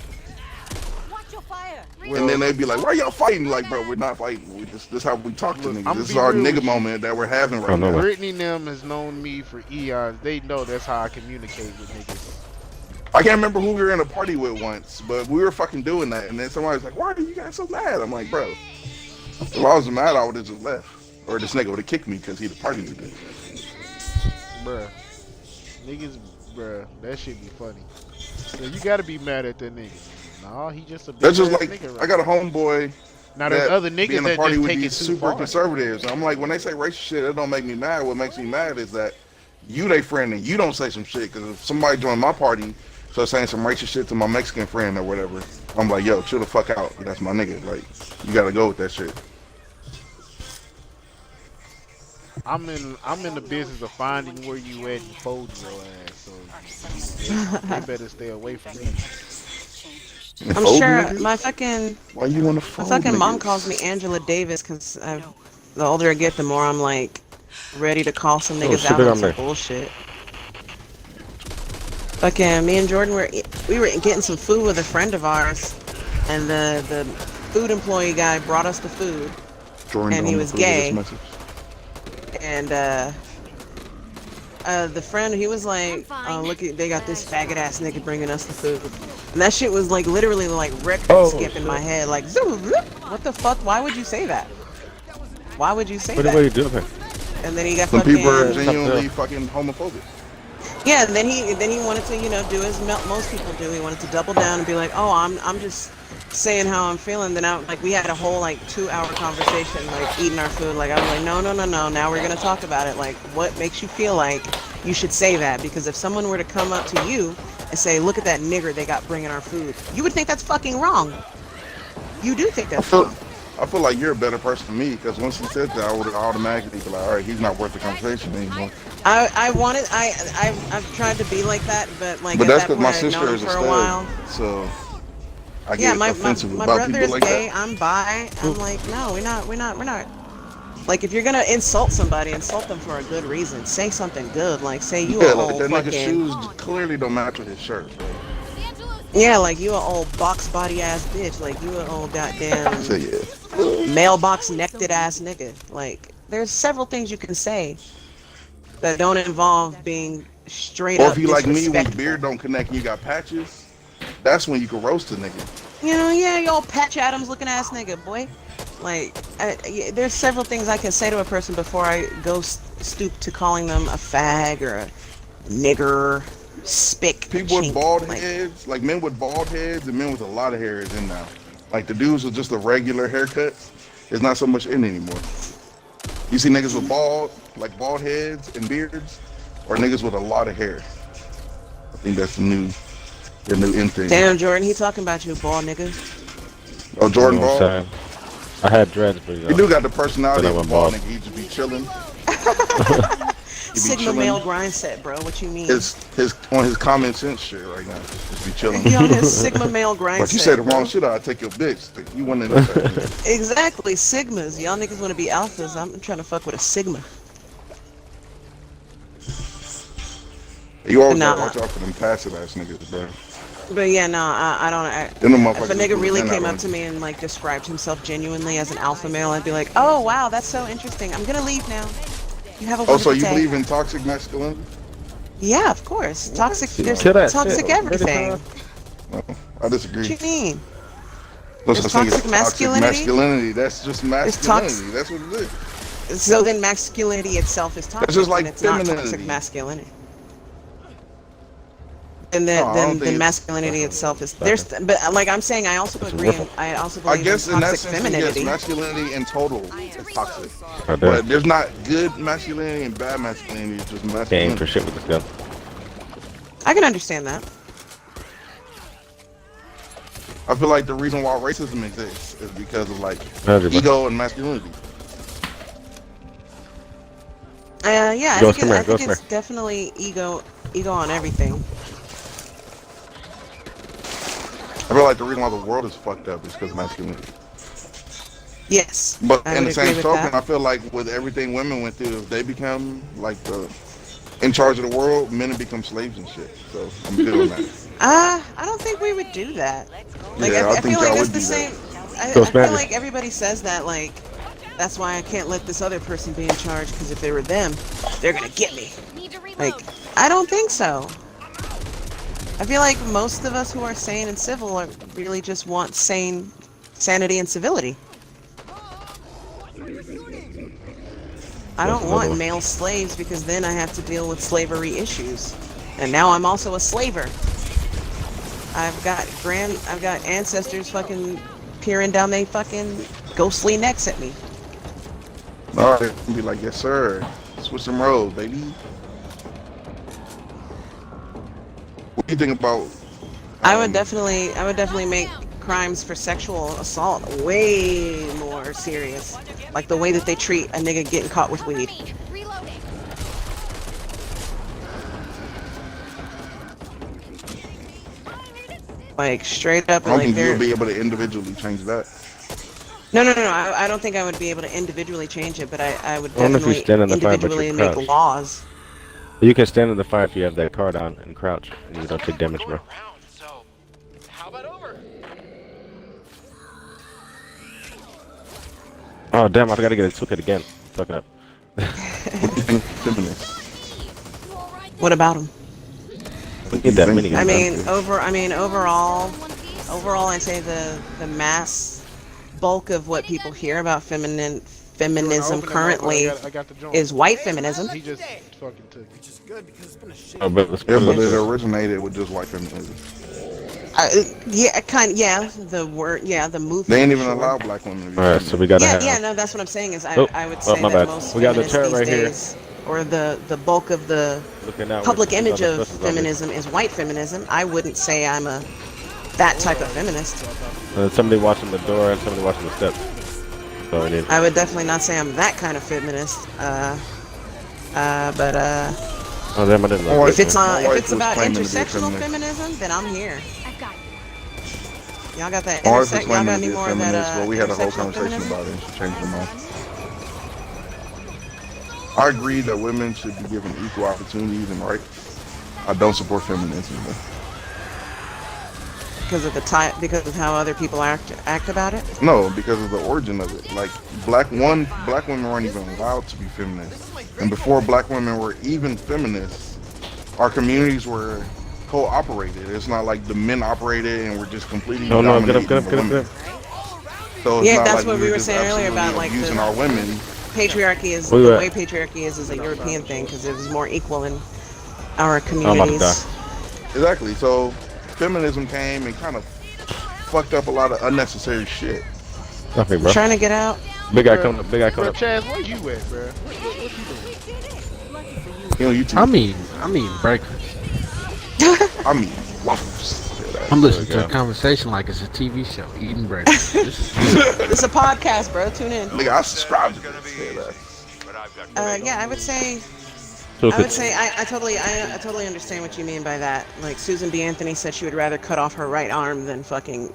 Watch your fire. And then they be like, "Why y'all fighting?" Like, bro, we're not fighting. We just this how we talk to Look, niggas. I'ma This is be our real nigga with you. moment that we're having Oh, right no now. way. Brittany and them has known me for eons. They know that's how I communicate with niggas. I can't remember who we were in a party with once, but we were fucking doing that, and then somebody was like, "Why are you guys so mad?" I'm like, "Bro, if I was mad, I would have just left, or this nigga would have kicked me because he the party leader." Bruh. Niggas, bruh, that shit be funny. So you gotta be mad at that nigga. Nah, he just a bitch That's just ass like nigga right I got a homeboy now. There's that other be niggas in a that party just with take it these too super far. conservatives. I'm like, when they say racist shit, it don't make me mad. What makes me mad is that you they friend and you don't say some shit. Because if somebody joined my party, so saying some racist shit to my Mexican friend or whatever, I'm like, yo, chill the fuck out. That's my nigga. Like, you gotta go with that shit. I'm in the business of finding where you at and folding your ass. So they better stay away from me. And I'm fold sure niggas? Why you wanna my fold fucking mom niggas? calls me Angela Davis because the older I get, the more I'm like ready to call some Oh, niggas shit, out big on on some there. bullshit. Fucking me and Jordan we were getting some food with a friend of ours, and the food employee guy brought us the food, Jordan and he don't was approve of this gay. message. And the friend, he was like, oh, look, they got this faggot ass nigga bringing us the food. And that shit was like literally like record Oh, skip in shit. my head. Like, zoom, zoom. What the fuck? Why would you say that? Why would you say What that? are you doing? And then he got Some people are fucking, genuinely fucking homophobic. yeah, and then he wanted to, you know, do as most people do. He wanted to double down and be like, oh, I'm just saying how I'm feeling. Then like we had a whole like 2-hour conversation, like eating our food. Like I was like, no. Now we're gonna talk about it. Like, what makes you feel like you should say that? Because if someone were to come up to you and say, look at that nigger they got bringing our food, you would think that's fucking wrong. You do think that's wrong. I feel like you're a better person than me because once you said that, I would automatically be like, all right, he's not worth the conversation anymore. I've tried to be like that, but like But at that's that because my point I'd known sister him is a for a while. stud, so I Yeah, get my offensive about brother people is like gay. that. I'm bi. I'm like, no, we're not. Like, if you're gonna insult somebody, insult them for a good reason. Say something good. Like, say you Yeah, a like old that nigga's fucking shoes clearly don't match with his shirt. Bro. yeah, like you a old box body ass bitch. Like you a old goddamn So yeah, mailbox necked ass nigga. Like, there's several things you can say that don't involve being straight or up if you like me, when disrespectful. beard don't connect and you got patches, that's when you can roast a nigga. You know, yeah, you old Patch Adams looking ass nigga, boy. Like, there's several things I can say to a person before I go stoop to calling them a fag or a nigger, spick, People with chink. bald Like, heads, like men with bald heads and men with a lot of hair is in now. Like the dudes with just a regular haircut, is not so much in anymore. You see niggas with bald heads and beards, or niggas with a lot of hair. I think that's the new in thing. damn, Jordan, he talking about you, bald nigga. Oh, Jordan You know what I'm Ball. saying? I had dreads, but He do got the personality Then I of a went bald bald. nigga. He just be chilling. He be Sigma chilling. male grind set, bro. What you mean? His on his common sense shit right now. Just be chilling. He on his Sigma male grind Like you set, said the bro. wrong shit, I'll take your bitch. You one of them. Exactly, Sigmas. Y'all niggas want to be alphas. I'm trying to fuck with a Sigma. You always Nah. gotta watch out for them passive ass niggas, bro. But yeah, no, I don't. Them the If motherfuckers a nigga who really stand came out up on to you. me and like described himself genuinely as an alpha male, I'd be like, oh wow, that's so interesting. I'm gonna leave now. You have a Oh, wonderful so you day. believe in toxic masculinity? Yeah, of course. Toxic. There's Kill that toxic shit. everything. No, I disagree. What you mean? There's There's such thing as toxic masculinity? masculinity. That's just masculinity. That's what it is. So then masculinity itself is toxic. just like and it's not toxic femininity. masculinity. And No, I don't then think it's- masculinity itself is but like I'm saying, I also agree. I also I believe guess in in that toxic sense, yes, femininity. masculinity in total is toxic. I But do. there's not good masculinity and bad masculinity. It's just Game masculinity. for shit with this gun. I can understand that. I feel like the reason why racism exists is because of like 100%. ego and masculinity. Yeah, Ghost, come I here, think Ghost, it's definitely ego on everything. I feel like the reason why the world is fucked up is because of masculinity. Yes. But I in would the agree same with token, that. I feel like with everything women went through, if they become like in charge of the world, men have become slaves and shit. So I'm good on that. I don't think we would do that. Like Yeah, I I think feel like y'all that's would the do same. that. I Go feel Spanish. like everybody says that like that's why I can't let this other person be in charge because if they were them, they're gonna get me. Need to reload. Like I don't think so. I feel like most of us who are sane and civil are really just want sanity and civility. I don't want male slaves because then I have to deal with slavery issues. And now I'm also a slaver. I've got ancestors fucking peering down they fucking ghostly necks at me. All right, be like, yes sir, switch some roles, baby. What do you think about? I would definitely make crimes for sexual assault way more serious. Like the way that they treat a nigga getting caught with weed. Reloading. Like straight up I don't like think they're you'll be able to individually change that. No. I don't think I would be able to individually change it, but I would I wonder if you definitely stand in the fire, but individually you're make crouched. laws. You can stand in the fire if you have that card on and crouch, and you don't take damage, bro. Oh damn! I gotta get a toolkit again. Fucking up. What do you think of feminists? What about them? We need that minigun. I mean overall, I'd say the mass bulk of what people hear about feminism currently I got the joint. is white feminism. He just fucking took it. Oh, but let's Yeah, put but it it originated with just white feminism. The movement. They ain't even sure. allow black women to be. Alright, so we gotta have. Yeah, no, that's what I'm saying is I would Oh, say my that bad. most We got the feminists turret these right here. days, or the bulk of the Looking out, public we're- image we're of not supposed to go feminism is white feminism. I wouldn't say I'm that type of feminist. Somebody watching the door and somebody watching the steps. So we need. I would definitely not say I'm that kind of feminist. But Oh damn! I didn't know. Oh, if it's My if wife it's was about claiming to be a intersectional feminist. feminism, then I'm here. I've got you. Y'all got that My wife was intersect. Y'all claiming got to be any a more of that feminist, but we had a whole intersectional conversation feminism? about it and she changed her mind. I agree that women should be given equal opportunities and rights. I don't support feminism. Though. Because of how other people act about it. No, because of the origin of it. Like black women weren't even allowed to be feminists, and before black women were even feminists, our communities were co-operated. It's not like the men operated and were just completely No, get dominating up, get up, the get up, women. get up. So it's Yeah, not that's like what we were just saying earlier absolutely about, like, abusing the- our women. Patriarchy is Where the you at? way patriarchy is a European thing because it was more equal in our I'm about to communities. die. Exactly. So feminism came and kind of fucked up a lot of unnecessary shit. Nothing, bro. Trying to get out. Big guy coming up. Big guy Bro, coming up. Chaz, where you at, bro? What you doing? You know, you too. I'm eating breakfast. I mean, waffles. I'm listening to There a we go. conversation like it's a TV show, eating breakfast. This is It's a podcast, bro. Tune in. Nigga, I subscribe to It's gonna this. be Yeah, easy, that- but I've got Yeah, I would say So I would could, say I totally understand what you mean by that. Like Susan B. Anthony said she would rather cut off her right arm than fucking,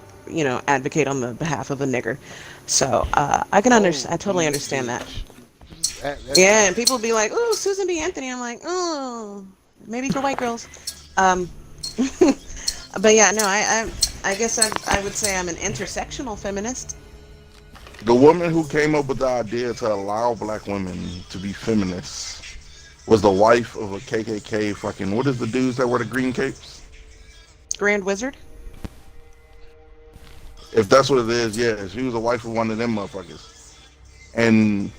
advocate on the behalf of a nigger. So I can understand. I totally you understand that. bitch. That's Yeah, and people be like, "Ooh, Susan B. Anthony." I'm like, "Oh, maybe for white girls." Um, but yeah, no, I guess I would say I'm an intersectional feminist. The woman who came up with the idea to allow black women to be feminists was the wife of a KKK fucking, what is the dudes that wear the green capes? Grand Wizard. If that's what it is, yeah, she was the wife of one of them motherfuckers. And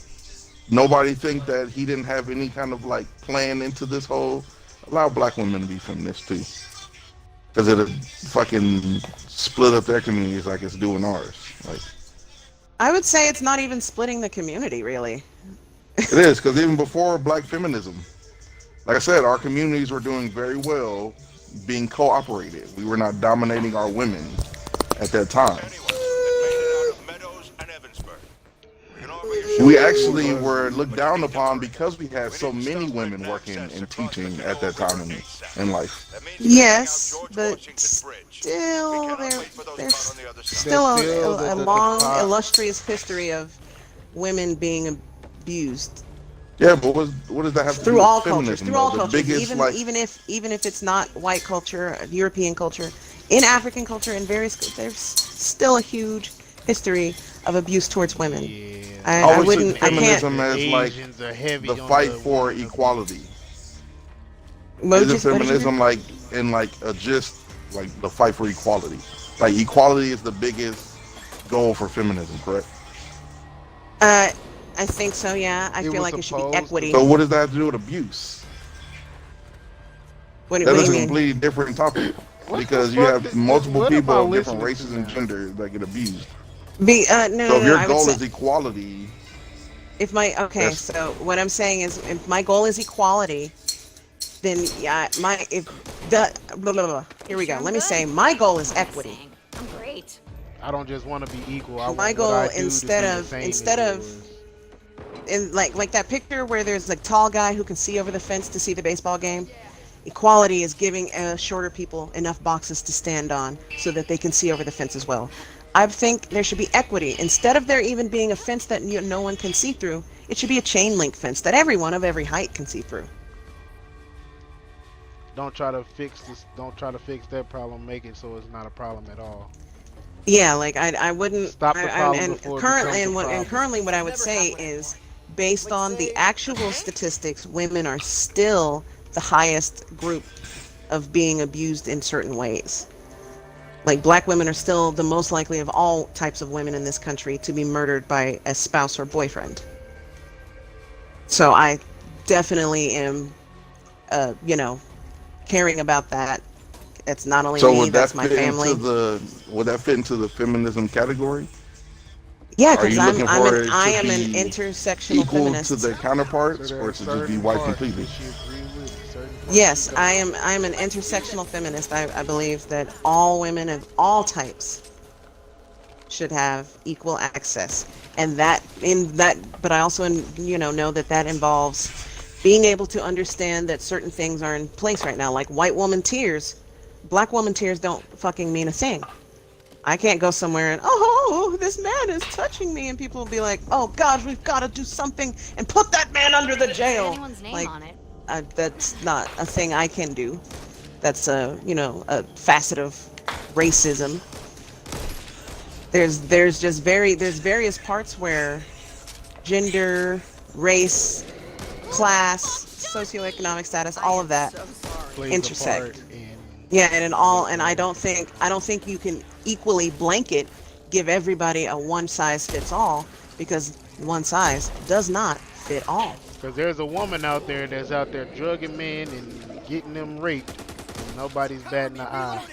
nobody think that he didn't have any kind of like plan into this whole allow black women to be feminists too. Because it'll fucking split up their communities like it's doing ours. Like, I would say it's not even splitting the community, really. it is, because even before black feminism, like I said, our communities were doing very well being cooperated. We were not dominating our women at that time. We actually were looked down upon because we had so many women working and teaching at that time in life. Yes, but still, there's still a long, illustrious history of women being abused. Yeah, but what does that have to do Through with all cultures, feminism? through all The cultures, biggest, even if it's not white culture, European culture, in African culture, in various, there's still a huge history of abuse towards women. Yeah. I wouldn't, I can't. feminism as like Asians are heavy the on fight the for woman equality. What Isn't did you feminism say? like in like a just like the fight for equality? Like equality is the biggest goal for feminism, correct? I think so. Yeah, I It feel was like it should be supposed to equity. So what does that have to do with abuse? What That do is you a mean? completely different topic What because the you fuck have multiple what am people I of different listening races to and now? genders that get abused. No, So if your I would goal say is equality, if my okay. that's So what I'm saying is, if my goal is equality, then yeah, my if the blah, blah, blah. Here we go. Let me say my goal is equity. I'm great. I don't just want to be equal. I My want what I goal do to be the same instead as of yours. in like that picture where there's like tall guy who can see over the fence to see the baseball game. Equality is giving shorter people enough boxes to stand on so that they can see over the fence as well. I think there should be equity. Instead of there even being a fence that no one can see through, it should be a chain link fence that everyone of every height can see through. Don't try to fix this. Don't try to fix that problem. Make it so it's not a problem at all. Yeah, like I wouldn't. Stop the problem And before it currently, becomes a problem. currently, what I would say is, based on the actual statistics, women are still the highest group of being abused in certain ways. Like black women are still the most likely of all types of women in this country to be murdered by a spouse or boyfriend. So I definitely am, caring about that. It's not only so me, would that that's my fit family. would that fit into the feminism category? Yeah, Are because you looking for it I to am an be intersectional equal feminist. to their counterparts, So there or are to just be certain white parts completely? that you agree with, certain parts Yes, you I don't. am an intersectional feminist. I believe that all women of all types should have equal access, and but I also know that involves being able to understand that certain things are in place right now, like white woman tears. Black woman tears don't fucking mean a thing. I can't go somewhere and this man is touching me, and people will be like, oh gosh, we've got to do something and put that man under the jail. Anyone's name Like, on it. that's not a thing I can do. That's a facet of racism. There's various parts where gender, race, class, socioeconomic status, all of that Plays a intersect. part in Yeah, and I don't think you can equally blanket give everybody a one size fits all, because one size does not fit all. because there's a woman out there that's out there drugging men and getting them raped, and nobody's batting an eye.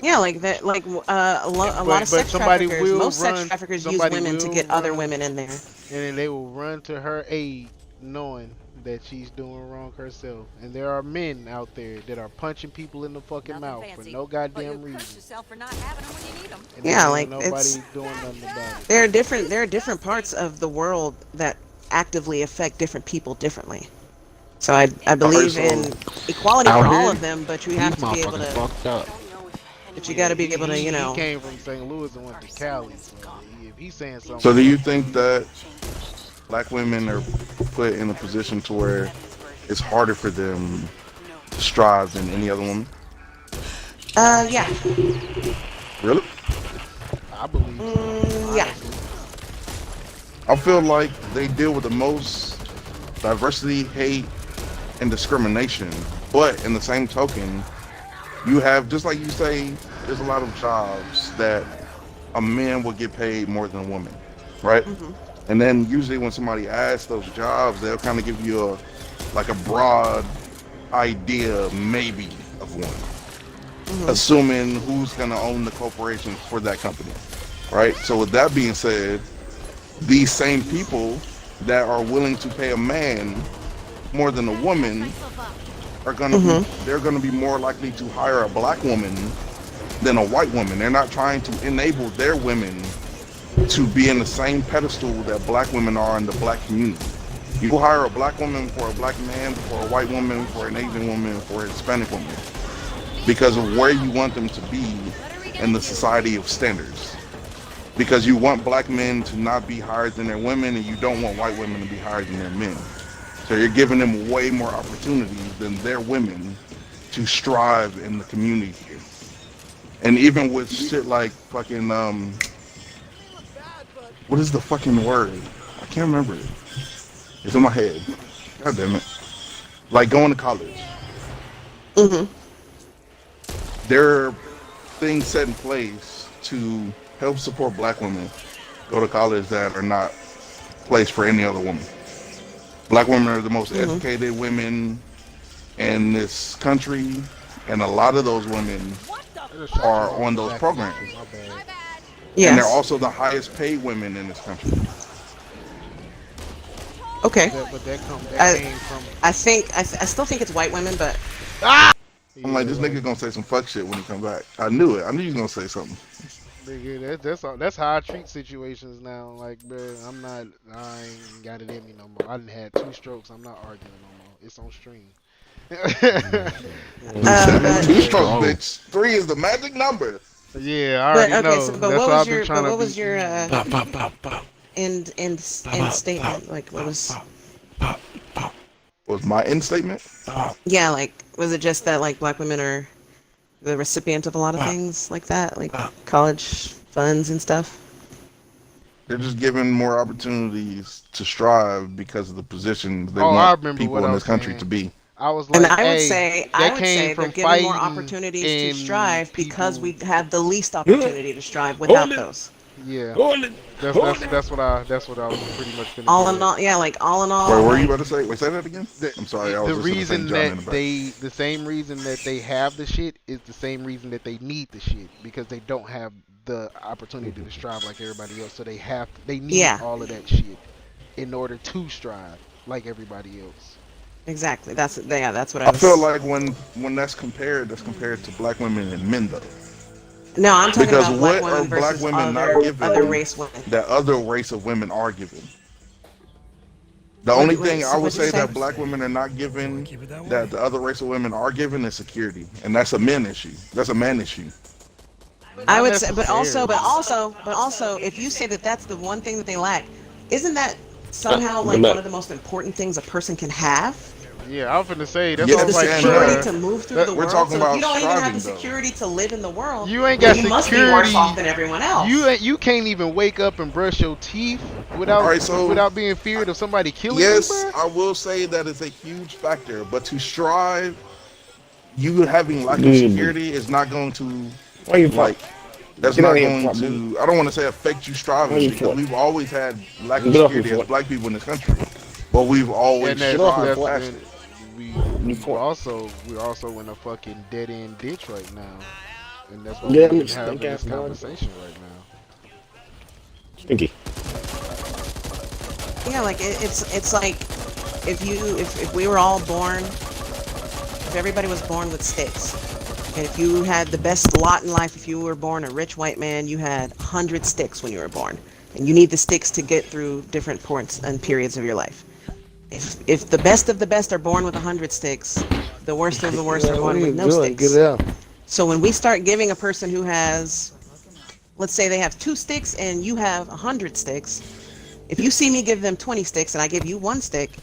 Yeah, like that, like a lot of But sex somebody traffickers. will Most sex run. traffickers use Somebody women to will get other run, women in there. and then they will run to her aid, knowing that she's doing wrong herself. And there are men out there that are punching people in the fucking mouth for no goddamn reason. yourself for not having them when you need them. And Yeah, then like, nobody's it's doing nothing about it. there are different parts of the world that actively affect different people differently. So I believe so in equality Out for all here, of them, but you these have to be able motherfuckers to. fucked up. But you got to be able to, He you know. came from St. Louis and went to Cali, so if he's saying something So do you fucked think up, that black women are put in a position to where it's harder for them to strive than any other woman? Yeah. Really? I believe so. Yeah. Honestly, I feel like they deal with the most diversity, hate, and discrimination. But in the same token, you have, just like you say, there's a lot of jobs that a man will get paid more than a woman, right? Mm-hmm. And then usually when somebody asks those jobs, they'll kind of give you a broad idea, maybe, of one, assuming who's going to own the corporation for that company, right? So with that being said, these same people that are willing to pay a man more than a woman are going to be, they're going to be more likely to hire a black woman than a white woman. They're not trying to enable their women to be in the same pedestal that black women are in the black community. You will hire a black woman for a black man, for a white woman, for an Asian woman, for a Hispanic woman, because of where you want them to be in the society of standards. Because you want black men to not be higher than their women, and you don't want white women to be higher than their men. So you're giving them way more opportunities than their women to strive in the community here. And even with shit like fucking, what is the fucking word? I can't remember it. It's in my head. God damn it. Like going to college. There are things set in place to help support black women go to college that are not placed for any other woman. Black women are the most educated women in this country, and a lot of those women are on those programs. Yes. And they're also the highest paid women in this country. Okay. but that came from. I still think it's white women, but I'm like, this nigga gonna say some fuck shit when he come back. I knew it. I knew he was gonna say something. Nigga, that's how I treat situations now. Like, bro, I ain't got it in me no more. I done had 2 strokes. I'm not arguing no more. It's on stream. Two strokes, bitch. 3 is the magic number. Yeah, I already know. So, but That's what why was I've been your, trying but to what was be. your Pop. end statement? Like, what was? Was my end statement? Yeah, like, was it just that like black women are the recipient of a lot of things like that, like college funds and stuff? They're just given more opportunities to strive because of the positions they I want remember people what in I this was country saying. to be. I was And like, I would hey, say that came they're from given more fighting opportunities to in strive because people. we have the least opportunity to strive without those. Yeah, Hold it. that's what I was pretty much finna All get in at. all, yeah, like all in all, Wait, what were you like, about to say? Wait, say that again? I'm sorry, I was The listening to St. reason John that in the back. the same reason that they have the shit is the same reason that they need the shit, because they don't have the opportunity to strive like everybody else. So they need yeah, all of that shit in order to strive like everybody else. exactly. That's what I I feel was. like when that's compared to black women and men, though. No, I'm talking Because about black what are women black versus women not other given race women. that other race of women are given? The only thing I would what'd you say say? that black women are not given that the other race of women are given is security, and that's a men issue. That's a man issue. I Not would say, but necessarily. also, if you say that that's the one thing that they lack, isn't that somehow like one of the most important things a person can have? Yeah, I was finna say that's Yes, all The like, and security to bruh, move through that, the we're world. talking So if about you don't even have the striving, though. security to live in the world, you ain't then got you must be worse off security. than everyone else. You can't even wake up and brush your teeth All right, so without being feared of somebody killing you, yes, bruh. I will say that it's a huge factor, but to strive, you having lack of Dude, security is not going to, why you pop? like, that's Get out not of here, going pop, baby. to, I don't want to say affect you Why striving, you because pop? we've always had lack of Get off your security as foot. black people in this country, but we've always And Get off your strived foot. past and it. You fought. we're also in a fucking dead end ditch right now, and that's why Yeah, we're I'm even just having stink this ass dog. conversation right now. Stinky. Yeah, like it's like if we were all born, if everybody was born with sticks, and if you had the best lot in life, if you were born a rich white man, you had 100 sticks when you were born, and you need the sticks to get through different points and periods of your life. If the best of the best are born with 100 sticks, the worst of the worst are born with no Get sticks. it out. So when we start giving a person who has, let's say they have 2 sticks and you have 100 sticks, if you see me give them 20 sticks and I give you 1 stick,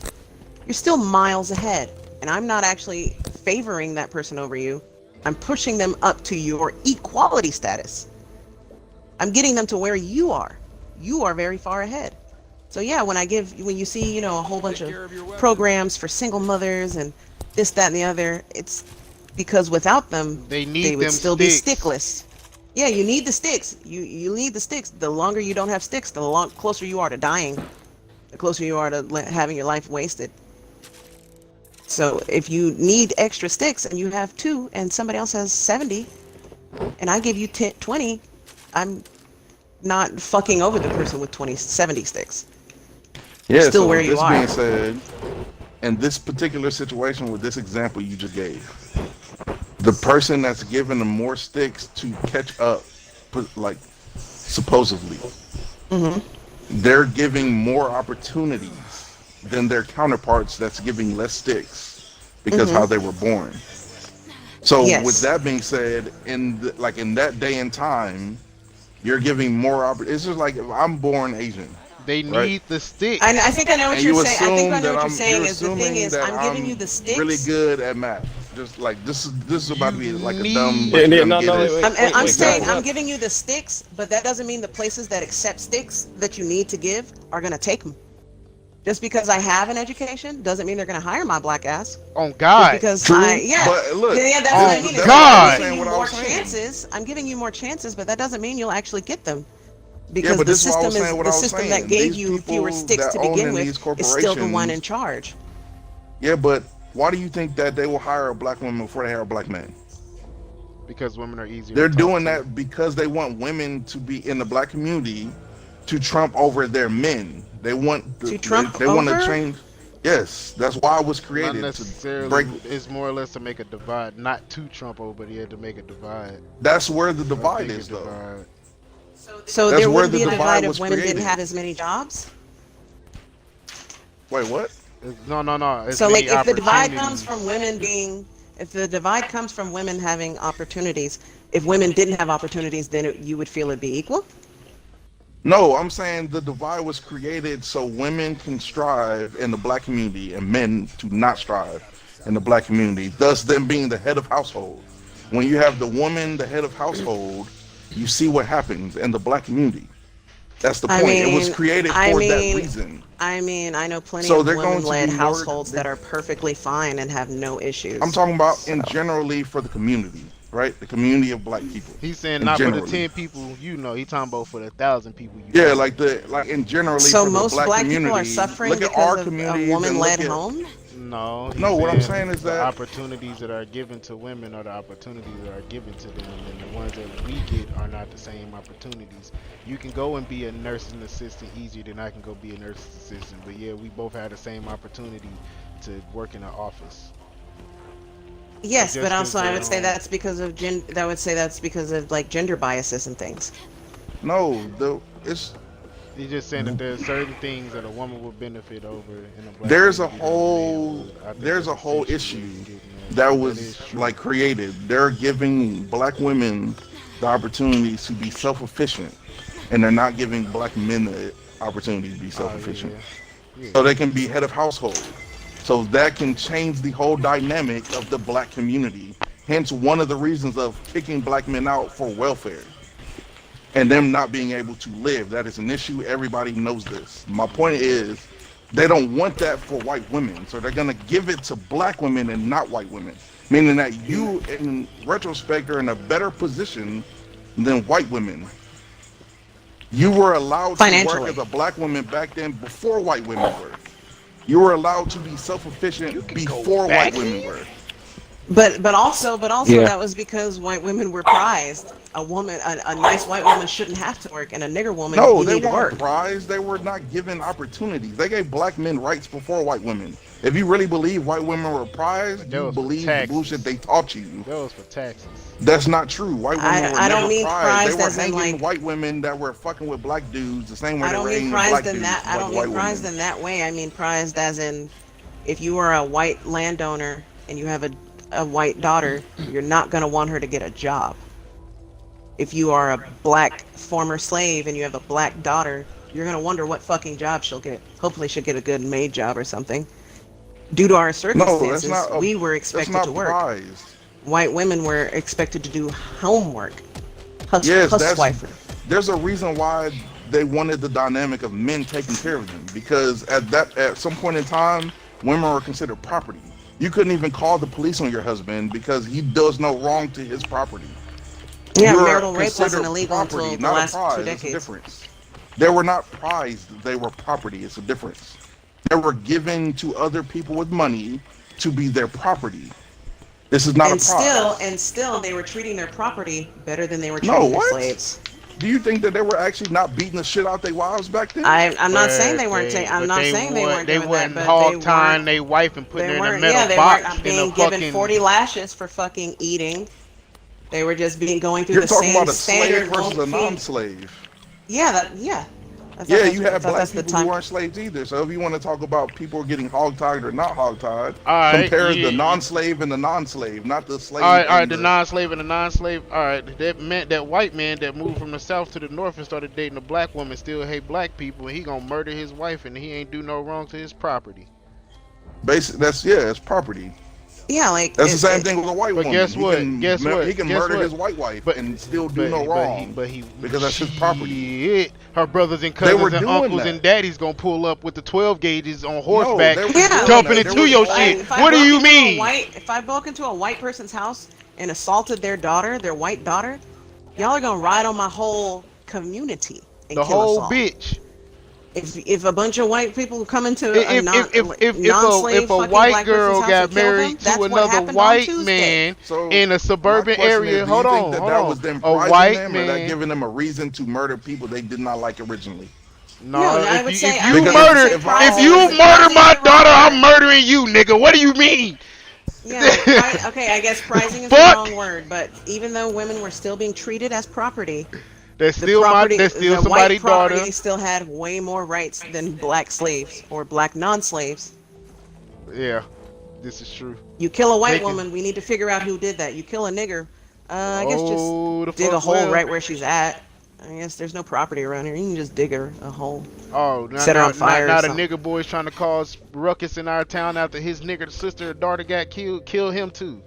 you're still miles ahead. And I'm not actually favoring that person over you. I'm pushing them up to your equality status. I'm getting them to where you are. You are very far ahead. So yeah, when you see, you know, a whole bunch of programs for single mothers and this, that, and the other, it's because without them, They need would them still be sticks. stickless. Yeah, you need the sticks. You need the sticks. The longer you don't have sticks, the closer you are to dying. The closer you are to having your life wasted. So if you need extra sticks and you have 2 and somebody else has 70 and I give you 20, I'm not fucking over the person with 70 sticks. Yeah, Still so where with you this are. being said, in this particular situation with this example you just gave, the person that's given them more sticks to catch up, like supposedly, they're giving more opportunities than their counterparts that's giving less sticks because how they were born. So with Yes. that being said, in that day and time, you're giving more opportunities. It's just like if I'm born Asian, They right? need the sticks. I think I know what And you're you saying. I think I assume know that what you're saying you're is the thing assuming is that I'm giving you the really sticks. good at math. Just like this is about to You be like a dumb, need but you're Yeah, gonna no, get no, it. I'm wait, saying guys. I'm giving you the sticks, but that doesn't mean the places that accept sticks that you need to give are going to take them. Just because I have an education doesn't mean they're going to hire my black ass. on Just God. because True, yeah, but look, yeah, that's what I mean. Oh, Is that's that why I I'm was God. giving saying you what I more was saying. chances. I'm giving you more chances, but that doesn't mean you'll actually get them. Yeah, Because but the this is why I was system saying is what the I was system that saying. gave These you fewer people sticks that to own begin in these with is still the one in corporations, charge. yeah, but why do you think that they will hire a black woman before they hire a black man? Because women are easier to They're talk doing to. that because they want women to be in the black community to trump over their men. They want To trump they want to over? change. Yes, that's why it was Not created to necessarily. break. It's more or less to make a divide, not to trump over, but yeah, to make a divide, That's where the a divide bigger is, though. divide. So That's there where wouldn't the be a divide divide if was women didn't created. have as many jobs? Wait, what? No, no, no. As So like many if the divide comes opportunities. from if the divide comes from women having opportunities, if women didn't have opportunities, then you would feel it'd be equal? No, I'm saying the divide was created so women can strive in the black community and men to not strive in the black community, thus them being the head of household. When you have the woman, the head of household, you see what happens in the black community. That's the I point. It was mean, created I for that mean, reason. I know plenty So of they're going to women-led be more. households that are perfectly fine and have no I'm issues. talking about So, in generally for the community, right? The community of black people, He's saying in not for the generally. 10 people you know. He talking about for the 1,000 people you Yeah, know. like in generally so for the most black black people are community. suffering Look at because our of a communities and woman-led look at. home? No, he's No, what I'm saying saying is the that opportunities that are given to women are the opportunities that are given to them, and the ones that we get are not the same opportunities. You can go and be a nursing assistant easier than I can go be a nursing assistant, but yeah, we both have the same opportunity to work in an office. But Yes, but just because also I they would say don't, that's because of I would say that's because of like gender biases and things. no, it's he's just saying that there's certain things that a woman would benefit over in a black there's a community that a man whole would. I think there's that's a whole essentially what issue he's getting at. that That is was true. like created. They're giving black women the opportunities to be self-efficient, and they're not giving black men the opportunity to be Oh self-efficient, yeah, yeah. so they can be head of household. So that can change the whole dynamic of the black community. Hence, one of the reasons of kicking black men out for welfare and them not being able to live. That is an issue. Everybody knows this. My point is, they don't want that for white women, so they're gonna give it to black women and not white women. Meaning that you, in retrospect, are in a better position than white women. You were allowed to work Financially. as a black woman back then before white women were. You were allowed to be self-efficient You can go before white back women in. were. But also Yeah. that was because white women were prized. A nice white woman shouldn't have to work, and a nigger woman, No, you they need to weren't work. prized. They were not given opportunities. They gave black men rights before white women. If you really believe white women were But prized, that you was for believe the bullshit taxes. they taught you. That was for taxes. That's not true. White women were I don't never mean prized. They prized were as in hanging like white women that were fucking with black dudes the same way I they don't were mean hanging prized black in dudes that with I don't mean white prized women. in that way. I mean prized as in if you are a white landowner and you have a white daughter, you're not gonna want her to get a job. If you are a black former slave and you have a black daughter, you're gonna wonder what fucking job she'll get. Hopefully she'll get a good maid job or something. Due to our No, circumstances, we were that's expected to not work. prized. White women were expected to do homework, Yes, housewifery. there's a reason why they wanted the dynamic of men taking care of them because at some point in time, women were considered property. You couldn't even call the police on your husband because he does no wrong to his property. Yeah, You're marital rape wasn't considered illegal property, until the not a last two prize. It's a decades. difference. They were not prized, they were property. It's a difference. They were given to other people with money to be their property. This is not a prize. And still, they were treating their property better than they were No, treating their what? slaves. Do you think that they were actually not beating the shit out their wives back then? I'm not saying they weren't. I'm not saying they weren't doing that, but they hog tying weren't. their wife and putting They her in a weren't. metal Yeah, they box weren't in a being given fucking. 40 lashes for fucking eating. They were just being going through You're the talking same about a slave standard. versus a won't feed. non-slave. Yeah. Yeah, you I had thought black that's the people who time. weren't slaves either. So if you want to talk about people getting hog-tied or not hog-tied, All right, compare the yeah. non-slave and the non-slave, not the All slave right, all right. and The the. non-slave and the non-slave. All right, that meant that white man that moved from the south to the north and started dating a black woman still hate black people, and he gonna murder his wife, and he ain't do no wrong to his property. It's property. Yeah, like That's the same thing with a white But woman. guess what? Guess He what? can Guess murder what? his white wife But and still do no wrong but he because that's his property. shit. Her brothers and They were cousins and doing uncles that. and daddies gonna pull up with the 12 gauges on No, horseback, they were yeah, doing like jumping that. There into was your all. shit. What do you mean? If I broke into a white person's house and assaulted their daughter, their white daughter, y'all are gonna ride on my whole community and The kill us whole all. bitch. If a bunch of white people come into a If non-slave a fucking white black person's girl house got and kill them, married to that's what another happened on white Tuesday. man So in a my suburban question is, area, do you think that hold that was on. them A prizing white them, or that man. giving them a reason to murder people they did not like originally? No, No, I would say if I you would Because murder say if I if prizing you is murder prizing is my the daughter, wrong I'm word. murdering you, nigga. What do you mean? Yeah, like okay, I guess prizing is the Fuck. wrong word, but even though women were still being treated as property, That's still the white somebody's daughter. property still had way more rights than black slaves or black non-slaves. Yeah, this is true. You kill a white Taking. woman, we need to figure out who did that. You kill a nigger, I guess just Oh, the dig a fuck hole well. right where she's at. I guess there's no property around here. You can just dig her a hole, Oh, set her on fire or now the something. nigga boy's trying to cause ruckus in our town after his nigger sister or daughter got killed. Kill him too.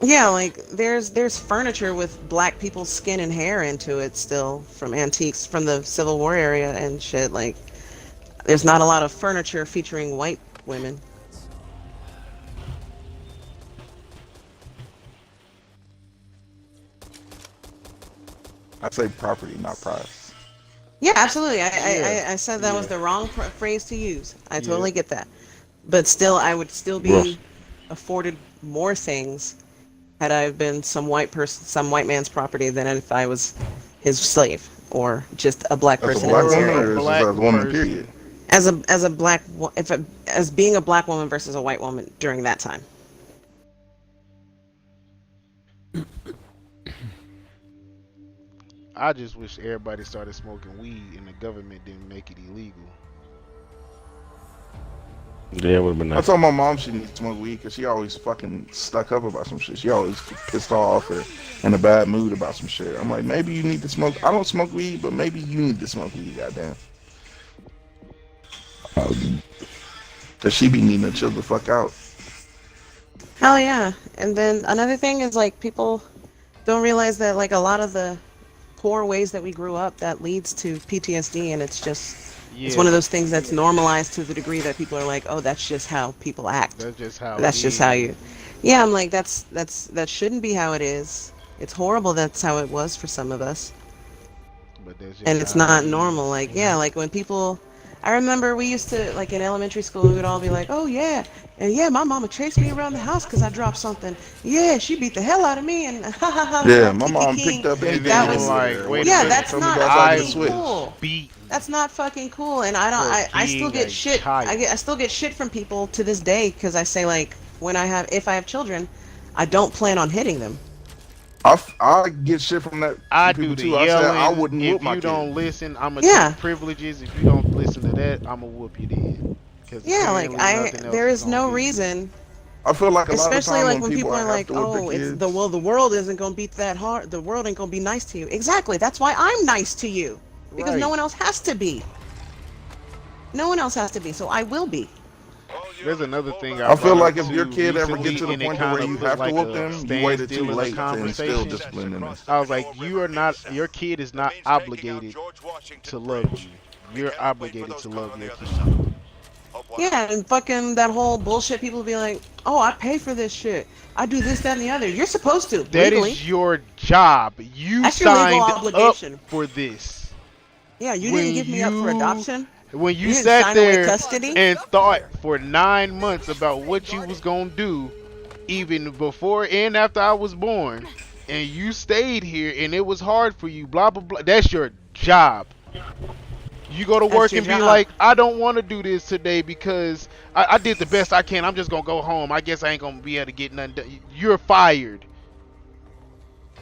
Yeah, like there's furniture with black people's skin and hair into it still from antiques from the Civil War area and shit. Like there's not a lot of furniture featuring white women. I say property, not prize. Yeah, absolutely. Yeah. I said that was the wrong phrase to use. I totally Yeah. get that. But still, I would still be Rough. afforded more things had I been some white man's property than if I was his slave or just a black That's a person black in his woman, area. or is Black this a woman? person. Period. As a black as being a black woman versus a white woman during that time. I just wish everybody started smoking weed and the government didn't make it illegal. Yeah, it would have been I nice. told my mom she needs to smoke weed because she always fucking stuck up about some shit. She always pissed off or in a bad mood about some shit. I'm like, maybe you need to smoke. I don't smoke weed, but maybe you need to smoke weed, goddamn. Cause she be needing to chill the fuck out. Hell yeah. And then another thing is like people don't realize that like a lot of the poor ways that we grew up that leads to PTSD, and it's just it's one of those things that's normalized to the degree that people are like, oh, that's just how people act. That's just how. That's it just is. how you. Yeah, I'm like that shouldn't be how it is. It's horrible that's how it was for some of us. But that's just And it's how not it is. normal. Like yeah, like when people I remember we used to, like in elementary school, we would all be like, oh yeah, and yeah, my mama chased me around the house because I dropped something. Yeah, she beat the hell out of me, and ha ha Yeah, ha, my mom picked up And anything that then in you're was, like, there. wait a yeah, minute. that's Told me not about so I I could fucking switch. was cool. beaten That's not fucking cool, and I don't. for I still being get a shit. child. I still get shit from people to this day because I say like if I have children, I don't plan on hitting them. I get shit from I people do the too. I said I yelling. wouldn't whoop If my you kid. don't listen, I'm gonna Yeah, take privileges. If you don't listen to that, I'm gonna whoop you then. Because yeah. Like apparently nothing else there is is gonna no do you. reason. I feel like a lot of Especially time like when when people people are have like, to whip their "Oh, kids. the world isn't gonna be that hard. The world ain't gonna be nice to you." Exactly. That's why I'm nice to you because no Right. one else has to be. No one else has to be. So I will be. There's another thing I I feel brought up like if your too kid ever gets recently, to the and it point to kind where of you put have to like whoop a them, you waited too standstill in the late to instill conversation. discipline in them. I was like, you are not. Your kid is not obligated to love you. You're obligated to love your kid. Yeah, and fucking that whole bullshit. People be like, "Oh, I pay for this shit. I do this, that, and the other." You're supposed to That legally. is your job. You That's your legal signed up obligation. for this. Yeah, you When didn't give me up for you adoption. when You you didn't sat sign away there custody. and thought for 9 months about what you was gonna do, even before and after I was born, and you stayed here and it was hard for you, blah blah blah. That's your job. You go to That's work your and be job. like, I don't want to do this today because I did the best I can. I'm just gonna go home. I guess I ain't gonna be able to get nothing done. You're fired.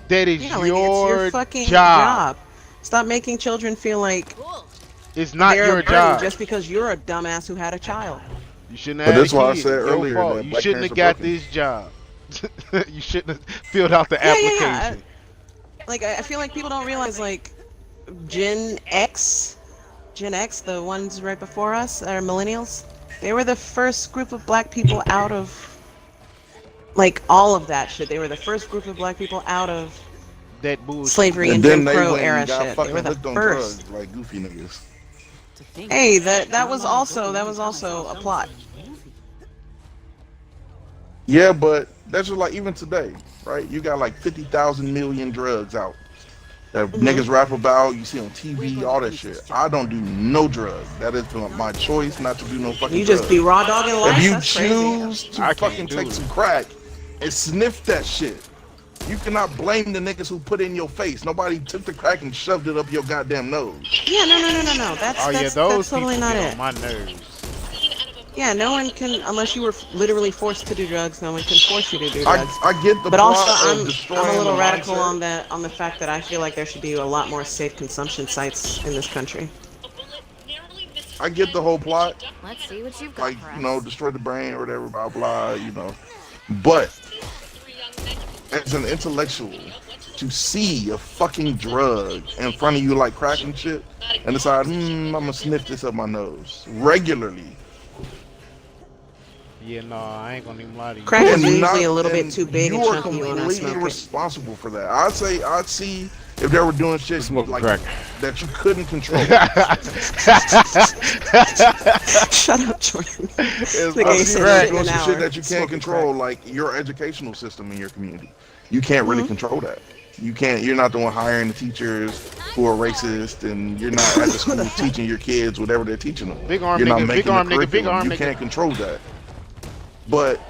That is Yeah, like it's your your fucking job. job. Stop making children feel like It's not they're your a burden job. just because you're a dumbass who had a child. You shouldn't But have had a that's why I kid. said Your earlier fault. that You black shouldn't parents have are got broken. this job. You shouldn't have filled out the Yeah, application. Like I feel like people don't realize like Gen X, the ones right before us, are millennials. They were the first group of black people out of like all of that shit. They were the first group of black people out of That bullshit. slavery And and then Jim they Crow went era and got shit. They were fucking the hooked on first. drugs like goofy niggas. Hey, that was also a plot. Yeah, but that's just like even today, right? You got like 50,000 million drugs out that niggas rap about. You see on TV, all that shit. I don't do no drugs. That is my choice not to do no fucking You drugs. just be raw dogging life. If you That's crazy. choose to I can't fucking do take it. some crack and sniff that shit, you cannot blame the niggas who put it in your face. Nobody took the crack and shoved it up your goddamn nose. Yeah, no. That's Oh yeah, that's those totally people not get it. on my nerves. Yeah, no one can, unless you were literally forced to do drugs. No one can force you to do I, drugs. I get the But plot also, of I'm destroying a little the radical mindset. on the fact that I feel like there should be a lot more safe consumption sites in this country. I get the whole plot, Let's see what you've got like, for you know, us. destroy the brain or whatever, blah, blah, you know. But as an intellectual, to see a fucking drug in front of you like crack and shit and decide, I'm gonna sniff this up my nose regularly. Yeah, no, I ain't gonna even lie to you. Crack is And usually not- a little bit and too big and you are chunky when I completely smoke it. responsible for that. I'd see if they were doing shit Smoking like crack. that you couldn't control. Shut up, Jordan. It's Like I I see said, if shit you're in doing an some shit hour. that you can't Smoking control, like your educational system in your community. You can't really control that. You can't. You're not the one hiring the teachers who are racist, and you're not at the school teaching your kids whatever they're teaching them. Big arm You're not nigga, making big arm the nigga, big curriculum. arm You nigga. can't control that. But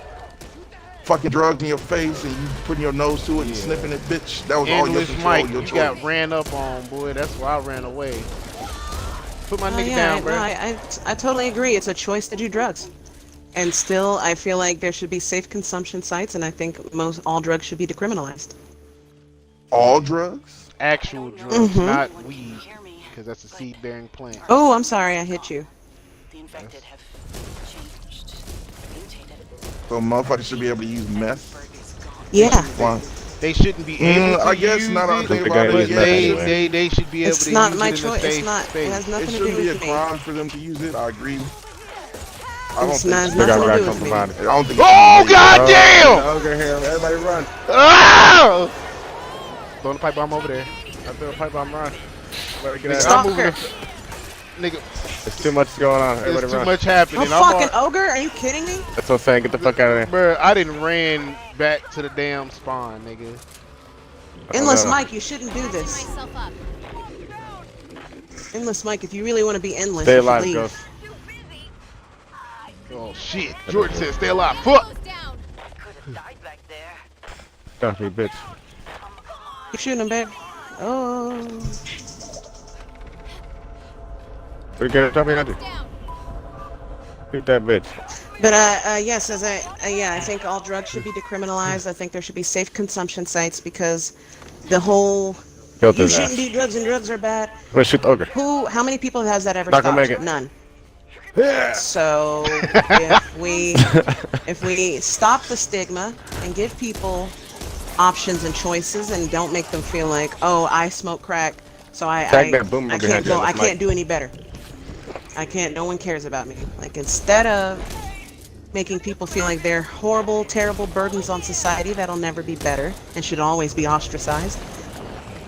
fucking drugs in your face and you putting your nose to it and sniffing it, bitch. That was all your Endless control, Mike, your you choice. got ran up on, boy. That's why I ran away. Put my nigga Yeah, down, bro. I totally agree. It's a choice to do drugs. And still, I feel like there should be safe consumption sites, and I think all drugs should be decriminalized. All drugs? Actual drugs, Mhm. not weed, Hear me. because that's a seed-bearing plant. Oh, I'm sorry, I hit you. The infected have changed, mutated. So motherfuckers should be able to use meth. Yeah. Why? They shouldn't be able to I guess use now that I it, think But about they it, use yeah, meth they, anyway. they should be able It's to not use my it in a choice. safe It space. has it nothing to do shouldn't be a with me. crime for them to use it. I agree. I don't It's think not, so. They got nothing to racks do on with me. provided. I don't think. Oh, it's illegal. goddamn! Ogre here, everybody run. Ah! Throw the pipe bomb over there. I threw a pipe bomb run. Better get Nigga, out. Stop I'm moving her. Nigga, There's too much going on. Everybody there's too run. much happening. A fucking ogre? Are you kidding me? That's what I'm saying. Get the fuck out of there. Bruh, I didn't ran back to the damn spawn, nigga. Endless no. Mike, you shouldn't do this. Myself up. Endless Mike, if you really want to be endless, Stay you should alive, leave. Ghost. Oh shit! Jordan said stay alive. Fuck! Down. Could have died back there. Got me, bitch. Keep shooting him, babe. Oh. We got drop behind you. Down. Shoot that bitch. But yes, I think all drugs should be decriminalized. I think there should be safe consumption sites because the whole Killed you his shouldn't ass. do drugs and drugs are bad. Let's shoot the ogre. How many people has that ever Not gonna stopped? make it. None. Yeah. So if we stop the stigma and give people options and choices and don't make them feel like, oh, I smoke crack, so I Tag that boomer I behind can't you go, on I this can't mic. do any better. I can't. No one cares about me. Like instead of making people feel like they're horrible, terrible burdens on society that'll never be better and should always be ostracized,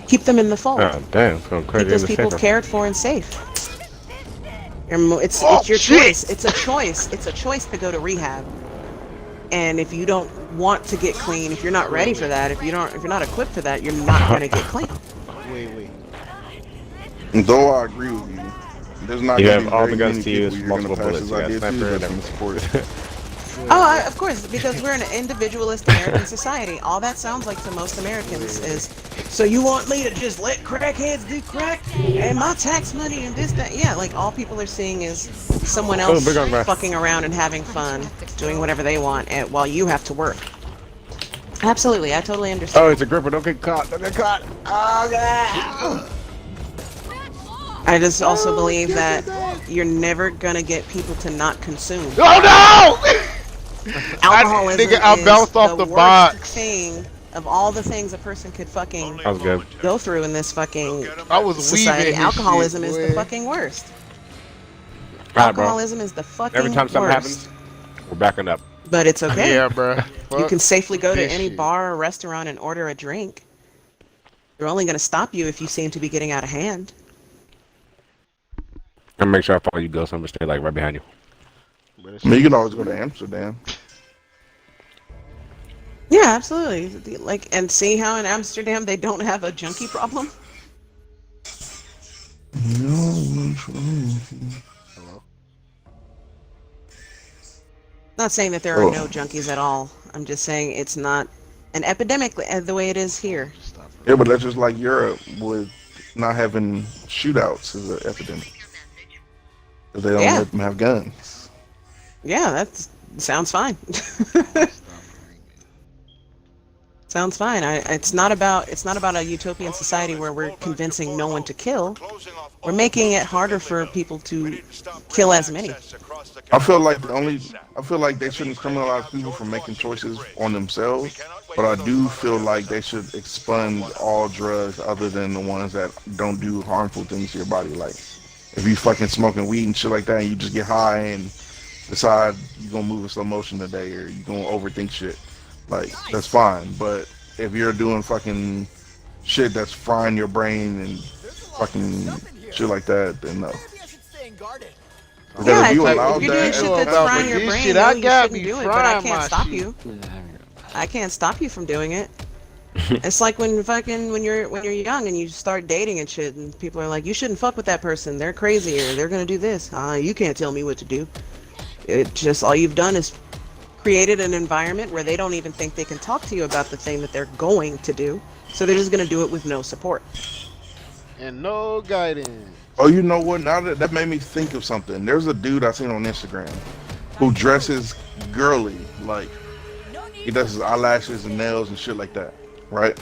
keep them in the fold. Oh, damn. It's going crazy Keep those in the people center. cared for and safe. It's your shit. choice. It's a choice. It's a choice to go to rehab. And if you don't want to get clean, if you're not ready for that, if you're not equipped for that, you're not gonna get clean. Wait. Though I agree with you, there's not You gonna have be all very the guns many to people use, you're gonna multiple pass bullets. this You got idea to sniper that's and gonna support it. Oh, of course, because we're in an individualist American society. All that sounds like to most Americans is, so you want me to just let crackheads do crack and my tax money and this, that? Yeah, like all people are seeing is someone else big on that. fucking around and having fun, doing whatever they want, while you have to work. Absolutely, I totally understand. Oh, it's a gripper. Don't get caught. Don't get caught. Oh, God. I just also believe that you're never gonna get people to not consume. Oh no! Alcoholism Nigga, I bounced is off the the worst box. thing of all the things a person could fucking That was good. go through in this fucking I was society. weaving his Alcoholism shit, is boy. the fucking worst. All right, bro. Alcoholism is the fucking Every time something worst. happens, we're backing up. But it's okay. Yeah, bro. You can safely go to this any shit. bar or restaurant and order a drink. They're only going to stop you if you seem to be getting out of hand. And make sure I follow you, Ghost. I'm going to stay like right behind you. I mean, you can always go to Amsterdam. Yeah, absolutely. Like, and see how in Amsterdam they don't have a junkie problem? Not saying that there are no junkies at all. I'm just saying it's not an epidemic the way it is here. Yeah, but that's just like Europe with not having shootouts is an epidemic. 'Cause they don't Yeah. let them have guns. Yeah, that sounds fine. Sounds fine. It's not about a utopian society where we're convincing no one to kill. We're making it harder for people to kill as many. I feel like they shouldn't criminalize people for making choices on themselves, but I do feel like they should expunge all drugs other than the ones that don't do harmful things to your body. Like if you fucking smoking weed and shit like that, and you just get high and decide you're gonna move in slow motion today, or you're gonna overthink shit, like that's fine. But if you're doing fucking shit that's frying your brain and fucking shit like that, then no. Because Yeah, if you if allowed you're doing that, shit that's frying your this brain, shit, no, I you got shouldn't me do it, but I frying can't my stop shit. you. I can't stop you from doing it. It's like when you're young and you start dating and shit, and people are like, you shouldn't fuck with that person. They're crazy, or they're gonna do this. You can't tell me what to do. It just, all you've done is created an environment where they don't even think they can talk to you about the thing that they're going to do. So they're just gonna do it with no support. And no guidance. oh, you know what? Now that made me think of something. There's a dude I seen on Instagram who dresses girly, like he does his eyelashes and nails and shit like that, right?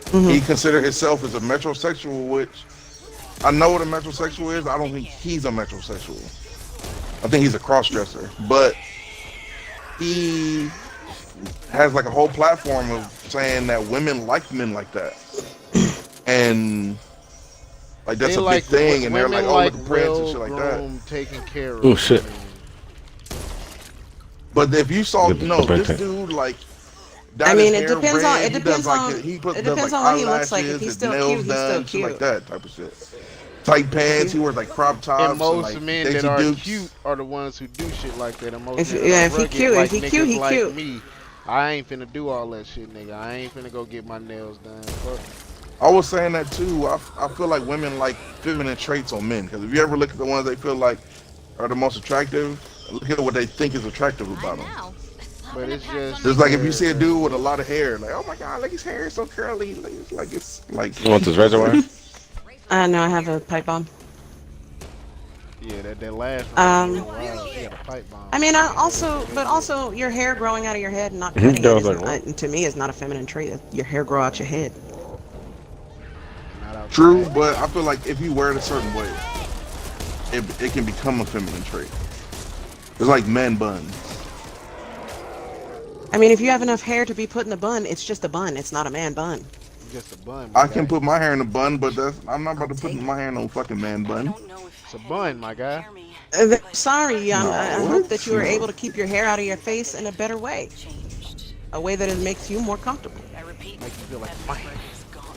Mm-hmm. He considered himself as a metrosexual, which I know what a metrosexual is. I don't think he's a metrosexual. I think he's a cross-dresser, but he has like a whole platform of saying that women like men like that, and like that's They a big thing. And they're women like, oh, look at Prince and shit like that. well-grown, taken care of. Oh, shit. But if you saw, Good- no, good this thing. dude like. I dyed mean, his it hair depends on- red, it he depends does, like, on- he it does depends like on what he looks like. If eyelashes, he's his still nails cute, he's done, still shit cute. like that type of shit. Tight pants. He wears like crop tops. And most like, men Daisy that are Dukes. cute are the ones who do shit like that. And most If- men that yeah, are if he rugged cute- like if he niggas cute, he like cute. me, I ain't finna do all that shit, nigga. I ain't finna go get my nails done. Fuck. I was saying that too. I feel like women like feminine traits on men because if you ever look at the ones they feel like are the most attractive, look at what they think is attractive about them. But it's just It's like if you see a dude with a lot of hair, like, oh my god, like his hair is so curly. Like it's like. You want this razor wire? No, I have a pipe bomb. yeah, that last Um, one. Wow, she got a pipe bomb. I mean, but also your hair growing out of your head and not Mhm. cutting Yeah, I it was isn't, like, what? to me is not a feminine trait. Your hair grow out your head. Not out True, the but I feel like if you wear it a certain way, it can become a feminine trait. It's like man buns. I mean, if you have enough hair to be put in a bun, it's just a bun. It's not a man bun. just a bun. I My can guy. put my hair in a bun, but I'm not about to put my hair in no fucking man I bun. don't know if It's a bun, my guy. hear me. Sorry, No, I what? hope that you are able to keep your hair out of your face in a better way. Changed. A way that it makes you more comfortable. I repeat, Make you feel like that man. bird is gone.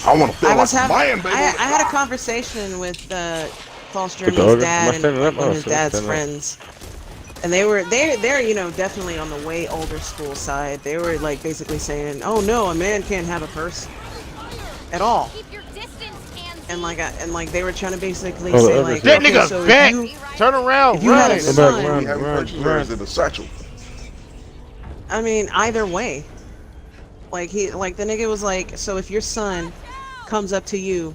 I want to feel I like was having, a man, baby. I had a conversation with False Get the Jeremy's order. dad Am I and standing up? one of Oh, his shit, I'm dad's standing up. friends. And they're you know, definitely on the way older school side. They were like basically saying, "Oh no, a man can't have a purse at all." Keep your distance, hands. And like they were trying to basically Oh, say the like, That other okay, nigga's so back. if you Turn around, if you had run. a Go back, son, run. We have purchased, or is it a satchel? I mean, either way. Like the nigga was like, so if your son comes up to you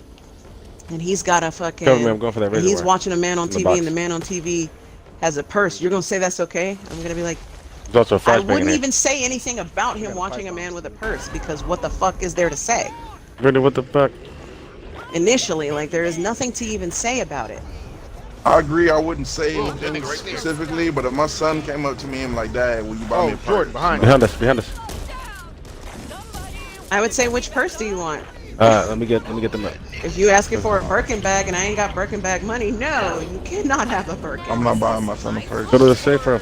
and he's got a fucking Cover me, I'm going for that and razor he's wire. watching a man on In the TV box. and the man on TV has a purse, you're gonna say that's okay? I'm gonna be like, There's also a I flashbang in wouldn't here. even say anything about him watching a man with a purse because what the fuck is there to say? Really, what the fuck? Initially, like there is nothing to even say about it. I agree. I wouldn't say Oh, that anything nigga right there. specifically, but if my son came up to me and like, "Dad, will you buy me a Oh, purse?" Jordan behind you. Behind us, behind us. I would say, which purse do you want? Let me get them up. If you asking for a Birkin bag and I ain't got Birkin bag money, no, you cannot have a Birkin. I'm not buying my son a purse. Go to the safe room.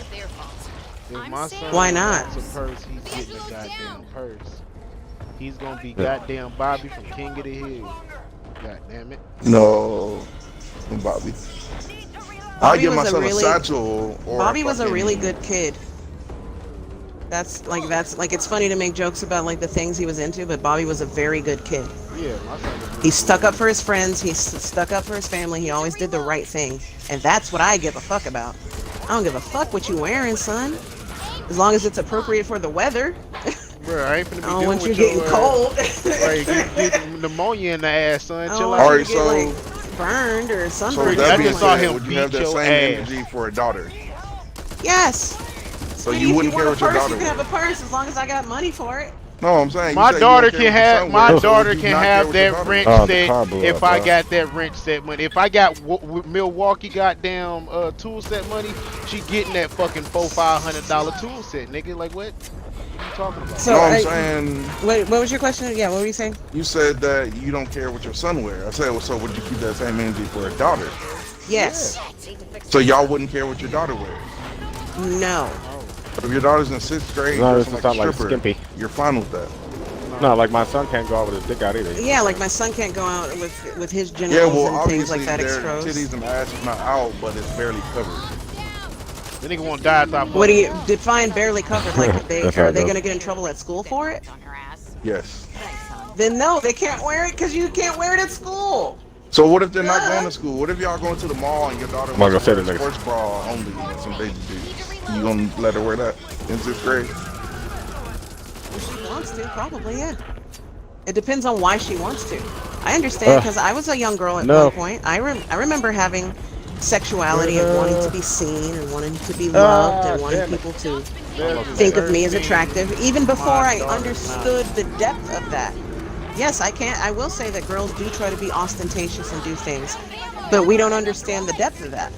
If my son Why not? wants a purse, he's getting a goddamn purse. He's gonna be goddamn Bobby from King of the Hill. God damn it. No, Bobby. I Bobby give my was a son really- a satchel. Or Bobby was a fucking- really good kid. That's like it's funny to make jokes about like the things he was into, but Bobby was a very good kid. Yeah, my son was He stuck up for his friends, he stuck up for his family, he always did the right thing. And that's what I give a fuck about. I don't give a fuck what you wearing, son. As long as it's appropriate for the weather. Bro, I ain't finna be I don't dealing want you with getting your, cold. Right, get pneumonia in the ass, son. I don't Chill want out. you Alright, to get so- like burned or So sunburned. with I that being just saw said, him would you have beat that your same ass. energy for a daughter? Yes. So Sweetie, you wouldn't if care you what want a your purse, daughter you can have would? a purse as long as I got money for it. No, I'm saying. My you said you daughter don't care can what your have son my wears, so daughter would you can not care have what your that daughter wrench wears? Oh, the car set blew if up, I bro. got that wrench set money. If I got Milwaukee goddamn tool set money, she getting that fucking $400-500 tool set, nigga. Like what? What you talking about? So No, I'm I- saying What was your question? Yeah, what were you saying? you said that you don't care what your son wears. I said, well, so would you keep that same energy for a daughter? Yes. So y'all wouldn't care what your daughter wears. No. If your daughter's in 6th grade, No, dressing it's like a not like stripper, skimpy. you're fine with that. No, like my son can't go out with his dick out either. Yeah, like my son can't go out with his Yeah, genitals well, and things obviously like that their exposed. titties and ass is not out, but it's barely covered. The nigga won't die if I What do you define barely covered? Like That's how are it they goes. gonna get in trouble at school for it? On her ass. Yes. Then no, they can't wear it because you can't wear it at school. So what if they're not going to school? What if y'all going to the mall and your daughter I'm not wants gonna to say wear a the niggas. sports bra only and some baby boots? You gonna let her wear that in 6th grade? If she wants to, probably, yeah. It depends on why she wants to. I understand because I was a young girl at No. one point. I remember having sexuality and wanting to be seen and wanting to be loved and wanting damn it. people to think of me as attractive, even before I understood the depth of that. Yes, I will say that girls do try to be ostentatious and do things, but we don't understand the depth of that.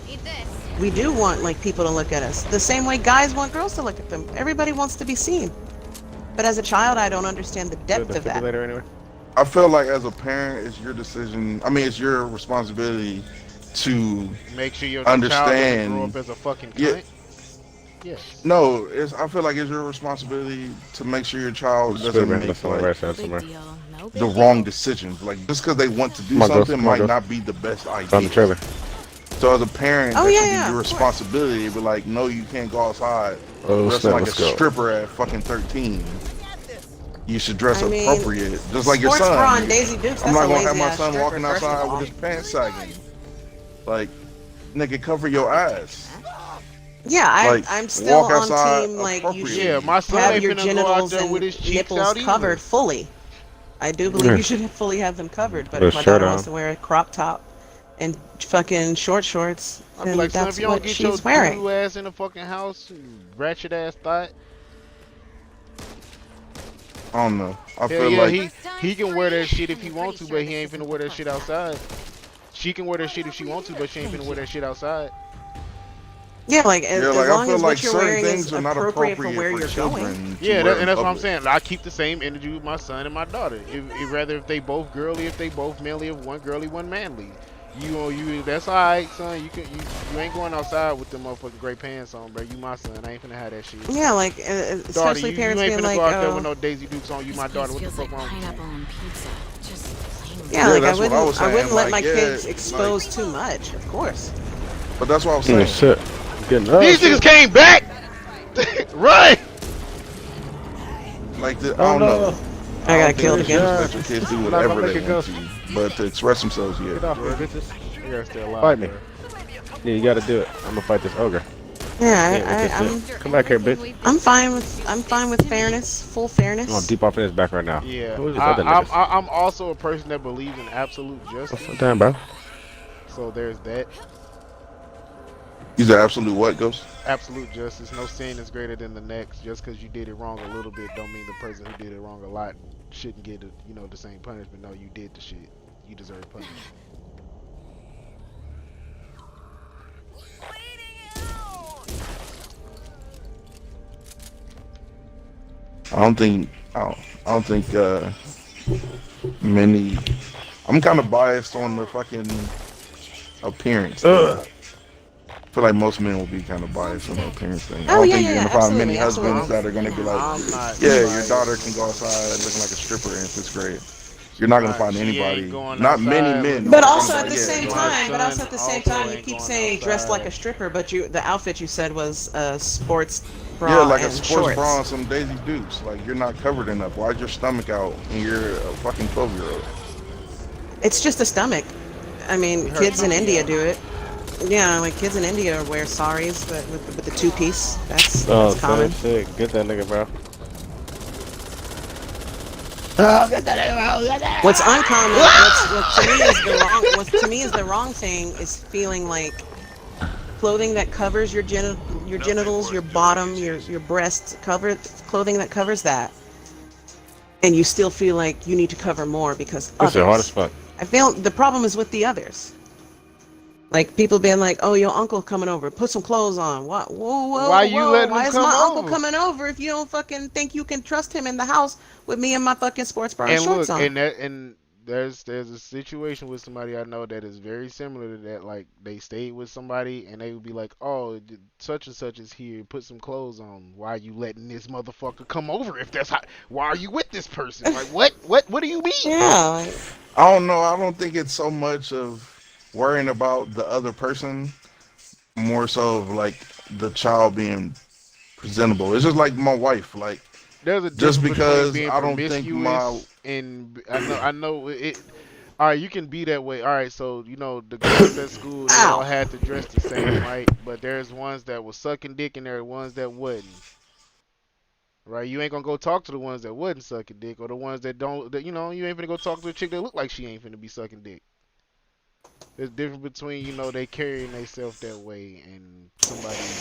We do want like people to look at us the same way guys want girls to look at them. Everybody wants to be seen, but as a child, I don't understand the depth The of that. defibrillator anyway. I feel like as a parent, it's your decision. I mean, it's your responsibility to make sure your child doesn't understand. grow up as a fucking Yeah. cunt. Yes. No, I feel like it's your responsibility to make sure your child doesn't Spit make that's on the like, right side somewhere. the wrong decisions. Like just because they want to do Come on, Ghost, something come on, might Ghost. not be the best It's on the idea. trailer. So as a parent, Oh, that yeah, should be yeah, your of course. responsibility to be like, no, you can't go outside Oh, dressing snap, like a let's go. stripper at fucking 13. you should dress I mean, appropriate, just like your sports son. bra and Daisy Dukes, I'm that's not a gonna have lazy my ass son stripper, walking first of outside with all. his pants sagging. Like, nigga, cover your ass. Yeah, Like, I'm still walk on outside team, like, you appropriately. Yeah, should my son have ain't your finna go out genitals there with and his cheeks nipples out either. covered fully. I do believe you should fully have them covered, but With if a my shirt daughter on. wants to wear a crop top and fucking shorts, I'll be then like, son, if that's you don't what get your she's wearing. doo ass in the fucking house, you ratchet ass thought. I don't know. I Hell feel yeah, like he can wear that shit if he wants to, but he ain't finna wear that shit outside. She can wear that shit if she wants to, but she ain't finna wear that shit outside. Yeah, like yeah, as like I long feel as like what you're certain wearing is things are not appropriate for appropriate where for you're children going. to Yeah, wear and in that's what I'm public. saying. I keep the same energy with my son and my daughter. Rather if they both girly, if they both manly, if one girly, one manly. You that's alright, son. You ain't going outside with them motherfucking gray pants on, bro. You my son. I ain't finna have that shit. Yeah, like Daughter, especially you parents ain't being finna like, go out there oh, with no Daisy Dukes on. You This my daughter. place What the feels fuck like wrong with you? pineapple on pizza. Just plain yeah, Yeah, like that's what I was I wouldn't saying. let Like, my yeah, kids like, expose too much, of course. but that's what I was Oh saying. shit. Getting These niggas shit. came back. Run! Like, I Oh don't know. no. I I got don't think killed you should again. just let your kids do I'm not gonna whatever make they it want go. to, but to express themselves, yeah. Get off me, bitches. You gotta stay alive, Fight me. bro. Yeah, you gotta do it. I'm gonna fight this ogre. Yeah, Can't with this shit. Come back here, bitch. I'm fine with fairness, full I'm fairness. deep off in his back right now. Yeah, Who is this other niggas? I'm also a person that believes in absolute What's justice. up, damn, bro? So there's that. He's an absolute what, Ghost? Absolute justice. No sin is greater than the next. Just because you did it wrong a little bit, don't mean the person who did it wrong a lot shouldn't get the same punishment. No, you did the shit. You deserve punishment. I don't think many. I'm kind of biased on the fucking appearance thing. I feel like most men will be kind of biased on the appearance thing. I Oh don't yeah, think yeah, you're yeah, gonna find many absolutely, husbands absolutely. that are gonna be like, I'm not. yeah, your biased. daughter can go outside looking like a stripper in 5th grade. You're not gonna find She ain't anybody, going not many outside men. looking But are like gonna also be at like, the yeah, same go my ahead. time, you ain't keep going saying dressed like a outside. stripper, but the outfit you said was sports Yeah, bra like a and sports shorts. bra and some Daisy Dukes. Like, you're not covered enough. Why's your stomach out and you're a fucking 12-year-old? It's just a stomach. I mean, Her kids in tummy India out. do it. Yeah, like kids in India wear saris, but with the two-piece. That's Oh, common. same shit. Get that nigga, bro. What's uncommon, what to me is the wrong thing is feeling like clothing that covers your genitals, your bottom, your breasts, clothing that covers that, and you still feel like you need to cover more because This is hard as others. fuck. I feel the problem is with the others. Like people being like, "Oh, your uncle coming over. Put some clothes on." What? Whoa, whoa, Why you whoa! letting Why him is come my uncle over? coming over if you don't fucking think you can trust him in the house with me and my fucking sports bra and And shorts look, on? and there's a situation with somebody I know that is very similar to that. Like they stayed with somebody and they would be like, "Oh, such and such is here. Put some clothes on. Why are you letting this motherfucker come over? If that's how, why are you with this person? Like what do you mean?" Yeah. Like, I don't know. I don't think it's so much of worrying about the other person, more so of like the child being presentable. It's just like my wife. Like, There's a just difference between because being I don't think my promiscuous and I know it. All right, you can be that way. All right, so the girls at school they all ow. had to dress the same, right? But there's ones that was sucking dick and there are ones that wouldn't. Right, you ain't gonna go talk to the ones that wouldn't suck a dick, or the ones that don't. You ain't finna go talk to a chick that look like she ain't finna be sucking dick. There's difference between they carrying themselves that way and somebody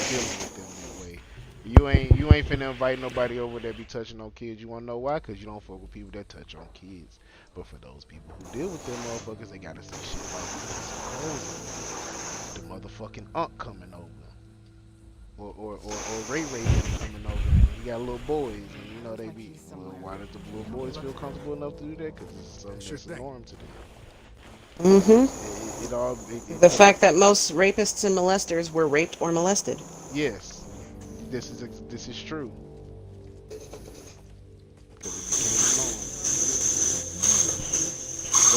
dealing with them that way. You ain't finna invite nobody over that be touching on kids. You wanna know why? Cause you don't fuck with people that touch on kids. But for those people who deal with them motherfuckers, they gotta say shit like, "Put some clothes on." The motherfucking unk coming over, or Ray coming over. And he got little boys, and they be. Well, why does the little boys feel comfortable enough to do that? Cause it's something that's a norm to them. Mm-hmm. The fact that most rapists and molesters were raped or molested. Yes, this is true. Because it became a norm.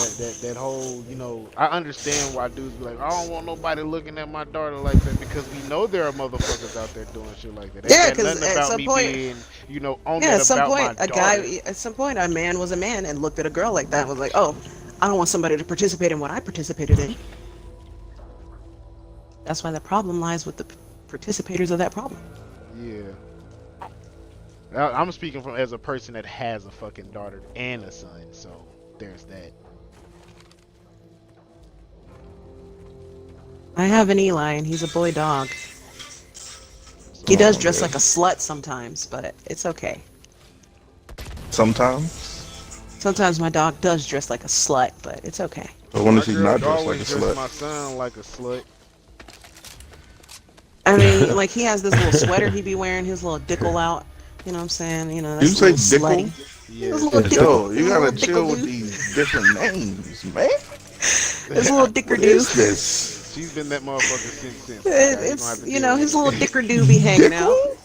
that whole, you know, I understand why dudes be like, I don't want nobody looking at my daughter like that because we know there are motherfuckers out there doing shit like that. Ain't Yeah, that because nothing at about some me point, being, you know, on yeah, that at some about my point, daughter. at some point, a man was a man and looked at a girl like that and was like, oh, I don't want somebody to participate in what I participated in. That's why the problem lies with the participators of that problem. Yeah. I'm speaking from as a person that has a fucking daughter and a son, so there's that. I have an Eli, and he's a boy dog. He Oh does my dress god. like a slut sometimes, but it's okay. Sometimes. Sometimes my dog does dress like a slut, but it's okay. But when My is he girl not dressed like a always dressed slut? my son like a slut. I mean, like, he has this little sweater he be wearing, his little dickle out. You know what I'm saying? You know, You that's a say little slutty. dickle? His Yes. little It's dickle. Yo, you His gotta little dickle chill with do. these different names, man. His little dicker What do. is this? She's been that motherfucker since. My guy, you gonna have It's, to you deal know, with his it. little dicker do be hanging out. Dickle?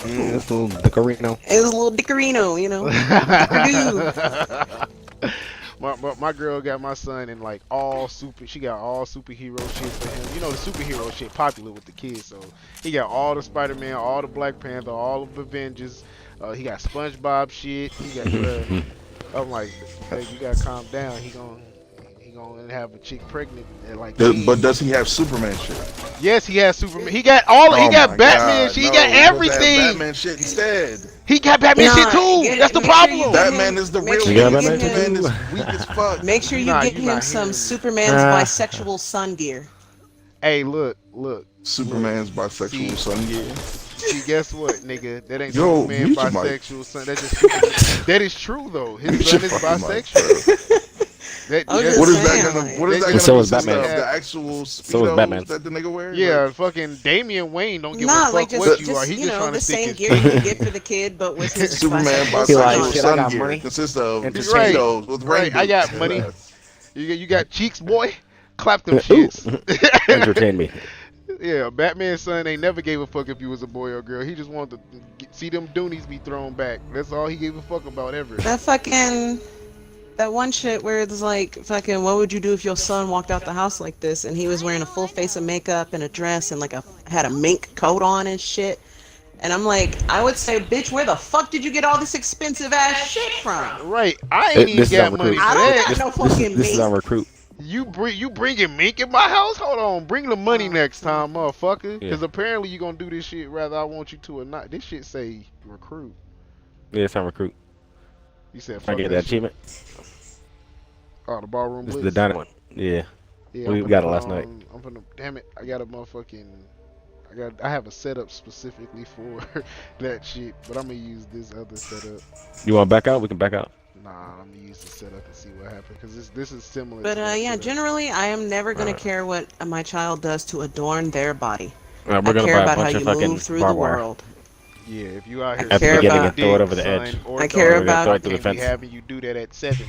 It's a little decorino. His little dickerino, you know. Dicker do. My girl got my son in like all super. She got all superhero shit for him. You know the superhero shit popular with the kids, so he got all the Spider-Man, all the Black Panther, all of the Avengers. He got SpongeBob shit. He got bruh. I'm like, babe, you gotta calm down. He gonna have a chick pregnant at like But 10. does he have Superman shit? Yes, he has Superman. He got all. He Oh got my Batman god, shit. He no. got He supposed to have everything. Batman shit instead. He got Batman shit Nah, too. That's the make sure you problem. get Batman him- is the make real sure You one. got you Batman get too? Superman him. is weak as fuck. Make sure you Nah, get you him not some hearing me. Superman's bisexual son gear. Hey, look. Superman's bisexual See- son gear. See, guess what, nigga? That ain't Yo, Superman mute your mic. bisexual son. That's just Superman. That is true though. His Mute son your is fucking mic, bisexual. That, I was that's just What is saying, that gonna? like- What is that And gonna so is consist Batman. of? The actual So is Batman. speedos that the nigga wear? yeah, Like, fucking Damian Wayne don't give Nah, a like fuck just, what you are. He you just know, trying the to stick same his gear you would get for the kid, but with his Superman bisexual He son like, on it. shit, I son got gear money. consists of Right. speedos with Right, I got money. rainbows. You got cheeks, boy. Clap them Ooh. shits. Entertain me. Yeah, Batman's son ain't never gave a fuck if you was a boy or girl. He just wanted to see them Doonies be thrown back. That's all he gave a fuck about ever. That one shit where it's like, fucking, what would you do if your son walked out the house like this and he was wearing a full face of makeup and a dress and like had a mink coat on and shit? And I'm like, I would say, bitch, where the fuck did you get all this expensive ass shit from? Right, I ain't This even is on got money recruit. for I don't that. got no fucking This is on mink. recruit. You bringing mink in my house? Hold on, bring the money next time, motherfucker. Yeah. Because apparently you gonna do this shit whether I want you to or not. This shit say recruit. Yeah, it's on recruit. You said I fuck get that that shit. achievement. Oh, the ballroom This blitz. is the dynamite one. Yeah. Yeah, We I'm got finna it last put night. on- I'm gonna. Damn it! I got a motherfucking. I have a setup specifically for that shit, but I'm gonna use this other setup. You want to back out? We can back out. Nah, I'm gonna use the setup and see what happens because this is similar. But to that yeah, setup. generally, I am never gonna care what my child does to adorn their body. We're I gonna care buy a about how bunch you of fucking move through the barbed wire. world. Yeah, if you out here I care sucking about- and throw it dick, over the son, edge. or I care daughter, about- I Throw it through the can't be fence. having you do that at 7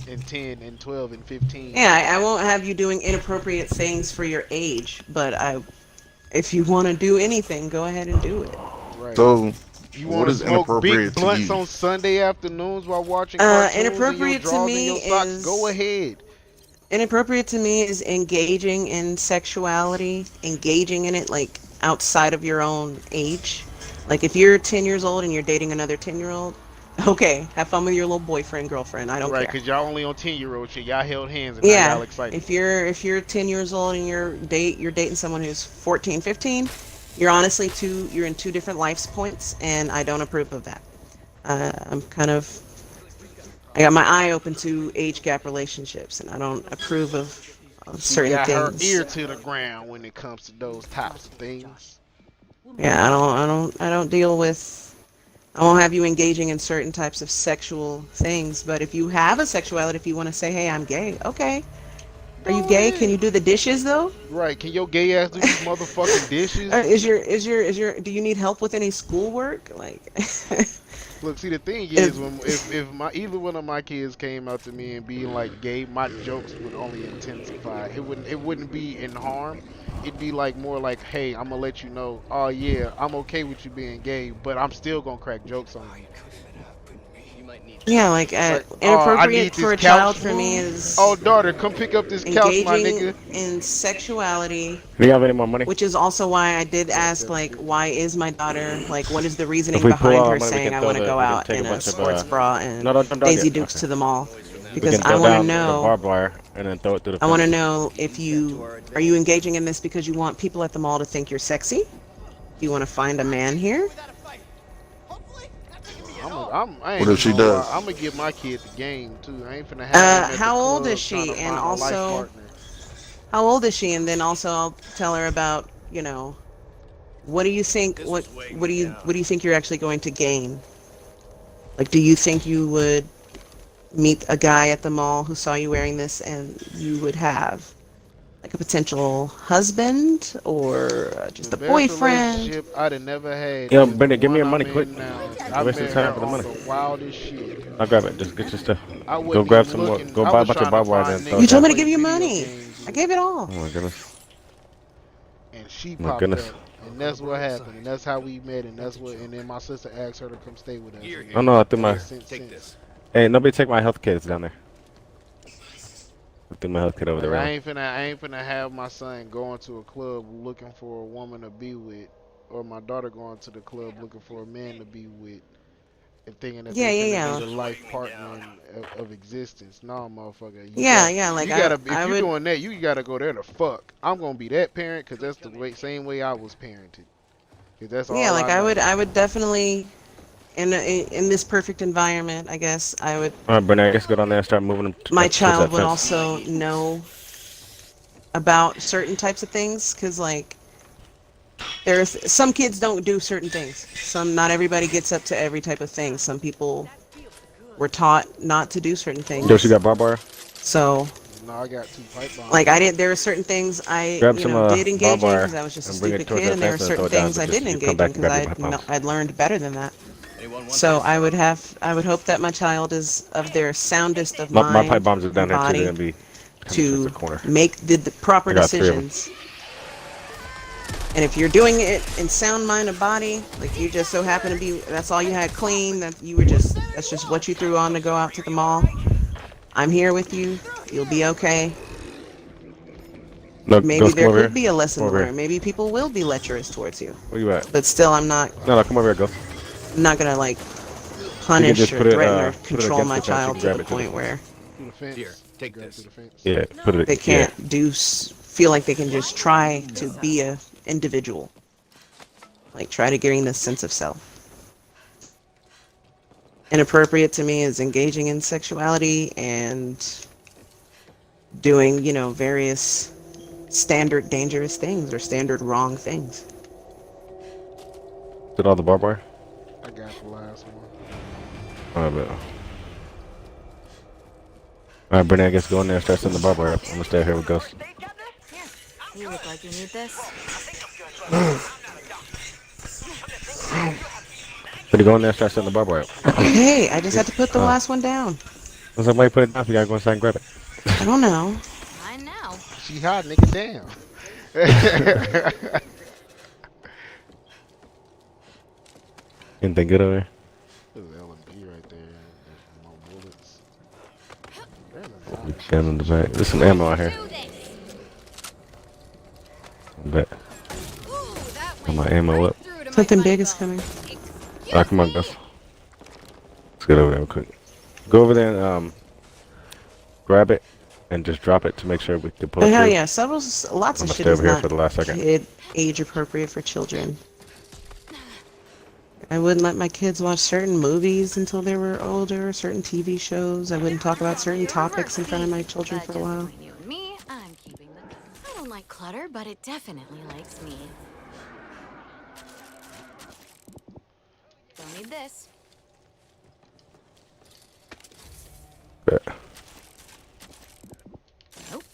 and 10 and 12 and 15. Yeah, I won't have you doing inappropriate things for your age, but if you want to do anything, go ahead and do it. Right. So, You what want to is smoke inappropriate big to blunts you? on Sunday afternoons while watching cartoons inappropriate and to your drawers me and your socks? is- Go ahead. Inappropriate to me is engaging in sexuality, engaging in it like outside of your own age. Like if you're 10 years old and you're dating another 10-year-old, okay, have fun with your little boyfriend, girlfriend. I don't Right, care. because y'all only on 10-year-old shit. Y'all held hands and now Yeah, y'all excited. if you're 10 years old and you're dating someone who's 14, 15, you're honestly you're in two different life points, and I don't approve of that. I got my eye open to age gap relationships, and I don't approve of She certain got her things. ear to the ground when it comes to those types of things. Yeah, I don't deal with. I won't have you engaging in certain types of sexual things. But if you have a sexuality, if you want to say, "Hey, I'm gay," okay. Are you Go gay? ahead. Can you do the dishes though? Right, can your gay ass do these motherfucking dishes? Do you need help with any schoolwork? Like, Look, see the thing is, if either one of my kids came out to me and being like gay, my jokes would only intensify. It wouldn't be in harm. It'd be like more like, hey, I'm gonna let you know, oh yeah, I'm okay with you being gay, but I'm still gonna crack jokes on you. Yeah, like Oh, I inappropriate need for this a child couch for me moved. is Oh, daughter, come pick up this couch, my engaging nigga. in sexuality, Do you have any more money? which is also why I did Got ask, like, 750. why is my daughter, like, what is the If reasoning we pull behind all our her money, we saying can I want to go we can out take a in a bunch of sports bra and no, don't Daisy yet. Dukes Okay. to the mall? We Because can I throw want to down the know, barbed wire and then throw it through the I want to fence. know if are you engaging in this because you want people at the mall to think you're sexy? Do you want to find a man here? I What ain't if even she gonna lie. does? I'm gonna give my kid the game too. I ain't finna have him at the How old is club trying she? to And find a life also, partner. how old is she? And then also I'll tell her about, what do you think, what do you think you're actually going to gain? Like, do you think you would meet a guy at the mall who saw you wearing this and you would have like a potential husband or The just a best boyfriend? relationship I'd have never had Yo, is the Brendan, give me one your money I'm quick. in now. I You're wasting met her time for the on money. the wildest shit. I'll grab it. Just get your stuff. I Go wasn't grab even some more. looking. Go I buy a was bunch of trying to barbed wire find then throw You it niggas to told down. me to play give you video money. games I with, gave it all. Oh my goodness. and she Oh my popped goodness. up, and that's what happened, and that's how we met, and and then my sister asked her to come stay with us, and Oh no, I threw my. ever since. Hey, nobody take my health kits down there. I threw my health kit over the Like railing. I ain't finna have my son going to a club looking for a woman to be with, or my daughter going to the club looking for a man to be with, and thinking that Yeah, they yeah, finna be yeah. the life partner of existence. No, motherfucker, Yeah, yeah, like you gotta, if I you would, doing that, you gotta go there to fuck. I'm gonna be that parent because that's the same way I was parented. Cause that's yeah, all like I know. I would definitely in this perfect environment, I guess I would, All right, Brendan, I guess go down there and start moving them my towards child that would fence. also know about certain types of things, because like there's some kids don't do certain things. Not everybody gets up to every type of thing. Some people were taught not to do certain Yo, she things. got barbed wire. So No, I got 2 pipe like bombs. there are certain things I, Grab some did barbed engage in wire because I was just a and bring it stupid towards kid, that and there were fence and then throw certain it down. things But I just didn't you come engage in back and because grab your pipe bombs. I'd learned better than that. So I would hope that my child is of their soundest of My pipe mind bombs are down and there too. They're body gonna be coming towards the to corner. make the proper I got 3 of them. decisions. And if you're doing it in sound mind and body, like you just so happen to be, that's all you had clean, that's just what you threw on to go out to the mall. I'm here with you. You'll be okay. No, Maybe Ghost, come there over could here. be a Come lesson to over here. learn. Maybe people will be lecherous towards you. Where you at? But still, I'm not No, come over here, Ghost. gonna like You can punish just or threaten or put it control against my the fence. You child can to grab the it through the point fence. where Through the fence. Grab it through the fence. Yeah, put it. they Yeah. can't feel like they can just try to be a individual. Like try to gain this sense of self. Inappropriate to me is engaging in sexuality and doing, various standard dangerous things or standard wrong things. Did all the barbed wire? I got the last one. All right, but. All right, Brendan, I guess go in there and start setting the barbed wire up. I'm gonna stay here with Ghost. You look like you need this. But you go in there and start setting the barbed wire up. Hey, I just had to put the last one down. When somebody put it down, so you gotta go inside and grab it. I don't know. I know. She hot, nigga. Damn. Anything good over there? There's an LMG right there. There's more bullets. We can in the back. There's some ammo out here. I bet. Put my ammo up. Something big is coming. Alright, come on, Gus. Let's get over there real quick. Go over there and grab it and just drop it to make sure we can pull But it hell through. yeah, lots I'm of gonna shit stay is over here not for the last second. kid age appropriate for children. I wouldn't let my kids watch certain movies until they were older, certain TV shows. I wouldn't talk about certain topics in front of my children for a while. Between you and me, I'm keeping them. I don't like clutter, but it definitely likes me. Don't need this. Bet. Nope.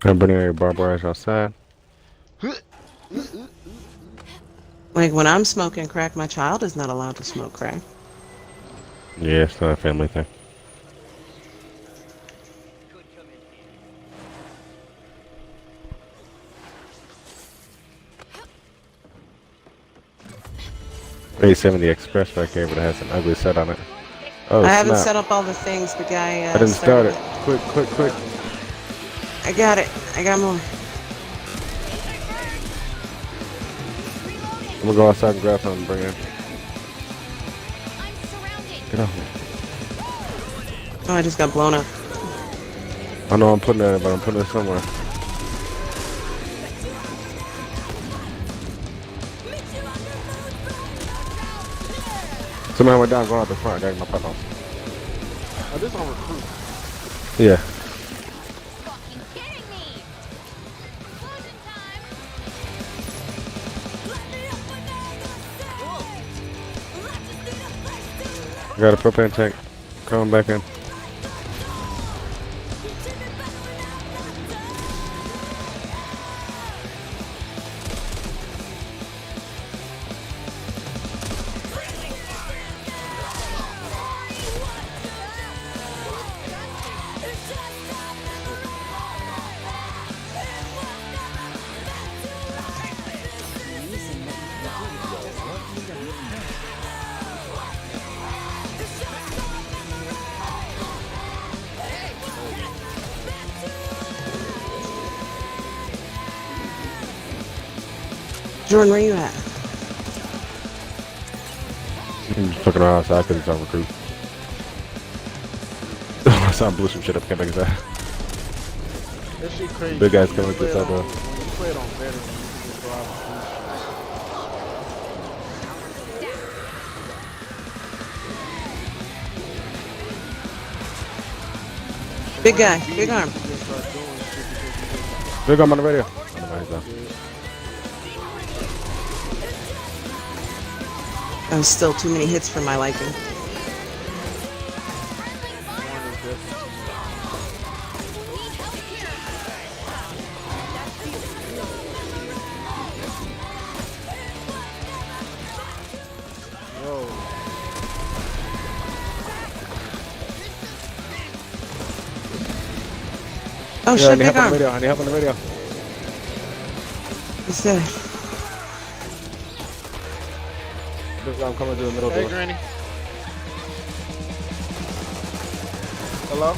I'm bringing your barbed wires outside. Like when I'm smoking crack, my child is not allowed to smoke crack. Yeah, it's not a family thing. 870 Express back here, but it has an ugly set on it. Oh, I haven't snap. set up all the things. The guy I didn't start started it. Quick, quick, quick. I got it. I got more. I'm gonna go outside and grab something and bring it in. I'm surrounded. Get off me. Oh, I just got blown up. I know I'm putting it in, but I'm putting it somewhere. Somehow went down, going out the front. I got my pop off. Oh, this on recruit. Yeah. Fucking kidding me. Closing time. I got a propane tank. Coming back in. Jordan, where you at? I'm just looking around outside because it's on recruit. I saw him blew some shit up. Came back inside. That shit crazy. Big guys coming to the side door. When you play it on better, you just drive Big guy. Big arm. Big arm on the radio. I don't know he's down. That was still too many hits for my liking. Oh Yeah, I shit, need big help on arm. the radio. I need help on the radio. He's dead. Big arm coming to the middle Hey, door. Granny. Hello?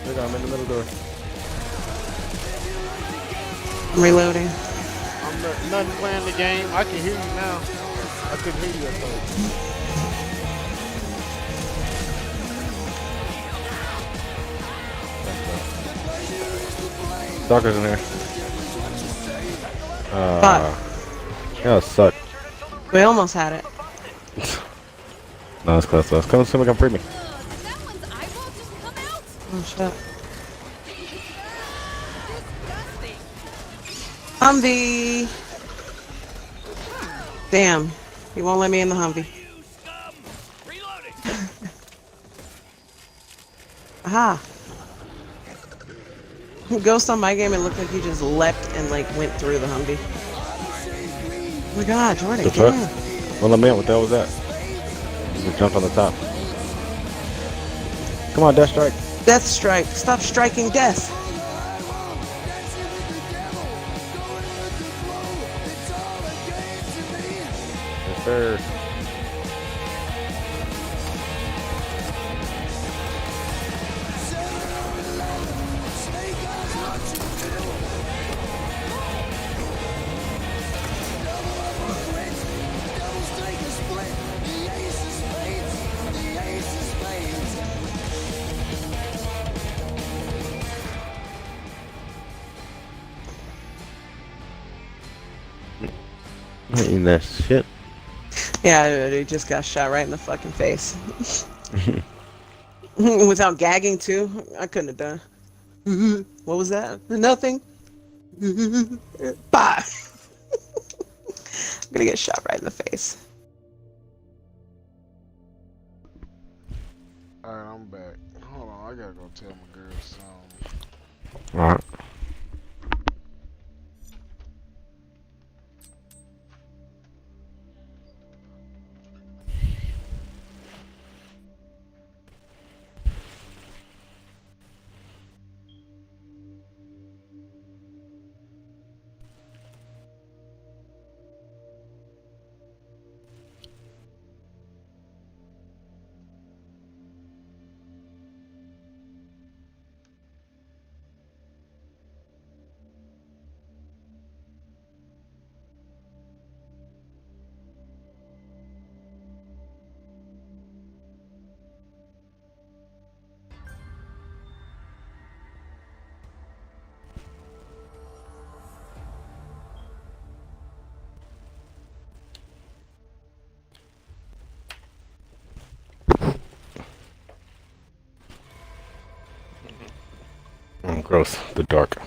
Big arm in the middle door. I'm reloading. I'm nothing playing the game. I can hear you now. I couldn't hear you at first. Stalker's in here. Fuck. Yeah, suck. We almost had it. No, it's close. Come on, somebody come free me. Someone's eyeball just come out. Oh shit. Disgusting. Humvee. Damn. He won't let me in the Humvee. Aha. Ghost on my game, it looked like he just leapt and like went through the Humvee. Oh my god, Jordan, The come fuck? on. Well, let me in. What the hell was that? Just jumped on the top. Come on, Death Strike. Death strike. Stop striking death. Yes, sir. I'm eating that shit. Yeah, he just got shot right in the fucking face. Without gagging too. I couldn't have done. What was that? Nothing. Bye. I'm gonna get shot right in the face. Alright, I'm back. Hold on, I gotta go tell my girl something. Alright. gross. The dark.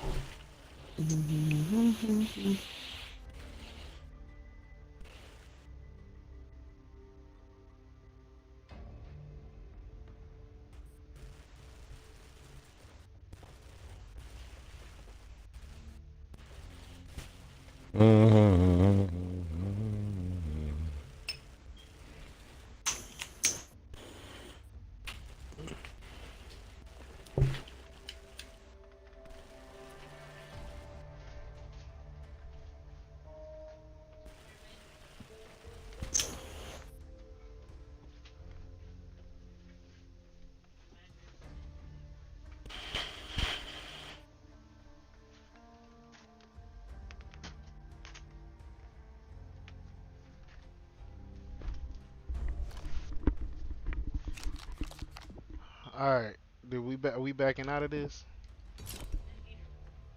All right, did we are we backing out of this?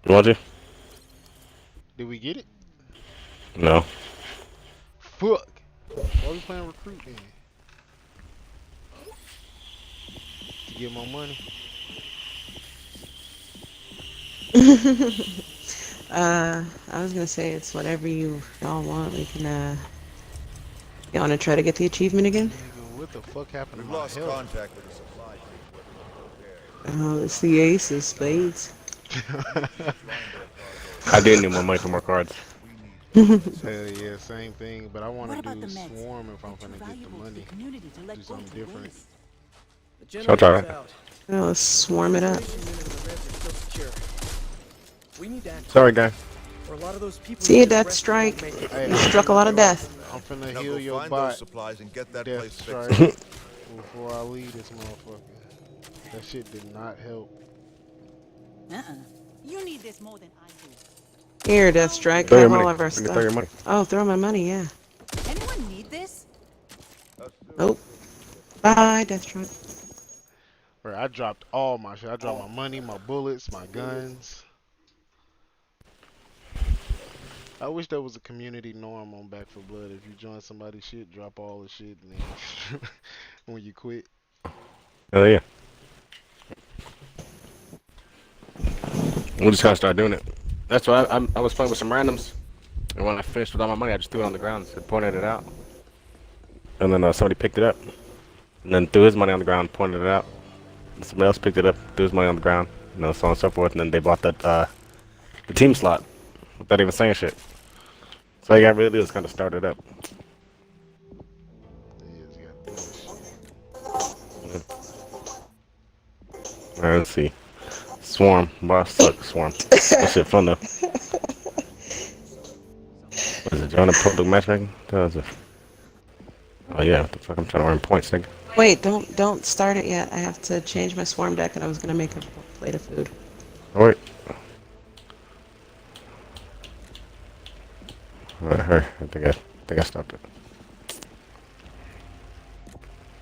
You want to? Did we get it? No. Fuck. Why we playing recruit then? To get more money? I was gonna say it's whatever y'all want. We can. You wanna try to get the achievement again? Nigga, what the fuck happened We've to my lost health? contact with the supply chain. Oh, it's the ace of spades. I did need more money for more cards. Hell yeah, same thing. But I want to do swarm if I'm gonna get the money. Do something different. The So I'll try generator's that. out. Oh, let's swarm it up. Ventilation unit and the ramps are still secure. We need to act Sorry, guy. or a lot of those people See you, get Death arrested Strike. won't make it. Hey, You struck a lot of death. I'm finna Now heal go your find bot, those supplies and get that Death place Strike, fixed. before I leave this motherfucker. That shit did not help. You need this more than I do. Here, Death Strike. Throw your Have all money. of our We can throw stuff. your money. Oh, throw my money, yeah. Anyone need this? Oh. Bye, Death Strike. Bro, I dropped all my shit. I dropped my money, my bullets, my guns. I wish there was a community norm on Back for Blood. If you join somebody's shit, drop all the shit, and then when you quit. Oh yeah. We just gotta start doing it. That's why I was playing with some randoms, and when I finished with all my money, I just threw it on the ground and pointed it out. And then somebody picked it up, and then threw his money on the ground, pointed it out. And somebody else picked it up, threw his money on the ground, so on and so forth. And then they bought that the team slot without even saying shit. So all you gotta really do is kind of start it up. Yeah, just gotta do that shit. All right, let's see. Swarm, boss, suck, swarm. That shit fun though. What is it? Join the public matchmaking? Oh yeah, what the fuck? I'm trying to earn points, nigga. Wait, don't start it yet. I have to change my swarm deck, and I was gonna make a plate of food. Oh, wait. I think I stopped it.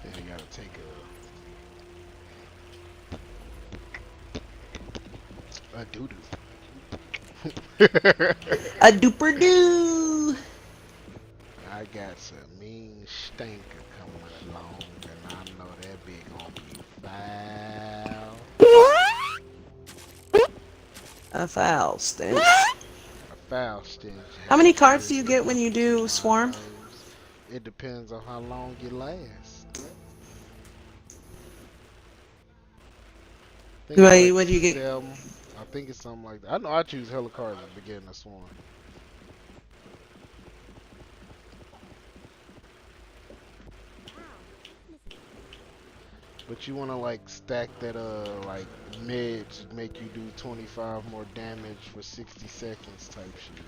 Then you gotta take a doo doo. A duper doo. I got some mean stinker coming along, and I know that big gonna be foul. A foul stench. A foul stench. How many cards do you get when you do swarm? It depends on how long you last. What do you get? I think it's something like that. I know I choose hella cards at the beginning of swarm. But you wanna like stack that like mids, make you do 25 more damage for 60 seconds type shit.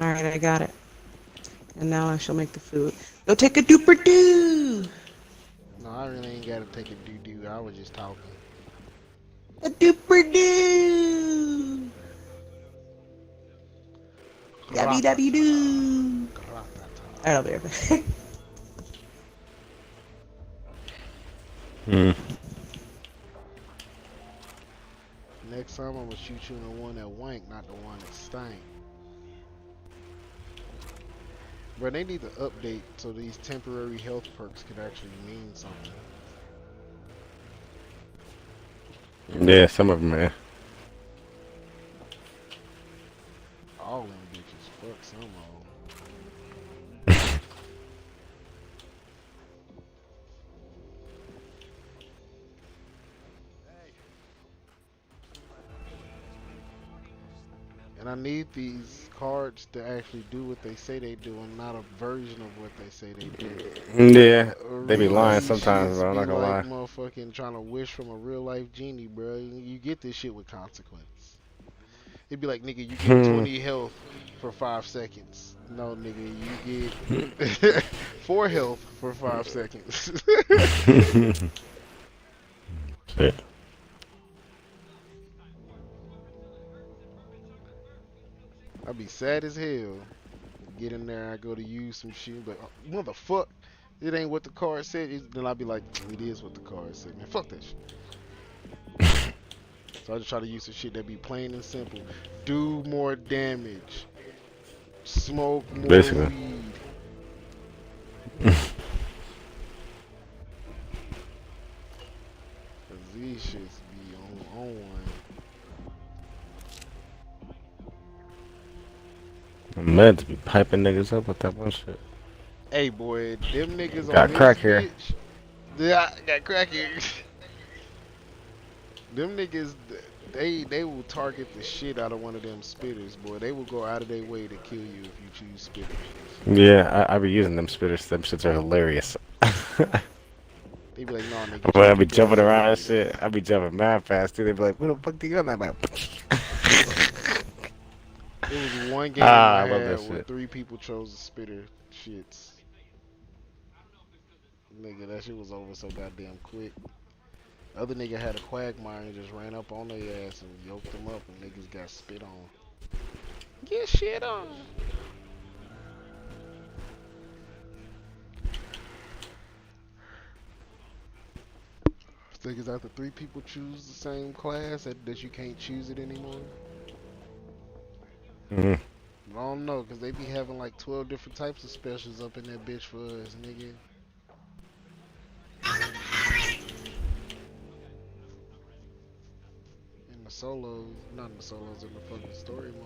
Alright, I got it. And now I shall make the food. Go take a duper doo! No, I really ain't gotta take a doo doo. I was just talking. A duper doo! Yabby dabby doo! Alright, I'll be right back. Next time I'm gonna shoot you in the one that wank, not the one that stank. Bro, they need to update so these temporary health perks can actually mean something. Yeah, some of them, man. All them bitches. Fuck some of them. And I need these cards to actually do what they say they do and not a version of what they say they do. Yeah, they be Real lying life sometimes, shits bro. I'm be not gonna like lie. motherfucking trying to wish from a real life genie, bro. You get this shit with consequence. It'd be like, nigga, you get 20 health for 5 seconds. No, nigga, you get 4 health for 5 seconds. Shit. I'd be sad as hell. Get in there, I go to use some shit, but motherfuck, it ain't what the card said. Then I'd be like, it is what the card said, man. Fuck that shit. So I just try to use some shit that be plain and simple. Do more damage. Smoke more Basically. weed. Cause these shits be on one. I'm mad to be piping niggas up with that one shit. Hey boy, them niggas on Got this crack here. bitch. Yeah, got crack here. Them niggas, they will target the shit out of one of them spitters, boy. They will go out of their way to kill you if you choose spitters. Yeah, I be using them spitters. Them shits are hilarious. They be like, no, nigga, get When your I be stupid jumping ass over around and here. shit, I be jumping mad fast too. They be like, "What the fuck do you on that about?" It was one game Ah, I I love had that where shit. 3 people chose the spitter shits. Nigga, that shit was over so goddamn quick. Other nigga had a quagmire and just ran up on their ass and yoked them up and niggas got spit on. Get shit on. Niggas after 3 people choose the same class that you can't choose it anymore. Hmm. I don't know, cause they be having like 12 different types of specials up in that bitch for us, nigga. In the solos, not in the solos, in the fucking story mode.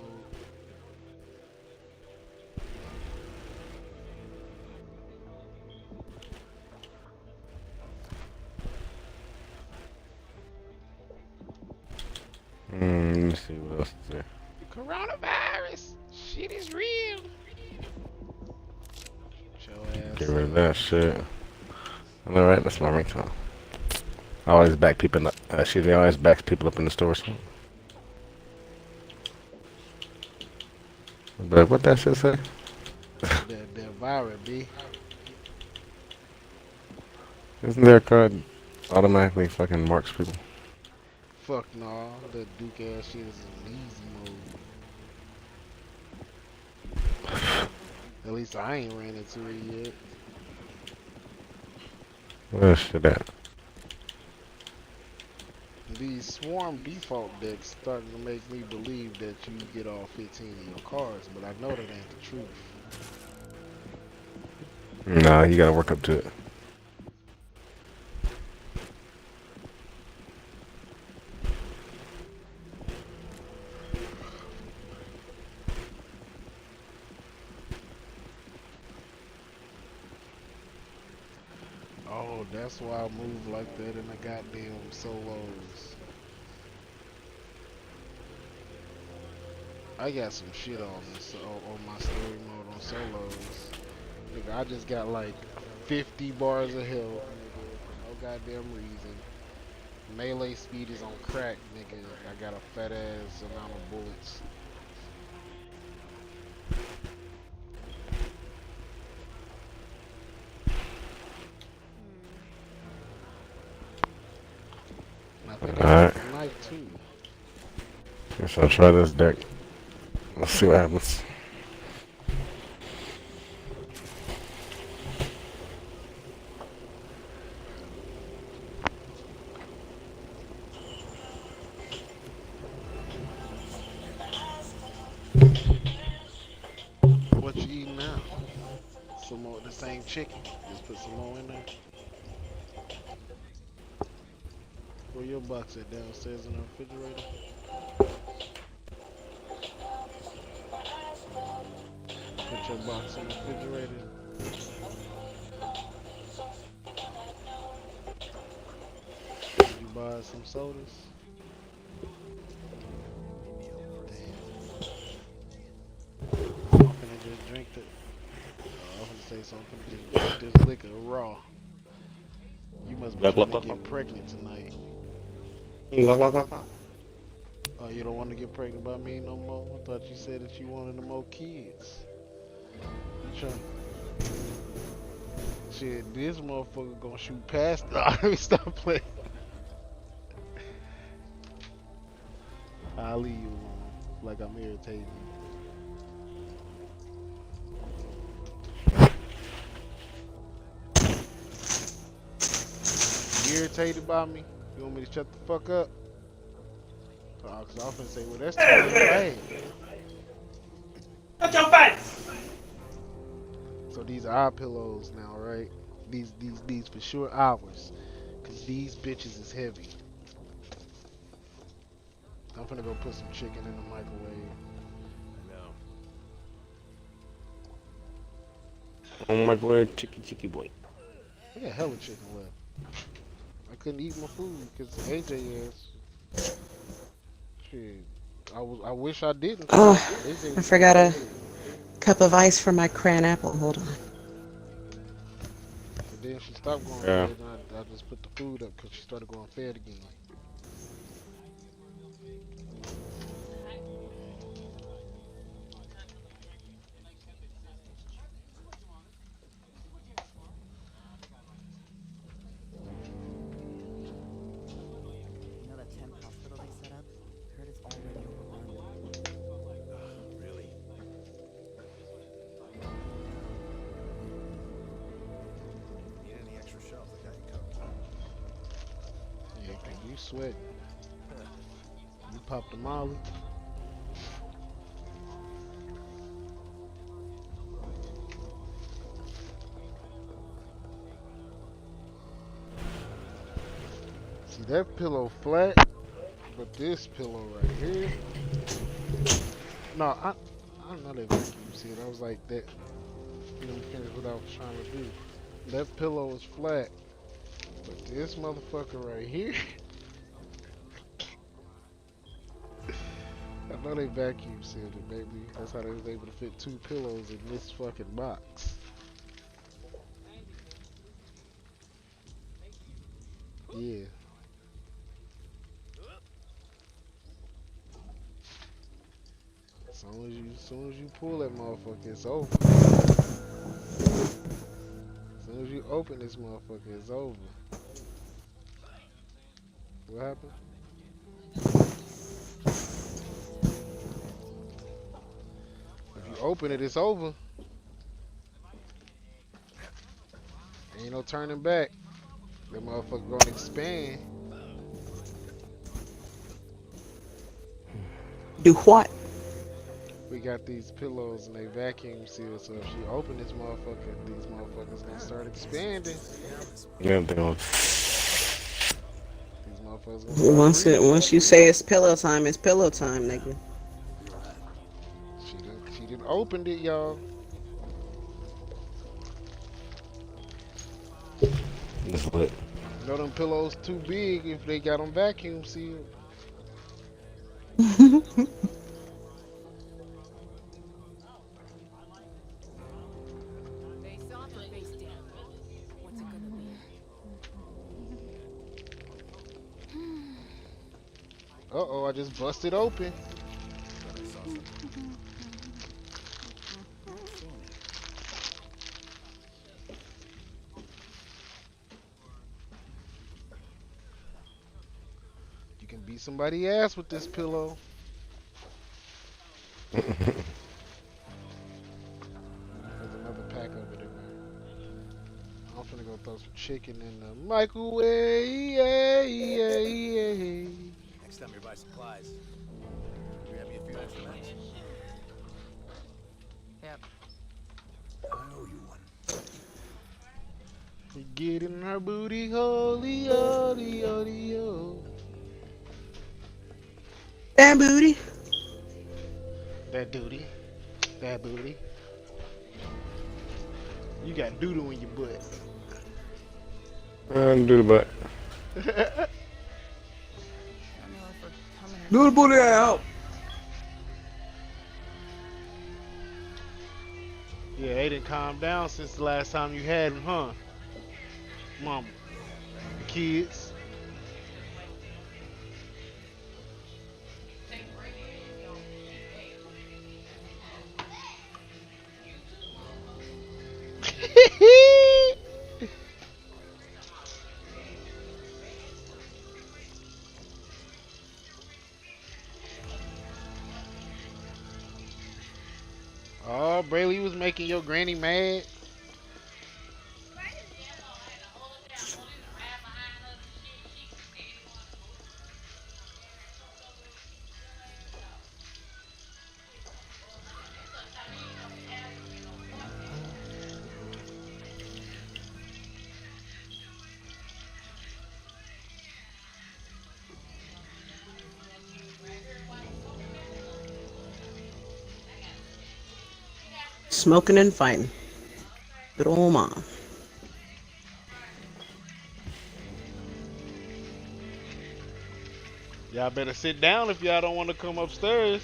Let me see what else is there. Coronavirus, shit is real. Show Get ass rid of up. that shit. All right, that's my ringtone. I always back people up. Excuse me, I always back people up in the stores. But what that shit say? That virus, B. Isn't there a card automatically fucking marks people? Fuck nah, that Duke ass shit is in easy mode. At least I ain't ran into it yet. Where's shit at? These swarm default decks starting to make me believe that you get all 15 of your cards, but I know that ain't the truth. Nah, you gotta work up to it. Oh, that's why I move like that in the goddamn solos. I got some shit on this on my story mode on solos. Nigga, I just got like 50 bars of health, nigga, for no goddamn reason. Melee speed is on crack, nigga. I got a fat ass amount of bullets. And I think I Alright. got the knife too. Guess I'll try this deck. Let's see what happens. What you eating now? chicken. Just put some more in there. Where your box at? Downstairs in the refrigerator? Put your box in the refrigerator. Did you buy some sodas? Damn. I'm finna just drink the. I'm finna say so. I'm finna just drink this liquor raw. You must be Look, trying look, to look, get look. pregnant tonight. Look, look, look, look. Oh, you don't want to get pregnant by me no more? I thought you said that you wanted no more kids. You trying? Shit, this motherfucker gonna shoot past. Let me stop playing. I'll leave you alone. Like I'm irritating you. You irritated by me? You want me to shut the fuck up? Cause I'm finna say, well, that's 25. Shut your face! So these are our pillows now, right? These for sure ours. Cause these bitches is heavy. I'm finna go put some chicken in the microwave. Oh my boy, chicky boy. I got hella chicken left. I couldn't eat my food because AJ asked. Shit. I wish I didn't. Oh, AJ I was forgot going a fed. cup of ice for my cran apple. Hold on. And then she stopped going Yeah. fed, and I just put the food up because she started going fed again. You know that temp hospital they set up? Heard it's already overrun. Really? Need any extra shelves? I got you covered. Yeah, cause you sweating. You popped the molly. See that pillow flat, but this pillow right here. No, I know that vacuum sealed. I was like that. Let me finish what I was trying to do. That pillow is flat, but this motherfucker right here. I know they vacuum sealed it, baby. That's how they was able to fit 2 pillows in this fucking box. Yeah. As soon as you pull that motherfucker, it's over. As soon as you open this motherfucker, it's over. What happened? If you open it, it's over. Ain't no turning back. That motherfucker gonna expand. Do what? We got these pillows and they vacuum sealed, so if she open this motherfucker, these motherfuckers gonna start expanding. Yeah, they don't. These motherfuckers gonna start breathing. Once you say it's pillow time, nigga. She done opened it, y'all. It's lit. You know them pillows too big if they got them vacuum sealed. Face off or face down? What's it gonna be? Uh-oh, I just busted open. You can beat somebody's ass with this pillow. There's another pack of it in there. I'm finna go throw some chicken in the microwave. Next time you buy supplies, grab me a few extra minutes. Yep. I owe you one. Getting her booty holy, holy, holy, ho. That booty. That duty. That booty. You got doodle in your butt. Do the butt. I don't know if we're coming or Do the going. booty out. Yeah, they didn't calm down since the last time you had him, huh? Mama. The kids. Oh, Brayley was making your granny mad. Smoking and fighting. Good old mom. Y'all better sit down if y'all don't want to come upstairs.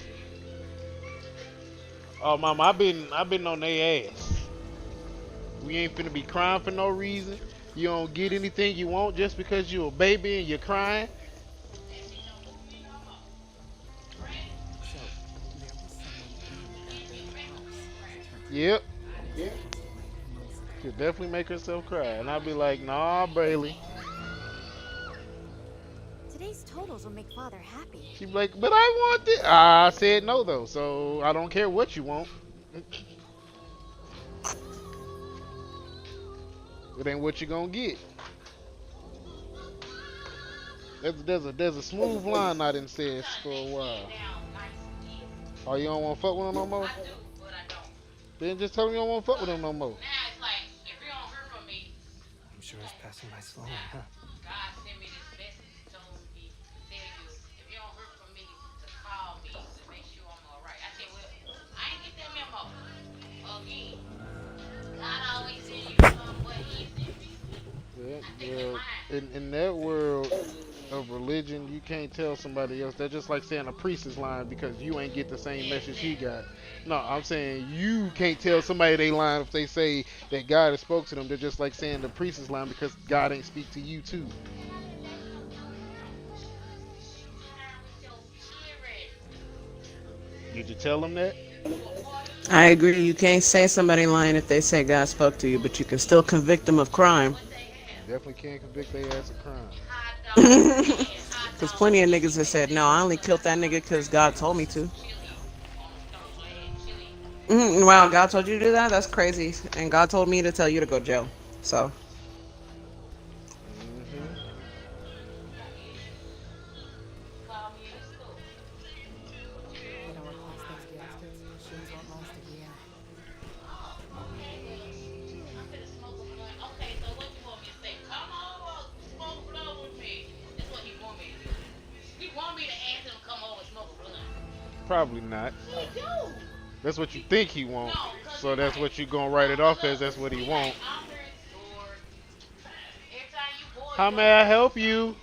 Oh, mama, I've been on their ass. We ain't finna be crying for no reason. You don't get anything you want just because you a baby and you're crying. So, there was someone in that old house. Yep. It was like months ago. Could definitely make herself cry. And I'd be like, nah, Brayley. Today's totals will make Father happy. She'd be like, but I want this. I said no, though, so I don't care what you want. It ain't what you gonna get. There's a smooth line I done said for a while. Oh, you don't want to fuck with him no more? Then just tell him you don't want to fuck with him no more. I'm sure it's passing by slowly, huh? Yeah, well, in that world of religion, you can't tell somebody else. That's just like saying a priest is lying because you ain't get the same message he got. No, I'm saying you can't tell somebody they lying if they say that God has spoke to them. They're just like saying the priest is lying because God ain't speak to you too. Did you tell them that? I agree. You can't say somebody lying if they say God spoke to you, but you can still convict them of crime. Definitely can't convict their ass of crime. Because plenty of niggas have said, no, I only killed that nigga because God told me to. Wow, God told you to do that? That's crazy. And God told me to tell you to go to jail. So, Hmm. You know, we're past those gaskets. Machines won't last a year. Probably not. That's what you think he want. So that's what you gonna write it off as. That's what he want. How may I help you?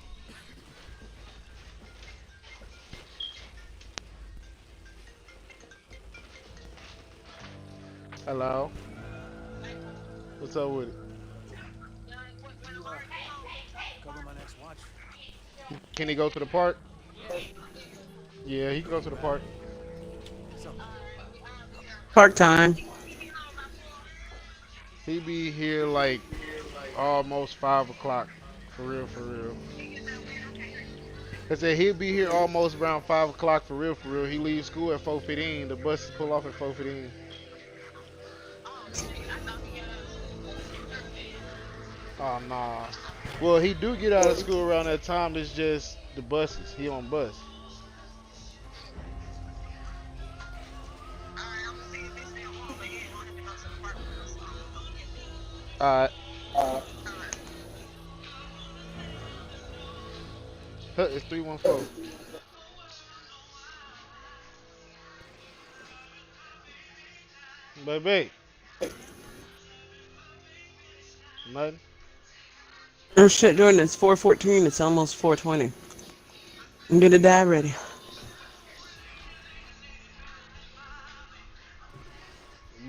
Hello. What's up with it? Cover my next watch. Can he go to the park? Yeah, he can go to the park. So, part time. He be here like almost 5 o'clock. For real, for real. I said he'll be here almost around 5 o'clock for real, for real. He leaves school at 4:15. The buses pull off at 4:15. Oh nah. Well, he do get out of school around that time. It's just the buses. He on bus. Alright. Huh, it's 314. Baby. Nothing. Oh shit, Jordan, it's 4:14. It's almost 4:20. I'm gonna die ready.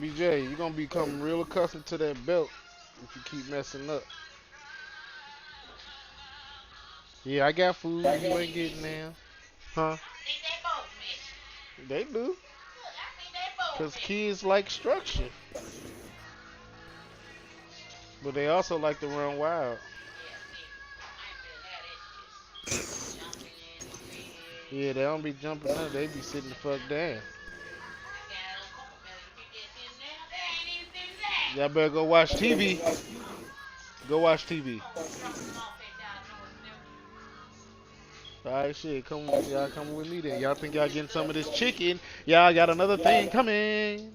BJ, you're gonna become real accustomed to that belt if you keep messing up. Yeah, I got food. You ain't getting there. Huh? They do. Because kids like structure. But they also like to run wild. Yeah, they don't be jumping up. They be sitting the fuck down. Y'all better go watch TV. Go watch TV. Alright, shit. Y'all come with me then. Y'all think y'all getting some of this chicken? Y'all got another thing coming.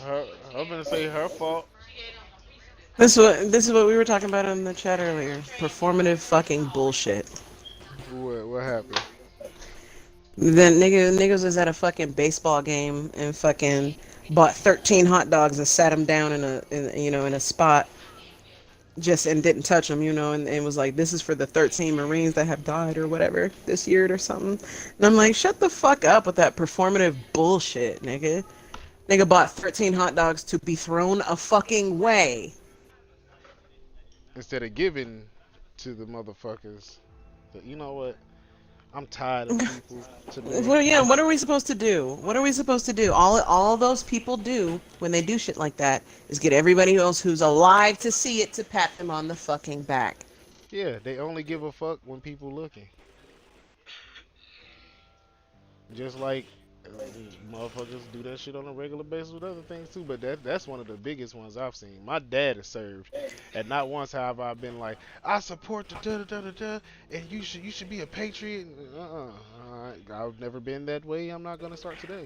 Her, I'm gonna say her fault. This is what we were talking about in the chat earlier. Performative fucking bullshit. What happened? Then niggas was at a fucking baseball game and fucking bought 13 hot dogs and sat them down in a spot just and didn't touch them, and was like, this is for the 13 Marines that have died or whatever this year or something. And I'm like, shut the fuck up with that performative bullshit, nigga. Nigga bought 13 hot dogs to be thrown a fucking way. Instead of giving to the motherfuckers. But you know what? I'm tired of people today. Well, yeah, what are we supposed to do? What are we supposed to do? All those people do when they do shit like that is get everybody else who's alive to see it to pat them on the fucking back. Yeah, they only give a fuck when people looking. Just like motherfuckers do that shit on a regular basis with other things too. But that's one of the biggest ones I've seen. My dad has served, and not once have I been like, I support the da da da da da, and you should be a patriot. I've never been that way. I'm not gonna start today.